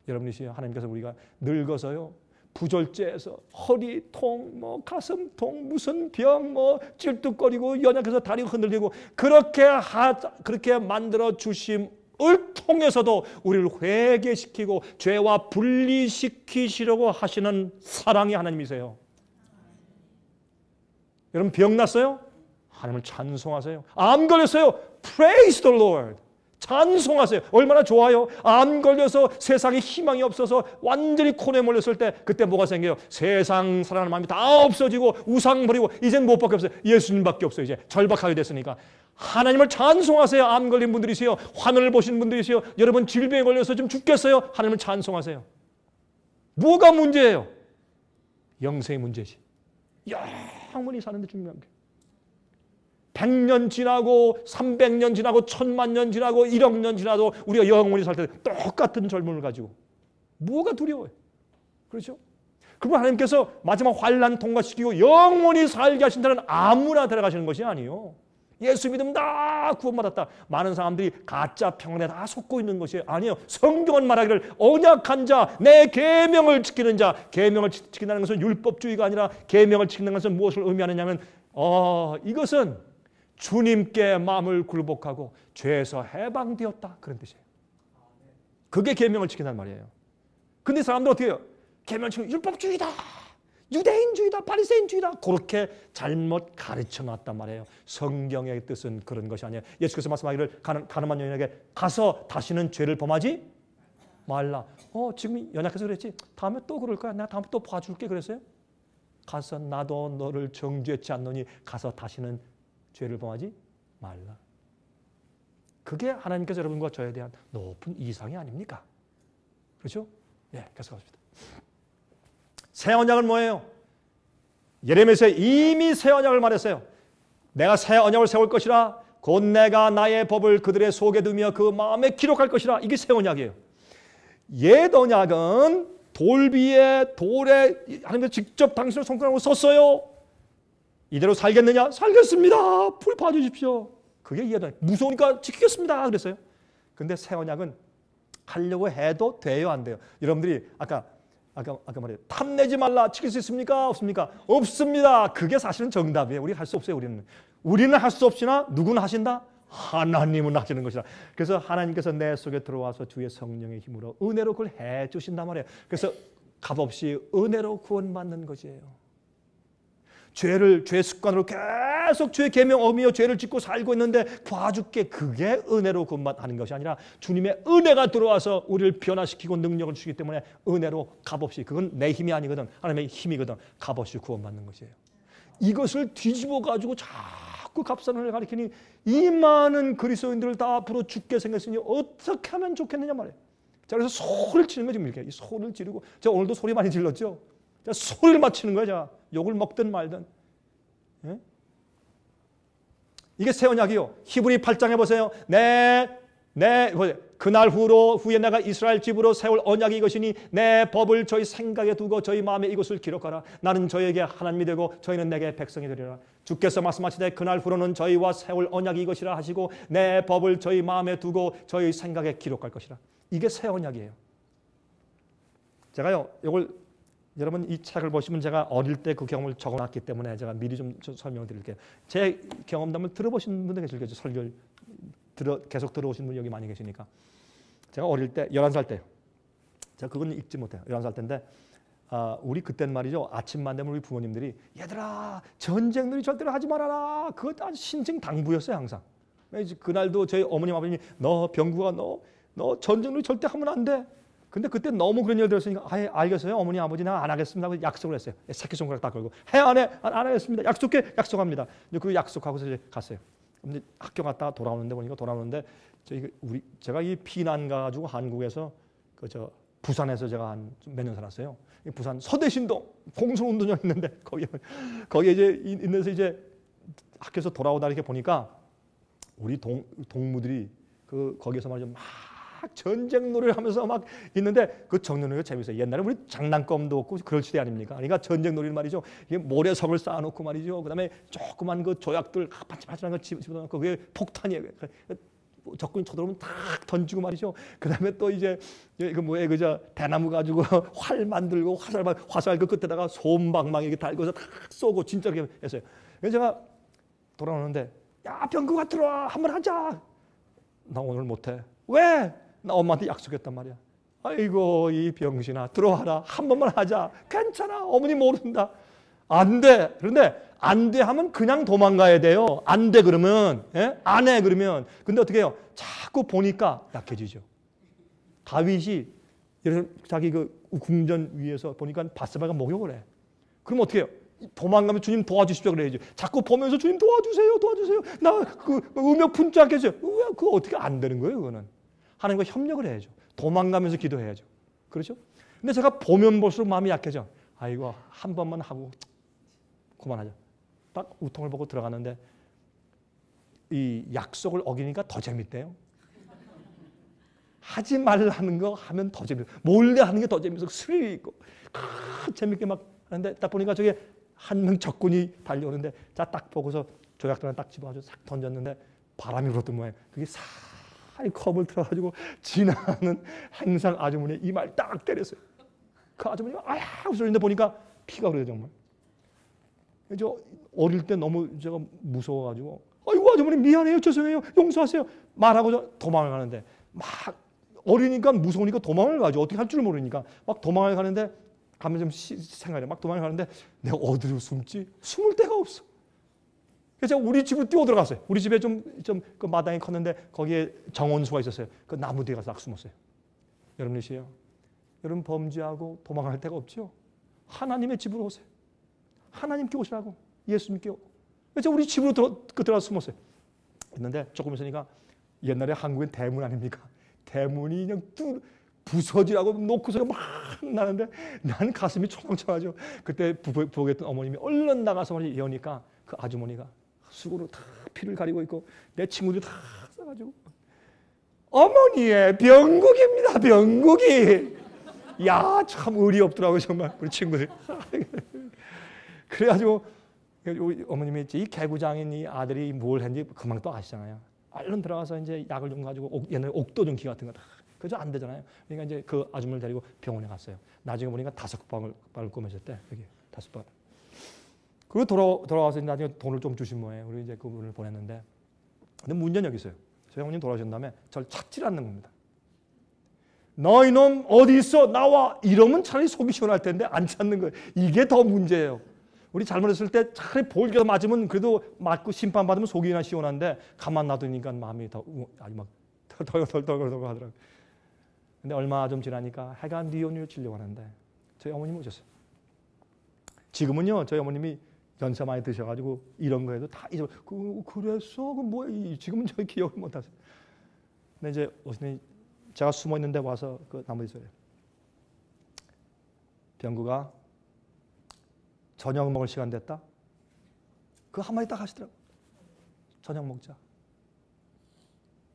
여러분이 하나님께서 우리가 늙어서요. 부절제에서 허리통, 뭐 가슴통, 무슨 병, 뭐 찔뚝거리고 연약해서 다리가 흔들리고 그렇게 만들어 주심을 통해서도 우리를 회개시키고 죄와 분리시키시려고 하시는 사랑의 하나님이세요. 여러분 병 났어요? 하나님을 찬송하세요. 암 걸렸어요? Praise the Lord. 찬송하세요. 얼마나 좋아요. 암 걸려서 세상에 희망이 없어서 완전히 코너에 몰렸을 때 그때 뭐가 생겨요? 세상 사랑하는 마음이 다 없어지고 우상 버리고 이젠 무엇밖에 없어요? 예수님밖에 없어요. 이제 절박하게 됐으니까. 하나님을 찬송하세요. 암 걸린 분들이세요. 화면을 보시는 분들이세요. 여러분 질병에 걸려서 좀 죽겠어요. 하나님을 찬송하세요. 뭐가 문제예요? 영생의 문제지. 영원히 사는데 중요한 게. 100년 지나고 300년 지나고 1000만 지나고 1억 년 지나도 우리가 영원히 살 때 똑같은 젊음을 가지고 뭐가 두려워요? 그렇죠? 그리고 하나님께서 마지막 환난 통과시키고 영원히 살게 하신다는 아무나 데려가시는 것이 아니에요. 예수 믿으면 다 구원받았다. 많은 사람들이 가짜 평안에 다 속고 있는 것이 아니에요. 성경은 말하기를 언약한 자, 내 계명을 지키는 자. 계명을 지킨다는 것은 율법주의가 아니라 계명을 지키는 것은 무엇을 의미하느냐면 이것은 주님께 마음을 굴복하고 죄에서 해방되었다. 그런 뜻이에요. 그게 계명을 지킨다는 말이에요. 근데 사람들 어떻게 해요? 계명을 지키면 율법주의다. 유대인주의다. 바리새인주의다. 그렇게 잘못 가르쳐 놨단 말이에요. 성경의 뜻은 그런 것이 아니에요. 예수께서 말씀하기를 가늠한 여인에게 가서 다시는 죄를 범하지 말라. 지금 연약해서 그랬지. 다음에 또 그럴 거야. 내가 다음에 또 봐줄게 그랬어요. 가서 나도 너를 정죄치 않노니 가서 다시는 죄를 범하지 말라. 그게 하나님께서 여러분과 저에 대한 높은 이상이 아닙니까? 그렇죠? 예, 계속합시다. 새 언약은 뭐예요? 예레미야서 이미 새 언약을 말했어요. 내가 새 언약을 세울 것이라 곧 내가 나의 법을 그들의 속에 두며 그 마음에 기록할 것이라. 이게 새 언약이에요. 옛 언약은 돌비에 돌에 하나님께서 직접 당신을 손가락으로 썼어요. 이대로 살겠느냐? 살겠습니다. 불 봐주십시오. 그게 이해돼. 무서우니까 지키겠습니다. 그랬어요. 근데 새 언약은 하려고 해도 돼요, 안 돼요? 여러분들이 아까 말해요. 탐내지 말라. 지킬 수 있습니까? 없습니까? 없습니다. 그게 사실은 정답이에요. 우리 할 수 없어요. 우리는 할 수 없으나 누구는 하신다? 하나님은 하시는 것이다. 그래서 하나님께서 내 속에 들어와서 주의 성령의 힘으로 은혜로 그걸 해 주신단 말이에요. 그래서 값없이 은혜로 구원받는 것이에요. 죄 습관으로 계속 죄의 계명 어미어 죄를 짓고 살고 있는데 봐줄게. 그게 은혜로 구원받는 것이 아니라 주님의 은혜가 들어와서 우리를 변화시키고 능력을 주기 때문에 은혜로 값없이, 그건 내 힘이 아니거든. 하나님의 힘이거든. 값없이 구원받는 것이에요. 이것을 뒤집어 가지고 자꾸 값선을 가리키니 이 많은 그리스도인들을 다 앞으로 죽게 생겼으니 어떻게 하면 좋겠느냐 말이에요. 자, 그래서 소리를 치는 거죠. 이렇게 이 소리를 지르고, 제가 오늘도 소리 많이 질렀죠. 소리를 맞추는 거야. 제가 욕을 먹든 말든. 예? 이게 새 언약이요. 히브리 8장에 보세요. 그날 후에 내가 이스라엘 집으로 세울 언약이 이것이니 내 법을 저희 생각에 두고 저희 마음에 이것을 기록하라. 나는 저에게 하나님이 되고 저희는 내게 백성이 되리라. 주께서 말씀하시되 그날 후로는 저희와 세울 언약이 이것이라 하시고 내 법을 저희 마음에 두고 저희 생각에 기록할 것이라. 이게 새 언약이에요. 제가요, 이걸 여러분 이 책을 보시면 제가 어릴 때 그 경험을 적어놨기 때문에 제가 미리 좀 설명드릴게요. 제 경험담을 들어보신 분들 계시겠죠. 설교를 계속 들어오신 분이 여기 많이 계시니까. 제가 어릴 때 11살 때요. 제가 그건 읽지 못해요. 11살 때인데 우리 그땐 말이죠. 아침만 되면 우리 부모님들이 얘들아 전쟁놀이 절대로 하지 말아라. 그거 아주 신증당부였어요. 항상. 그날도 저희 어머님 아버님이 너 병구가 너 전쟁놀이 절대 하면 안 돼. 근데 그때 너무 그런 일 들었으니까 알겠어요. 어머니 아버지 나 안 하겠습니다 하고 약속을 했어요. 새끼손가락 딱 걸고 해 안 해? 안 하겠습니다. 약속합니다. 그 약속하고서 이제 갔어요. 근데 학교 갔다가 돌아오는데 제가 이 피난 가지고 한국에서 부산에서 제가 한 몇 년 살았어요. 부산 서대신동 공설운동장 있는데 거기에 이제 있는데서 이제 학교에서 돌아오다 이렇게 보니까 우리 동무들이 거기서 말이죠 막 전쟁 놀이를 하면서 막 있는데 그 정년놀이가 재밌어요. 옛날에 우리 장난감도 없고 그럴 시대 아닙니까? 그러니까 전쟁 놀이를 말이죠. 이게 모래석을 쌓아놓고 말이죠. 그다음에 조그만 그 조약들 반짝반짝한 거 집어넣고 그게 폭탄이에요. 적군이 쳐들어오면 탁 던지고 말이죠. 그다음에 또 이제 그 뭐에 그저 대나무 가지고 활 만들고 화살 그 끝에다가 솜방망이 이렇게 달고서 탁 쏘고 진짜 그렇게 했어요. 그래서 제가 돌아오는데 야 병구가 들어와 한번 하자. 나 오늘 못해. 왜? 나 엄마한테 약속했단 말이야. 아이고 이 병신아 들어와라 한 번만 하자. 괜찮아 어머니 모른다. 안 돼. 그런데 안 돼 하면 그냥 도망가야 돼요. 안 돼 그러면 안 해 그러면. 근데 어떻게 해요? 자꾸 보니까 약해지죠. 다윗이 자기 그 궁전 위에서 보니까 바세바가 목욕을 해. 그럼 어떻게 해요? 도망가면 주님 도와주십시오 그래야죠. 자꾸 보면서 주님 도와주세요 도와주세요. 나 그 음욕 품지 않겠어요. 왜 그거 어떻게 안 되는 거예요 그거는. 하나님과 협력을 해야죠. 도망가면서 기도해야죠. 그렇죠? 근데 제가 보면 볼수록 마음이 약해져. 아이고 한 번만 하고 그만하자. 딱 우통을 보고 들어가는데 이 약속을 어기니까 더 재밌대요. 하지 말라는 거 하면 더 재밌어. 몰래 하는 게 더 재밌어. 스릴이 있고 재밌게 막 하는데 딱 보니까 저게 한 명 적군이 달려오는데 자 딱 보고서 조약돌 하나 딱 집어가지고 싹 던졌는데 바람이 불었던 모양. 그게 살이 컵을 틀어가지고 지나가는 행상 아주머니 이마를 딱 때렸어요. 그 아주머니가 아야 웃었는데 보니까 피가 그래요 정말. 저 어릴 때 너무 제가 무서워가지고 아이고 아주머니 미안해요 죄송해요 용서하세요 말하고 저 도망을 가는데 막 어리니까 무서우니까 도망을 가죠. 어떻게 할 줄 모르니까 막 도망을 가는데 가면 좀 생각해 막 도망을 가는데 내가 어디로 숨지? 숨을 데가 없어. 그래서 제가 우리 집으로 뛰어 들어갔어요. 우리 집에 좀 그 마당이 컸는데 거기에 정원수가 있었어요. 그 나무 뒤에 가서 딱 숨었어요. 여러분이시요. 여러분 범죄하고 도망갈 데가 없죠. 하나님의 집으로 오세요. 하나님께 오시라고 예수님께 오고. 그래서 우리 집으로 들어가서 숨었어요. 있는데 조금 있으니까 옛날에 한국엔 대문 아닙니까? 대문이 그냥 부서지라고 놓고 소리가 막 나는데 나는 가슴이 초롱초롱하죠. 그때 부엌에 있던 어머님이 얼른 나가서 말이 여니까 그 아주머니가 수고로 다 피를 가리고 있고 내 친구들 다 싸가지고 어머니의 병국입니다. 병국이. 야 참 의리 없더라고요 정말 우리 친구들. 그래가지고 우리 어머님이 이 개구장인 이 아들이 뭘 했는지 금방 또 아시잖아요. 얼른 들어가서 이제 약을 좀 가지고 옛날에 옥도전기 같은 거 다 그저 안 되잖아요. 그러니까 이제 그 아줌마를 데리고 병원에 갔어요. 나중에 보니까 5방을 꼬매셨대. 여기 5방. 그리고 돌아와서 나중에 돈을 좀 주신 모양이에요. 우리 이제 그분을 보냈는데, 근데 문제는 여기 있어요. 저희 어머님 돌아오신 다음에 저를 찾질 않는 겁니다. 너 이놈 어디 있어? 나와! 이러면 차라리 속이 시원할 텐데 안 찾는 거예요. 이게 더 문제예요. 우리 잘못했을 때 차라리 볼겨 맞으면 그래도 맞고 심판받으면 속이나 시원한데 가만 놔두니까 마음이 더 아주 막 덜덜덜덜 하더라고요. 근데 얼마 좀 지나니까 하여간 니온을 치려고 하는데 저희 어머님이 오셨어요. 지금은요 저희 어머님이 연세 많이 드셔가지고 이런 거에도 다 잊어. 그랬어? 그 뭐야? 지금은 저희 기억을 못하세요. 근데 이제 오시니 제가 숨어 있는데 와서 그 나무 뒤에 병구가 저녁 먹을 시간 됐다. 그 한마디 딱 하시더라고. 저녁 먹자.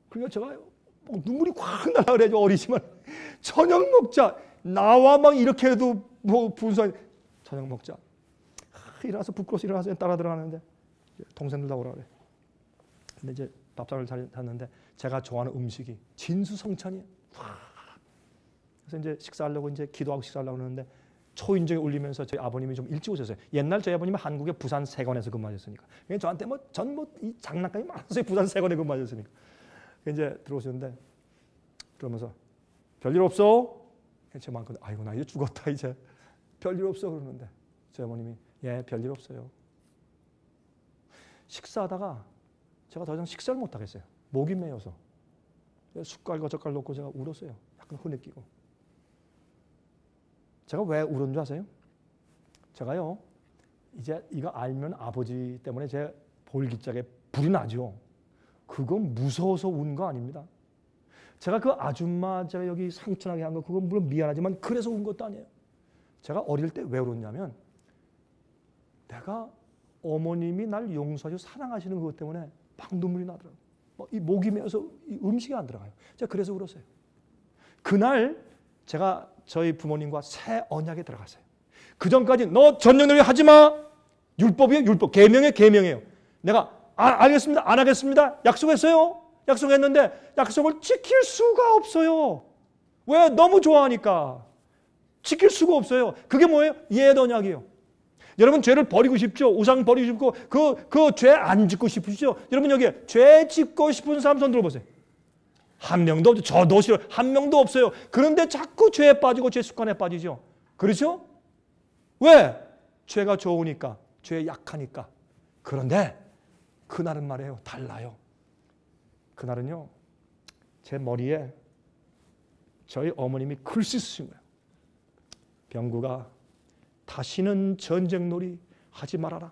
그러니까 제가 막 눈물이 확 나라 그래야죠. 어리지만 저녁 먹자. 나와 막 이렇게 해도 뭐 분수한 저녁 먹자. 일어나서 부끄러워서 일어나서 따라 들어가는데 동생들 다 오라 그래. 근데 이제 밥상을 잤는데 제가 좋아하는 음식이 진수성찬이에요. 그래서 이제 식사하려고 이제 기도하고 식사하려고 하는데 초인종이 울리면서 저희 아버님이 좀 일찍 오셨어요. 옛날 저희 아버님은 한국의 부산 세관에서 근무하셨으니까. 저한테 뭐 전 뭐 이 장난감이 많아서 부산 세관에 근무하셨으니까. 이제 들어오셨는데 그러면서 별일 없어? 제가 많거든. 아이고 나 이제 죽었다 이제. 별일 없어 그러는데 저희 어머님이 예 별일 없어요. 식사하다가 제가 더 이상 식사를 못 하겠어요. 목이 메어서 숟갈과 젓갈 놓고 제가 울었어요. 약간 흐느끼고. 제가 왜 울은 줄 아세요? 제가요 이제 이거 알면 아버지 때문에 제 볼기짝에 불이 나죠. 그건 무서워서 운 거 아닙니다. 제가 그 아줌마 제가 여기 상처나게 한 거 그건 물론 미안하지만 그래서 운 것도 아니에요. 제가 어릴 때 왜 울었냐면 내가 어머님이 날 용서하시고 사랑하시는 것 때문에 막 눈물이 나더라고요. 이 목이 메어서 음식이 안 들어가요. 제가 그래서 울었어요. 그날 제가 저희 부모님과 새 언약에 들어갔어요. 그 전까지 너 전년회의 하지 마. 율법이에요. 율법. 계명이에요. 계명이에요. 내가 알겠습니다. 안 하겠습니다. 약속했어요. 약속했는데 약속을 지킬 수가 없어요. 왜? 너무 좋아하니까. 지킬 수가 없어요. 그게 뭐예요? 옛 언약이에요. 여러분 죄를 버리고 싶죠? 우상 버리고 싶고 그 죄 안 짓고 싶으시죠? 여러분 여기에 죄 짓고 싶은 사람 손 들어보세요. 한 명도 없죠. 저도 싫어요. 한 명도 없어요. 그런데 자꾸 죄에 빠지고 죄 습관에 빠지죠. 그렇죠? 왜? 죄가 좋으니까. 죄에 약하니까. 그런데 그날은 말이에요. 달라요. 그날은요. 제 머리에 저희 어머님이 글씨 쓰신 거예요. 병구가 다시는 전쟁놀이 하지 말아라.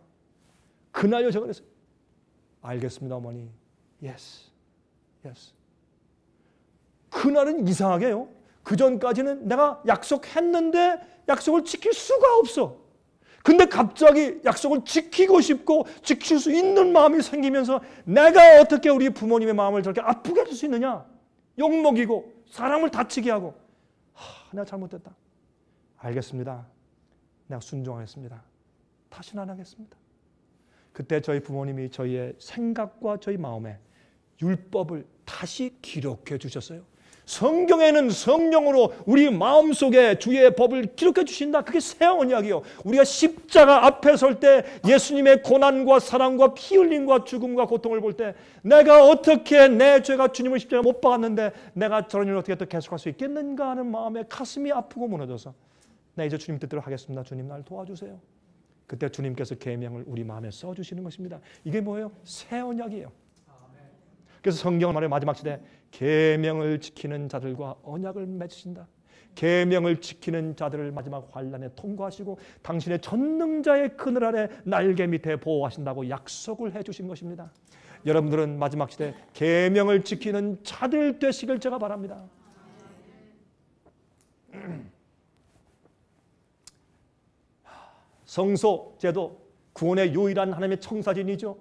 그날요 제가 그랬어요. 알겠습니다 어머니. Yes. Yes. 그날은 이상하게요. 그 전까지는 내가 약속했는데 약속을 지킬 수가 없어. 근데 갑자기 약속을 지키고 싶고 지킬 수 있는 마음이 생기면서 내가 어떻게 우리 부모님의 마음을 저렇게 아프게 해줄 수 있느냐. 욕먹이고 사람을 다치게 하고 내가 잘못됐다. 알겠습니다. 내가 순종하겠습니다. 다시는 안 하겠습니다. 그때 저희 부모님이 저희의 생각과 저희 마음에 율법을 다시 기록해 주셨어요. 성경에는 성령으로 우리 마음속에 주의 법을 기록해 주신다. 그게 새 언약이요. 우리가 십자가 앞에 설 때 예수님의 고난과 사랑과 피 흘림과 죽음과 고통을 볼 때 내가 어떻게 내 죄가 주님을 십자가에 못 박았는데 내가 저런 일을 어떻게 또 계속할 수 있겠는가 하는 마음에 가슴이 아프고 무너져서 나 이제 주님 뜻대로 하겠습니다. 주님 날 도와주세요. 그때 주님께서 계명을 우리 마음에 써주시는 것입니다. 이게 뭐예요? 새 언약이에요. 그래서 성경을 말해 마지막 시대 계명을 지키는 자들과 언약을 맺으신다. 계명을 지키는 자들을 마지막 환난에 통과하시고 당신의 전능자의 그늘 아래 날개 밑에 보호하신다고 약속을 해주신 것입니다. 여러분들은 마지막 시대 계명을 지키는 자들 되시길 제가 바랍니다. 성소 제도 구원의 유일한 하나님의 청사진이죠.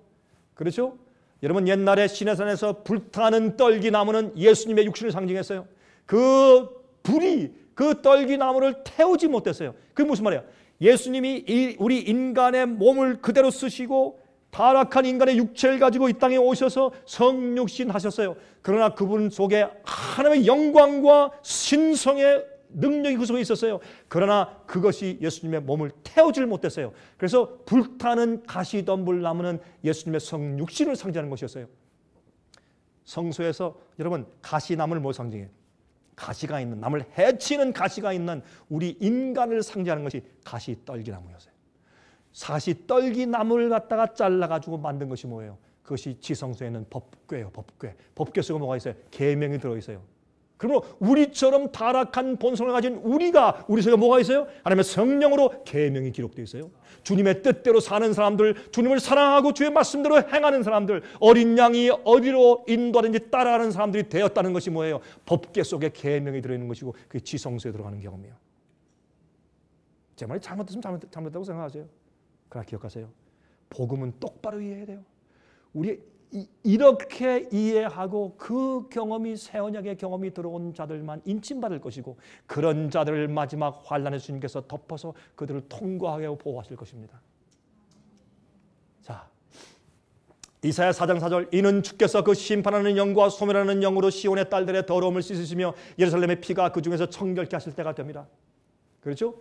그렇죠? 여러분 옛날에 시내산에서 불타는 떨기나무는 예수님의 육신을 상징했어요. 그 불이 그 떨기나무를 태우지 못했어요. 그게 무슨 말이에요? 예수님이 우리 인간의 몸을 그대로 쓰시고 타락한 인간의 육체를 가지고 이 땅에 오셔서 성육신 하셨어요. 그러나 그분 속에 하나님의 영광과 신성의 능력이 그 속에 있었어요. 그러나 그것이 예수님의 몸을 태우질 못했어요. 그래서 불타는 가시덤불나무는 예수님의 성육신을 상징하는 것이었어요. 성소에서 여러분 가시나무를 뭐 상징해요? 가시가 있는, 남을 해치는 가시가 있는 우리 인간을 상징하는 것이 가시떨기나무였어요. 가시떨기나무를 갖다가 잘라가지고 만든 것이 뭐예요? 그것이 지성소에는 법궤예요. 법궤. 법궤 속에 뭐가 있어요? 계명이 들어있어요. 그러므로 우리처럼 타락한 본성을 가진 우리 속에 뭐가 있어요? 하나님의 성령으로 계명이 기록되어 있어요. 주님의 뜻대로 사는 사람들, 주님을 사랑하고 주의 말씀대로 행하는 사람들, 어린 양이 어디로 인도하든지 따라가는 사람들이 되었다는 것이 뭐예요? 법궤 속에 계명이 들어있는 것이고 그게 지성소에 들어가는 경험이에요. 제 말이 잘못됐으면 잘못됐다고 생각하세요. 그러나 기억하세요. 복음은 똑바로 이해해야 돼요. 우리 이렇게 이해하고 그 경험이 새 언약의 경험이 들어온 자들만 인침받을 것이고 그런 자들을 마지막 환난의 주님께서 덮어서 그들을 통과하게 보호하실 것입니다. 자, 이사야 4장 4절 이는 주께서 그 심판하는 영과 소멸하는 영으로 시온의 딸들의 더러움을 씻으시며 예루살렘의 피가 그 중에서 청결케 하실 때가 됩니다. 그렇죠?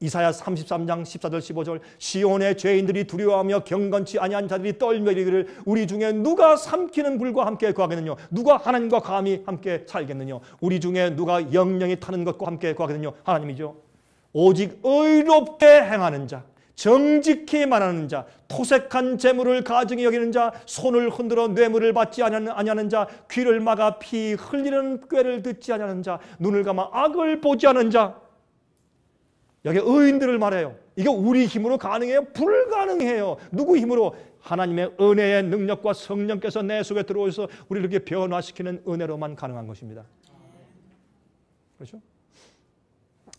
이사야 33장 14절 15절 시온의 죄인들이 두려워하며 경건치 아니한 자들이 떨며 이르기를 우리 중에 누가 삼키는 불과 함께 거하겠느냐 누가 하나님과 감히 함께 살겠느냐 우리 중에 누가 영영이 타는 것과 함께 거하겠느냐 하나님이죠. 오직 의롭게 행하는 자 정직히 말하는 자 토색한 재물을 가증히 여기는 자 손을 흔들어 뇌물을 받지 아니하는 자 귀를 막아 피 흘리는 꾀를 듣지 아니하는 자 눈을 감아 악을 보지 않은 자 여기 의인들을 말해요. 이게 우리 힘으로 가능해요? 불가능해요. 누구 힘으로? 하나님의 은혜의 능력과 성령께서 내 속에 들어오셔서 우리를 이렇게 변화시키는 은혜로만 가능한 것입니다. 그렇죠?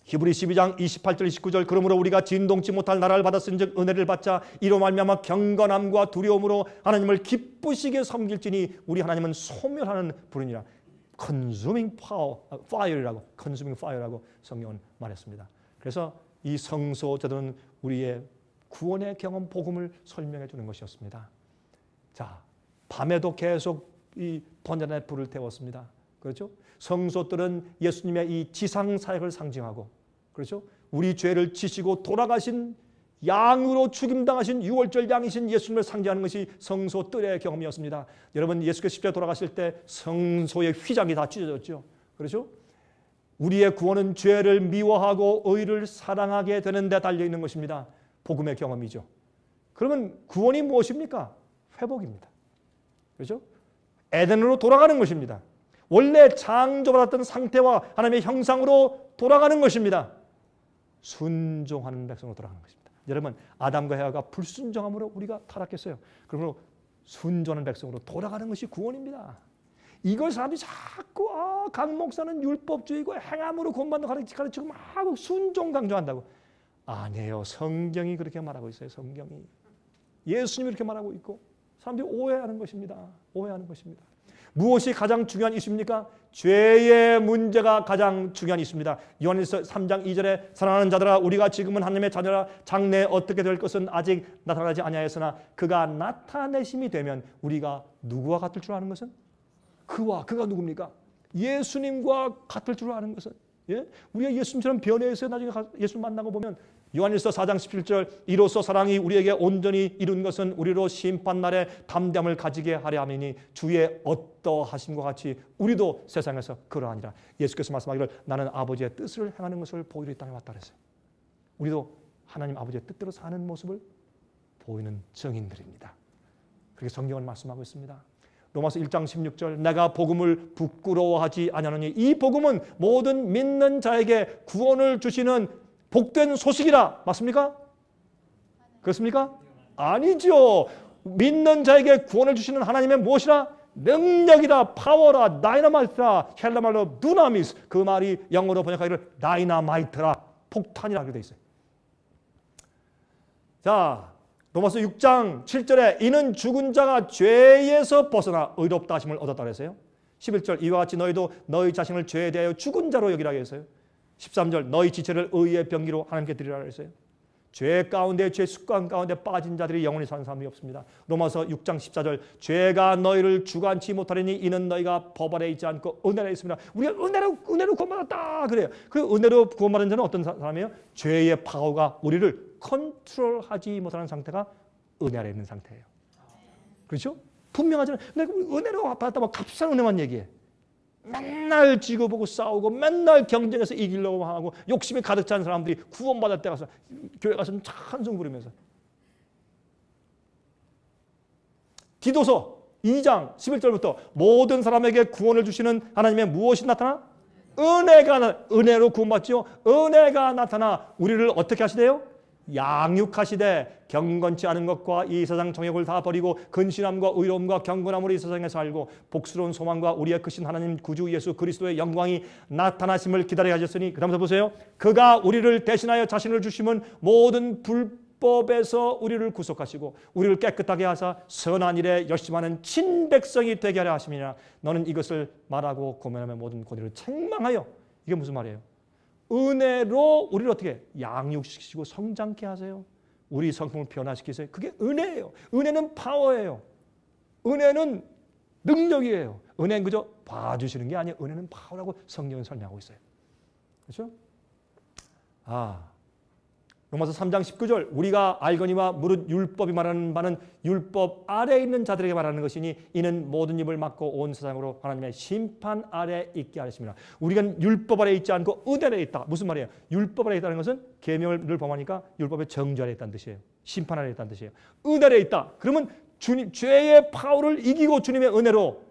히브리 12장 28절 29절 그러므로 우리가 진동치 못할 나라를 받았은즉 은혜를 받자 이로 말미암아 경건함과 두려움으로 하나님을 기쁘시게 섬길지니 우리 하나님은 소멸하는 분이니라. consuming fire라고 consuming fire라고 성경은 말했습니다. 그래서 이 성소 제도는 우리의 구원의 경험 복음을 설명해 주는 것이었습니다. 자, 밤에도 계속 이 번제단에 불을 태웠습니다. 그렇죠? 성소들은 예수님의 이 지상 사역을 상징하고, 그렇죠? 우리 죄를 지시고 돌아가신 양으로 죽임당하신 유월절 양이신 예수님을 상징하는 것이 성소 뜰의 경험이었습니다. 여러분, 예수께서 십자가에 돌아가실 때 성소의 휘장이 다 찢어졌죠. 그렇죠? 우리의 구원은 죄를 미워하고 의를 사랑하게 되는 데 달려 있는 것입니다. 복음의 경험이죠. 그러면 구원이 무엇입니까? 회복입니다. 그렇죠? 에덴으로 돌아가는 것입니다. 원래 창조받았던 상태와 하나님의 형상으로 돌아가는 것입니다. 순종하는 백성으로 돌아가는 것입니다. 여러분, 아담과 해와가 불순종함으로 우리가 타락했어요. 그러므로 순종하는 백성으로 돌아가는 것이 구원입니다. 이걸 사람들이 자꾸 강 목사는 율법주의고 행함으로 구원받는 가르치고 막 순종 강조한다고. 아니에요. 성경이 그렇게 말하고 있어요. 성경이. 예수님이 그렇게 말하고 있고 사람들이 오해하는 것입니다. 오해하는 것입니다. 무엇이 가장 중요한 이슈입니까? 죄의 문제가 가장 중요한 이슈입니다. 요한일서 3장 2절에 사랑하는 자들아 우리가 지금은 하나님의 자녀라 장래에 어떻게 될 것은 아직 나타나지 아니하였으나 그가 나타내심이 되면 우리가 누구와 같을 줄 아는 것은? 그가 누굽니까? 예수님과 같을 줄 아는 것은? 예? 우리가 예수님처럼 변해서 나중에 예수님 만나고 보면 요한일서 4장 17절 이로써 사랑이 우리에게 온전히 이룬 것은 우리로 심판날에 담대함을 가지게 하려 함이니 주의 어떠하심과 같이 우리도 세상에서 그러하니라. 예수께서 말씀하기를 나는 아버지의 뜻을 행하는 것을 보이러 이 땅에 왔다 그랬어요. 우리도 하나님 아버지의 뜻대로 사는 모습을 보이는 증인들입니다. 그렇게 성경은 말씀하고 있습니다. 로마서 1장 16절 내가 복음을 부끄러워하지 아니하노니 이 복음은 모든 믿는 자에게 구원을 주시는 복된 소식이라. 맞습니까? 그렇습니까? 아니죠. 믿는 자에게 구원을 주시는 하나님의 무엇이라? 능력이라, 파워라, 다이너마이트라, 헬라말로 두나미스. 그 말이 영어로 번역하기를 다이너마이트라, 폭탄이라고 되어 있어요. 자, 로마서 6장 7절에 이는 죽은 자가 죄에서 벗어나 의롭다 하심을 얻었다 그랬어요. 11절 이와 같이 너희도 너희 자신을 죄에 대하여 죽은 자로 여기라 했어요. 13절 너희 지체를 의의 병기로 하나님께 드리라 그랬어요. 죄 가운데 죄 습관 가운데 빠진 자들이 영원히 사는 사람이 없습니다. 로마서 6장 14절 죄가 너희를 주관치 못하리니 이는 너희가 법 아래 있지 않고 은혜 아래 있습니다. 우리가 은혜로 구원받았다 그래요. 그 은혜로 구원받은 자는 어떤 사람이에요? 죄의 파워가 우리를 컨트롤하지 못하는 상태가 은혜 아래 있는 상태예요. 그렇죠? 분명하잖아요. 내가 은혜로 받았다 뭐 값싼 은혜만 얘기해. 맨날 지고 보고 싸우고 맨날 경쟁해서 이기려고 하고 욕심이 가득 찬 사람들이 구원받을 때 가서 교회 가서 찬송 부르면서. 디도서 2장 11절부터 모든 사람에게 구원을 주시는 하나님의 무엇이 나타나? 은혜로 구원받지요. 은혜가 나타나 우리를 어떻게 하시대요? 양육하시되 경건치 않은 것과 이 세상 정욕을 다 버리고 근신함과 의로움과 경건함으로 이 세상에 살고 복스러운 소망과 우리의 크신 하나님 구주 예수 그리스도의 영광이 나타나심을 기다려 하셨으니 그 다음부터 보세요. 그가 우리를 대신하여 자신을 주심은 모든 불법에서 우리를 구속하시고 우리를 깨끗하게 하사 선한 일에 열심하는 친백성이 되게 하려 하심이니라. 너는 이것을 말하고 고면하며 모든 고뇌를 책망하여. 이게 무슨 말이에요? 은혜로 우리를 어떻게 양육시키시고 성장케 하세요. 우리 성품을 변화시키세요. 그게 은혜예요. 은혜는 파워예요. 은혜는 능력이에요. 은혜는 그저 봐주시는 게 아니에요. 은혜는 파워라고 성경은 설명하고 있어요. 그렇죠? 로마서 3장 19절 우리가 알거니와 무릇 율법이 말하는 바는 율법 아래에 있는 자들에게 말하는 것이니 이는 모든 입을 막고 온 세상으로 하나님의 심판 아래에 있게 하셨습니다. 우리가 율법 아래에 있지 않고 은혜 아래에 있다. 무슨 말이에요? 율법 아래에 있다는 것은 계명을 늘 범하니까 율법의 정죄 아래에 있다는 뜻이에요. 심판 아래에 있다는 뜻이에요. 은혜 아래에 있다. 그러면 주님 죄의 파워를 이기고 주님의 은혜로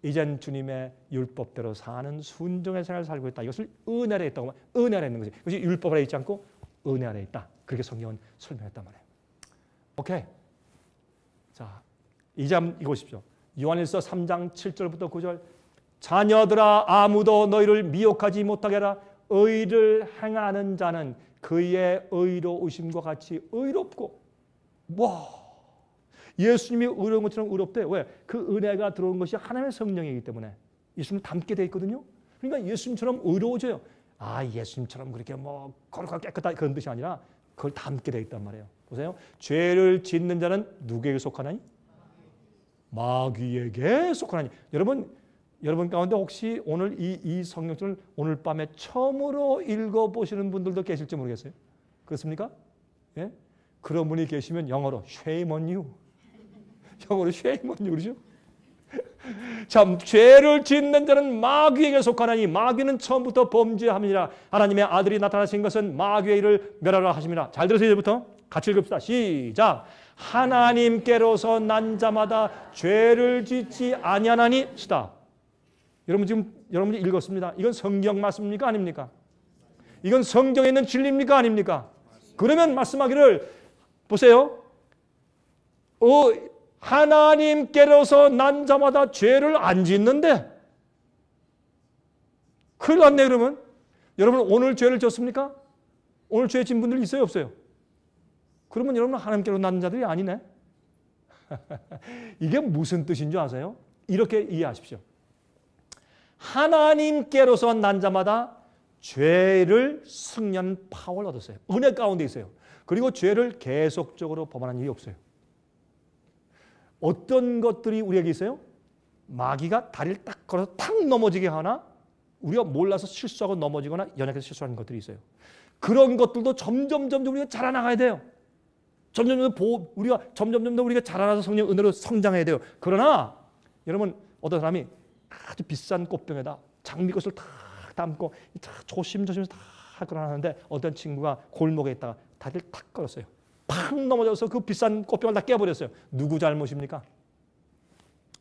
이젠 주님의 율법대로 사는 순종의 생활을 살고 있다. 이것을 은혜 아래에 있다고 말해요. 은혜 아래에 있는 것이. 그것이 율법 아래에 있지 않고 은혜 아래에 있다. 그렇게 성경은 설명했단 말이에요. 오케이. 자, 2장 읽으십시오. 요한일서 3장 7절부터 9절 자녀들아 아무도 너희를 미혹하지 못하게 하라. 의를 행하는 자는 그의 의로우심과 같이 의롭고. 와, 예수님이 의로운 것처럼 의롭대. 왜? 그 은혜가 들어온 것이 하나님의 성령이기 때문에. 예수님을 닮게 돼 있거든요. 그러니까 예수님처럼 의로워져요. 예수님처럼 그렇게 거룩하고 깨끗하다 그런 뜻이 아니라 그걸 닮게 돼 있단 말이에요. 보세요. 죄를 짓는 자는 누구에게 속하나니? 마귀에게 속하나니. 여러분 가운데 혹시 오늘 이 성경을 오늘 밤에 처음으로 읽어보시는 분들도 계실지 모르겠어요. 그렇습니까? 예? 그런 분이 계시면 영어로 shame on you. 영어로 shame on you 그러죠? 참, 죄를 짓는 자는 마귀에게 속하나니 마귀는 처음부터 범죄함이니라. 하나님의 아들이 나타나신 것은 마귀의 일을 멸하라 하심이라. 잘 들으세요. 이제부터 같이 읽읍시다. 시작. 하나님께로서 난 자마다 죄를 짓지 아니하나니. 스탑. 여러분이 읽었습니다. 이건 성경 말씀입니까? 아닙니까? 이건 성경에 있는 진리입니까? 아닙니까? 그러면 말씀하기를 보세요. 하나님께로서 난 자마다 죄를 안 짓는데 큰일 났네. 그러면 여러분 오늘 죄를 졌습니까? 오늘 죄 진 분들 있어요? 없어요? 그러면 여러분 하나님께로 난 자들이 아니네. 이게 무슨 뜻인 줄 아세요? 이렇게 이해하십시오. 하나님께로서 난 자마다 죄를 승리하는 파워를 얻었어요. 은혜 가운데 있어요. 그리고 죄를 계속적으로 범하는 일이 없어요. 어떤 것들이 우리에게 있어요? 마귀가 다리를 딱 걸어서 탁 넘어지게 하거나 우리가 몰라서 실수하고 넘어지거나 연약해서 실수하는 것들이 있어요. 그런 것들도 점점 우리가 자라나가야 돼요. 우리가 점점 우리가 자라나서 성령 은혜로 성장해야 돼요. 그러나 여러분 어떤 사람이 아주 비싼 꽃병에다 장미꽃을 탁 담고 조심조심 탁 걸어놨는데 어떤 친구가 골목에 있다가 다리를 탁 걸었어요. 팍 넘어져서 그 비싼 꽃병을 다 깨버렸어요. 누구 잘못입니까?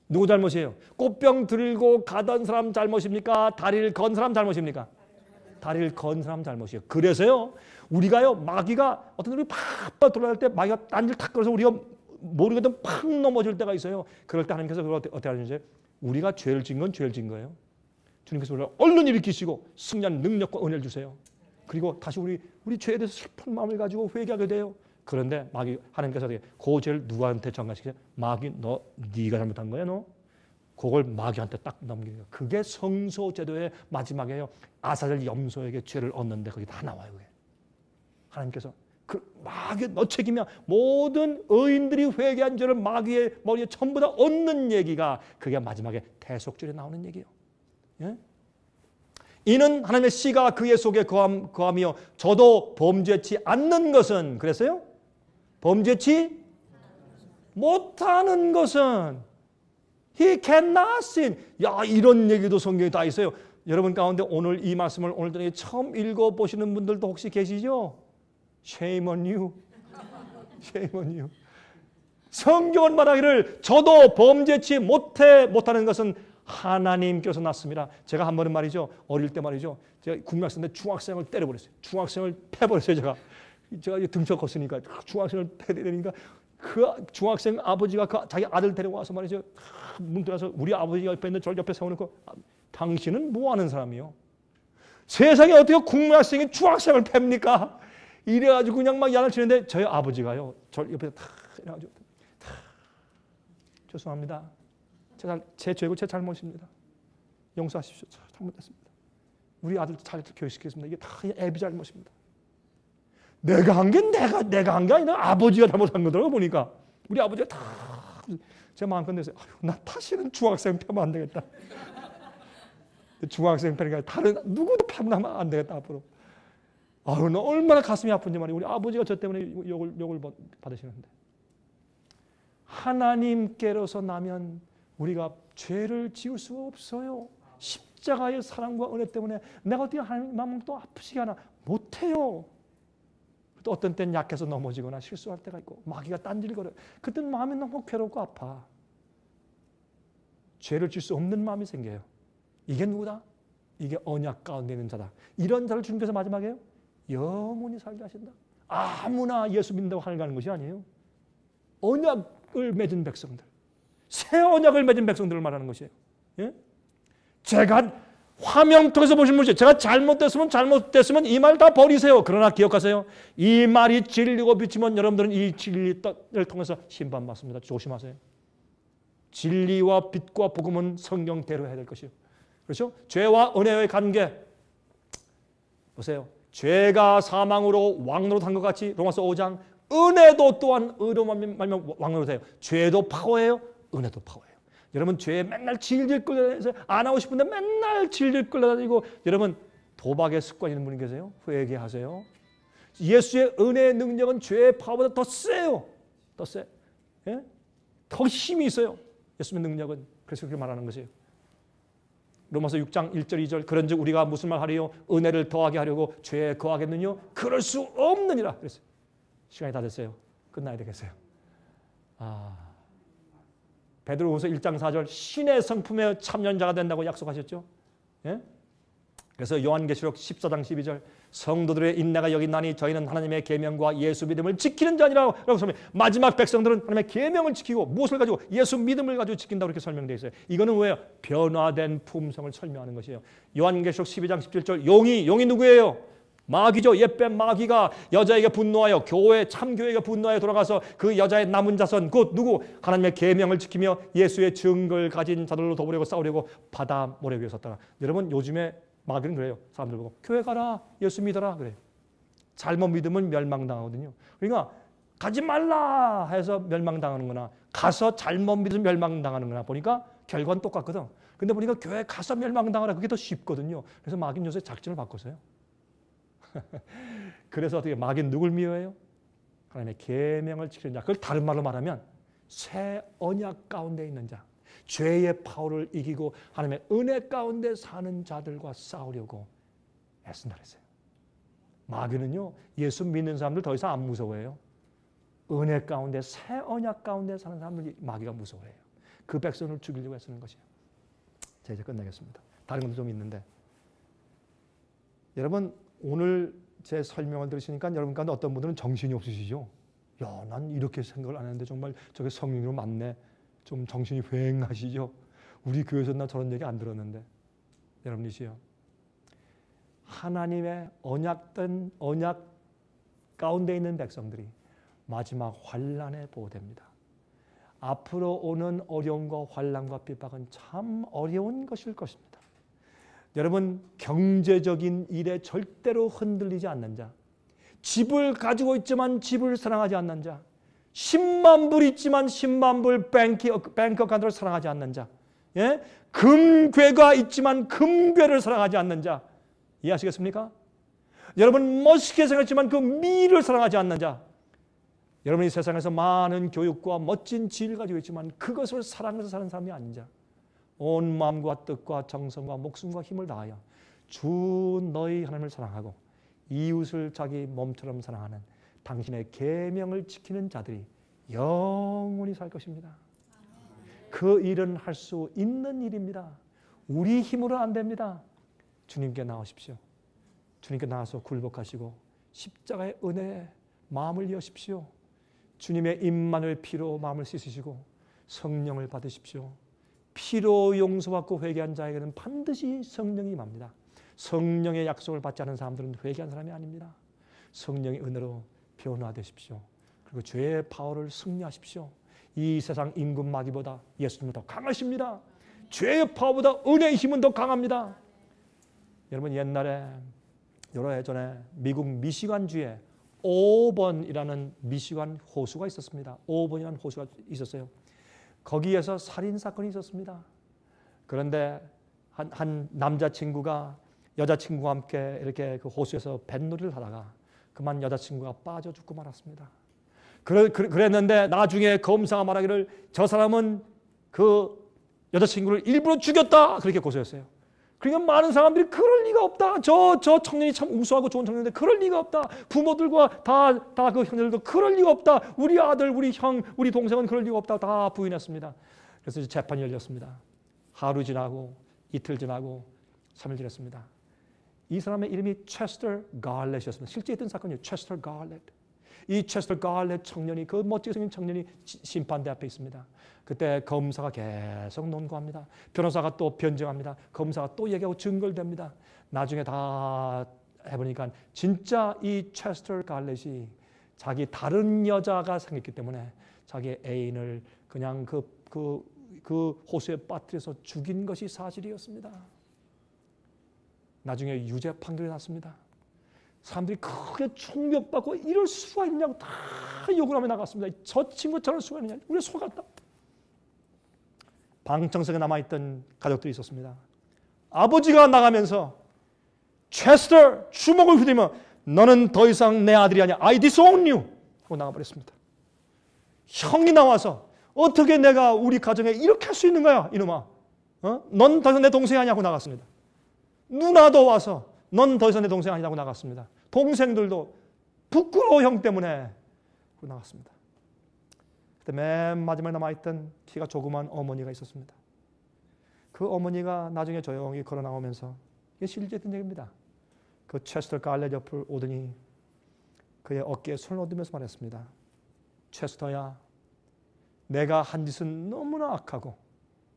누구 잘못이에요? 꽃병 들고 가던 사람 잘못입니까? 다리를 건 사람 잘못입니까? 다리를 건 사람 잘못이에요. 그래서요 우리가요 마귀가 어떤 사람이 팍 돌아갈 때 마귀가 딴지를 탁 걸어서 우리가 모르거든 팍 넘어질 때가 있어요. 그럴 때 하나님께서 그걸 어떻게 하는지 우리가 죄를 지은 건 죄를 지은 거예요. 주님께서 우리를 얼른 일으키시고 승리한 능력과 은혜를 주세요. 그리고 다시 우리 죄에 대해서 슬픈 마음을 가지고 회개하게 돼요. 그런데 마귀 하나님께서 그 죄를 누구한테 전가시켜요? 마귀 네가 잘못한 거야 너? 그걸 마귀한테 딱 넘기는 거예요. 그게 성소제도의 마지막이에요. 아사젤 염소에게 죄를 얻는데 거기 다 나와요. 그게. 하나님께서 마귀 너 책임이야. 모든 의인들이 회개한 죄를 마귀의 머리에 전부 다 얻는 얘기가 그게 마지막에 대속절에 나오는 얘기예요. 예? 이는 하나님의 씨가 그의 속에 거하며 저도 범죄치 않는 것은 그랬어요? 범죄치 못하는 것은 He cannot sin. 야 이런 얘기도 성경에 다 있어요. 여러분 가운데 오늘 이 말씀을 오늘 저녁에 처음 읽어보시는 분들도 혹시 계시죠? Shame on you. Shame on you. 성경은 말하기를 저도 범죄치 못하는 것은 하나님께서 났습니다. 제가 한 번은 말이죠. 어릴 때 말이죠. 제가 국민학생 때 중학생을 때려버렸어요. 중학생을 패버렸어요. 제가 등쳐 컸으니까 중학생을 패버리니까 그 중학생 아버지가 자기 아들 데리고 와서 말이죠. 문 들어서 우리 아버지가 옆에 있는 저를 옆에 세워놓고 당신은 뭐 하는 사람이요? 세상에 어떻게 국민학생이 중학생을 팹니까? 이래가지고 그냥 막 야단을 치는데 저희 아버지가요. 저 옆에 탁 이래가지고 죄송합니다. 제 죄고 제 잘못입니다. 용서하십시오. 잘못했습니다. 우리 아들 잘 교육시켰습니다. 이게 다 애비 잘못입니다. 내가 한 게 내가 한 게 아니라 아버지가 잘못한 거더라고 보니까 우리 아버지가 다 제 마음껏 내세요. 나 다시는 중학생 패면 안 되겠다. 중학생 패니까 다른 누구도 패면 안 되겠다 앞으로. 나 얼마나 가슴이 아픈지 말이에요. 우리 아버지가 저 때문에 욕을 받으시는데 하나님께로서 나면 우리가 죄를 지을 수가 없어요. 십자가의 사랑과 은혜 때문에 내가 어떻게 하나님 마음을 또 아프시게 하나 못해요. 또 어떤 때는 약해서 넘어지거나 실수할 때가 있고 마귀가 딴지를 걸어요. 그때는 마음이 너무 괴롭고 아파. 죄를 지을 수 없는 마음이 생겨요. 이게 누구다? 이게 언약 가운데 있는 자다. 이런 자를 주님께서 마지막에요. 영원히 살게 하신다. 아무나 예수 믿는다고 하늘 가는 것이 아니에요. 언약을 맺은 백성들. 새 언약을 맺은 백성들을 말하는 것이에요. 예? 제가 화면 통해서 보신 분이죠. 제가 잘못됐으면 이 말 다 버리세요. 그러나 기억하세요. 이 말이 진리고 빛이면 여러분들은 이 진리를 통해서 심판받습니다. 조심하세요. 진리와 빛과 복음은 성경대로 해야 될 것이에요. 그렇죠? 죄와 은혜의 관계. 보세요. 죄가 사망으로 왕노릇 한 것 같이 로마서 5장 은혜도 또한 의로만 말면 왕노릇 해요. 죄도 파워예요. 은혜도 파워예요. 여러분 죄에 맨날 질질 끌려다니면서 안 하고 싶은데 맨날 질질 끌려다니고 여러분 도박의 습관 있는 분이 계세요? 회개하세요. 예수의 은혜의 능력은 죄의 파워보다 더 세요. 더 세. 예? 더 힘이 있어요. 예수의 능력은. 그래서 그렇게 말하는 것이에요. 로마서 6장 1절 2절 그런즉 우리가 무슨 말 하리요? 은혜를 더하게 하려고 죄에 거하겠느냐? 그럴 수 없느니라. 그랬어요. 시간이 다 됐어요. 끝나야 되겠어요. 베드로후서 1장 4절 신의 성품에 참여자가 된다고 약속하셨죠. 예? 그래서 요한계시록 14장 12절 성도들의 인내가 여기 나니 저희는 하나님의 계명과 예수 믿음을 지키는 자니라고 설명. 마지막 백성들은 하나님의 계명을 지키고 무엇을 가지고 예수 믿음을 가지고 지킨다고 이렇게 설명되어 있어요. 이거는 왜요? 변화된 품성을 설명하는 것이에요. 요한계시록 12장 17절 용이 누구예요? 마귀죠. 옛뱀 마귀가 여자에게 분노하여 참교회에게 분노하여 돌아가서 그 여자의 남은 자손 곧 누구? 하나님의 계명을 지키며 예수의 증거를 가진 자들로 도우려고 싸우려고 바다 모래 위에 섰다가. 여러분 요즘에 마귀는 그래요. 사람들 보고 교회 가라. 예수 믿어라. 그래요. 잘못 믿으면 멸망당하거든요. 그러니까 가지 말라 해서 멸망당하는 거나 가서 잘못 믿으면 멸망당하는 거나 보니까 결과는 똑같거든. 근데 보니까 교회 가서 멸망당하라. 그게 더 쉽거든요. 그래서 마귀는 요새 작전을 바꿨어요. 그래서 어떻게 마귀는 누굴 미워해요? 하나님의 계명을 지키는 자. 그걸 다른 말로 말하면 새 언약 가운데 있는 자. 죄의 파워를 이기고 하나님의 은혜 가운데 사는 자들과 싸우려고 애쓴다 그랬어요. 마귀는요. 예수 믿는 사람들 더 이상 안 무서워해요. 은혜 가운데 새 언약 가운데 사는 사람들 마귀가 무서워해요. 그 백성을 죽이려고 애쓰는 것이에요. 자, 이제 끝내겠습니다. 다른 것도 좀 있는데 여러분 오늘 제 설명을 들으시니까 여러분 가운데 어떤 분들은 정신이 없으시죠? 야, 난 이렇게 생각을 안 했는데 정말 저게 성령으로 맞네. 좀 정신이 휑하시죠? 우리 교회에서 나 저런 얘기 안 들었는데. 여러분이시요. 하나님의 언약 가운데 있는 백성들이 마지막 환난에 보호됩니다. 앞으로 오는 어려움과 환난과 핍박은 참 어려운 것일 것입니다. 여러분 경제적인 일에 절대로 흔들리지 않는 자, 집을 가지고 있지만 집을 사랑하지 않는 자, 10만 불 있지만 10만 불 뱅크 어카운트를 사랑하지 않는 자, 예? 금괴가 있지만 금괴를 사랑하지 않는 자, 이해하시겠습니까? 여러분 멋있게 생겼지만 그 미를 사랑하지 않는 자, 여러분이 세상에서 많은 교육과 멋진 지위를 가지고 있지만 그것을 사랑해서 사는 사람이 아닌 자, 온 마음과 뜻과 정성과 목숨과 힘을 다하여 주 너희 하나님을 사랑하고 이웃을 자기 몸처럼 사랑하는 당신의 계명을 지키는 자들이 영원히 살 것입니다. 그 일은 할 수 있는 일입니다. 우리 힘으로는 안 됩니다. 주님께 나오십시오. 주님께 나와서 굴복하시고 십자가의 은혜에 마음을 여십시오. 주님의 임만을 피로 마음을 씻으시고 성령을 받으십시오. 피로 용서받고 회개한 자에게는 반드시 성령이 임합니다. 성령의 약속을 받지 않은 사람들은 회개한 사람이 아닙니다. 성령의 은혜로 변화되십시오. 그리고 죄의 파워를 승리하십시오. 이 세상 임금 마귀보다 예수님은 더 강하십니다. 죄의 파워보다 은혜의 힘은 더 강합니다. 여러분 옛날에 여러 해 전에 미국 미시간주에 오번이라는 미시간 호수가 있었습니다. 오번이라는 호수가 있었어요. 거기에서 살인 사건이 있었습니다. 그런데 한 남자친구가 여자친구와 함께 이렇게 그 호수에서 뱃놀이를 하다가 그만 여자친구가 빠져 죽고 말았습니다. 그랬는데 나중에 검사가 말하기를 저 사람은 그 여자친구를 일부러 죽였다 그렇게 고소했어요. 그러니까 많은 사람들이 그럴 리가 없다. 저 청년이 참 우수하고 좋은 청년인데 그럴 리가 없다. 부모들과 다 그 형제들도 그럴 리가 없다. 우리 아들, 우리 형, 우리 동생은 그럴 리가 없다. 다 부인했습니다. 그래서 이제 재판이 열렸습니다. 하루 지나고 이틀 지나고 3일 지났습니다. 이 사람의 이름이 체스터 갈렛이었습니다. 실제 있던 사건이에요. 체스터 갈렛. 이 체스터 갈렛 청년이 그 멋지게 생긴 청년이 심판대 앞에 있습니다. 그때 검사가 계속 논거합니다. 변호사가 또 변증합니다. 검사가 또 얘기하고 증거를 댑니다. 나중에 다 해보니까 진짜 이 체스터 갈렛이 자기 다른 여자가 생겼기 때문에 자기 애인을 그냥 그 호수에 빠뜨려서 죽인 것이 사실이었습니다. 나중에 유죄 판결이 났습니다. 사람들이 크게 충격받고 이럴 수가 있냐고 다 욕을 하며 나갔습니다. 저 친구 저럴 수가 있느냐. 우리 속았다. 방청석에 남아있던 가족들이 있었습니다. 아버지가 나가면서 체스터 주먹을 휘두르며 너는 더 이상 내 아들이 아니야. I disown you. 하고 나가버렸습니다. 형이 나와서 어떻게 내가 우리 가정에 이렇게 할 수 있는 거야 이놈아. 넌 더 이상 내 동생이 아니냐고 나갔습니다. 누나도 와서 넌 더 이상 내 동생 아니라고 나갔습니다. 동생들도 부끄러워 형 때문에 나갔습니다. 그때 맨 마지막에 남아있던 키가 조그만 어머니가 있었습니다. 그 어머니가 나중에 조용히 걸어 나오면서 이게 실제된 얘기입니다. 그 체스터 갈렛 옆을 오더니 그의 어깨에 손을 얹으면서 말했습니다. 체스터야, 내가 한 짓은 너무나 악하고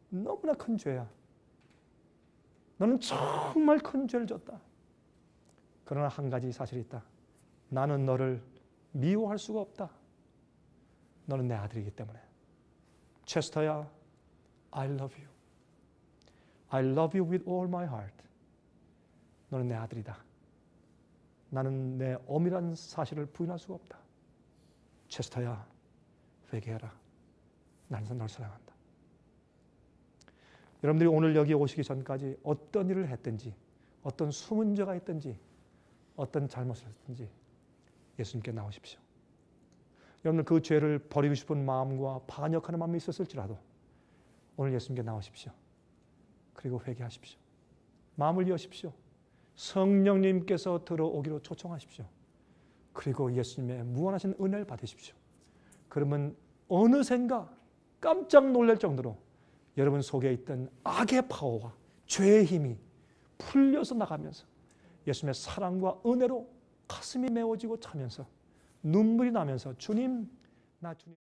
너무나 큰 죄야. 너는 정말 큰 죄를 졌다. 그러나 한 가지 사실이 있다. 나는 너를 미워할 수가 없다. 너는 내 아들이기 때문에. 체스터야, I love you. I love you with all my heart. 너는 내 아들이다. 나는 내 엄이란 사실을 부인할 수가 없다. 체스터야, 회개해라. 나는 널 사랑한다. 여러분들이 오늘 여기 오시기 전까지 어떤 일을 했든지, 어떤 숨은 죄가 있든지, 어떤 잘못을 했든지 예수님께 나오십시오. 여러분들 그 죄를 버리고 싶은 마음과 반역하는 마음이 있었을지라도 오늘 예수님께 나오십시오. 그리고 회개하십시오. 마음을 여십시오. 성령님께서 들어오기로 초청하십시오. 그리고 예수님의 무한하신 은혜를 받으십시오. 그러면 어느샌가 깜짝 놀랄 정도로 여러분 속에 있던 악의 파워와 죄의 힘이 풀려서 나가면서 예수님의 사랑과 은혜로 가슴이 메워지고 차면서 눈물이 나면서 주님, 나 주님.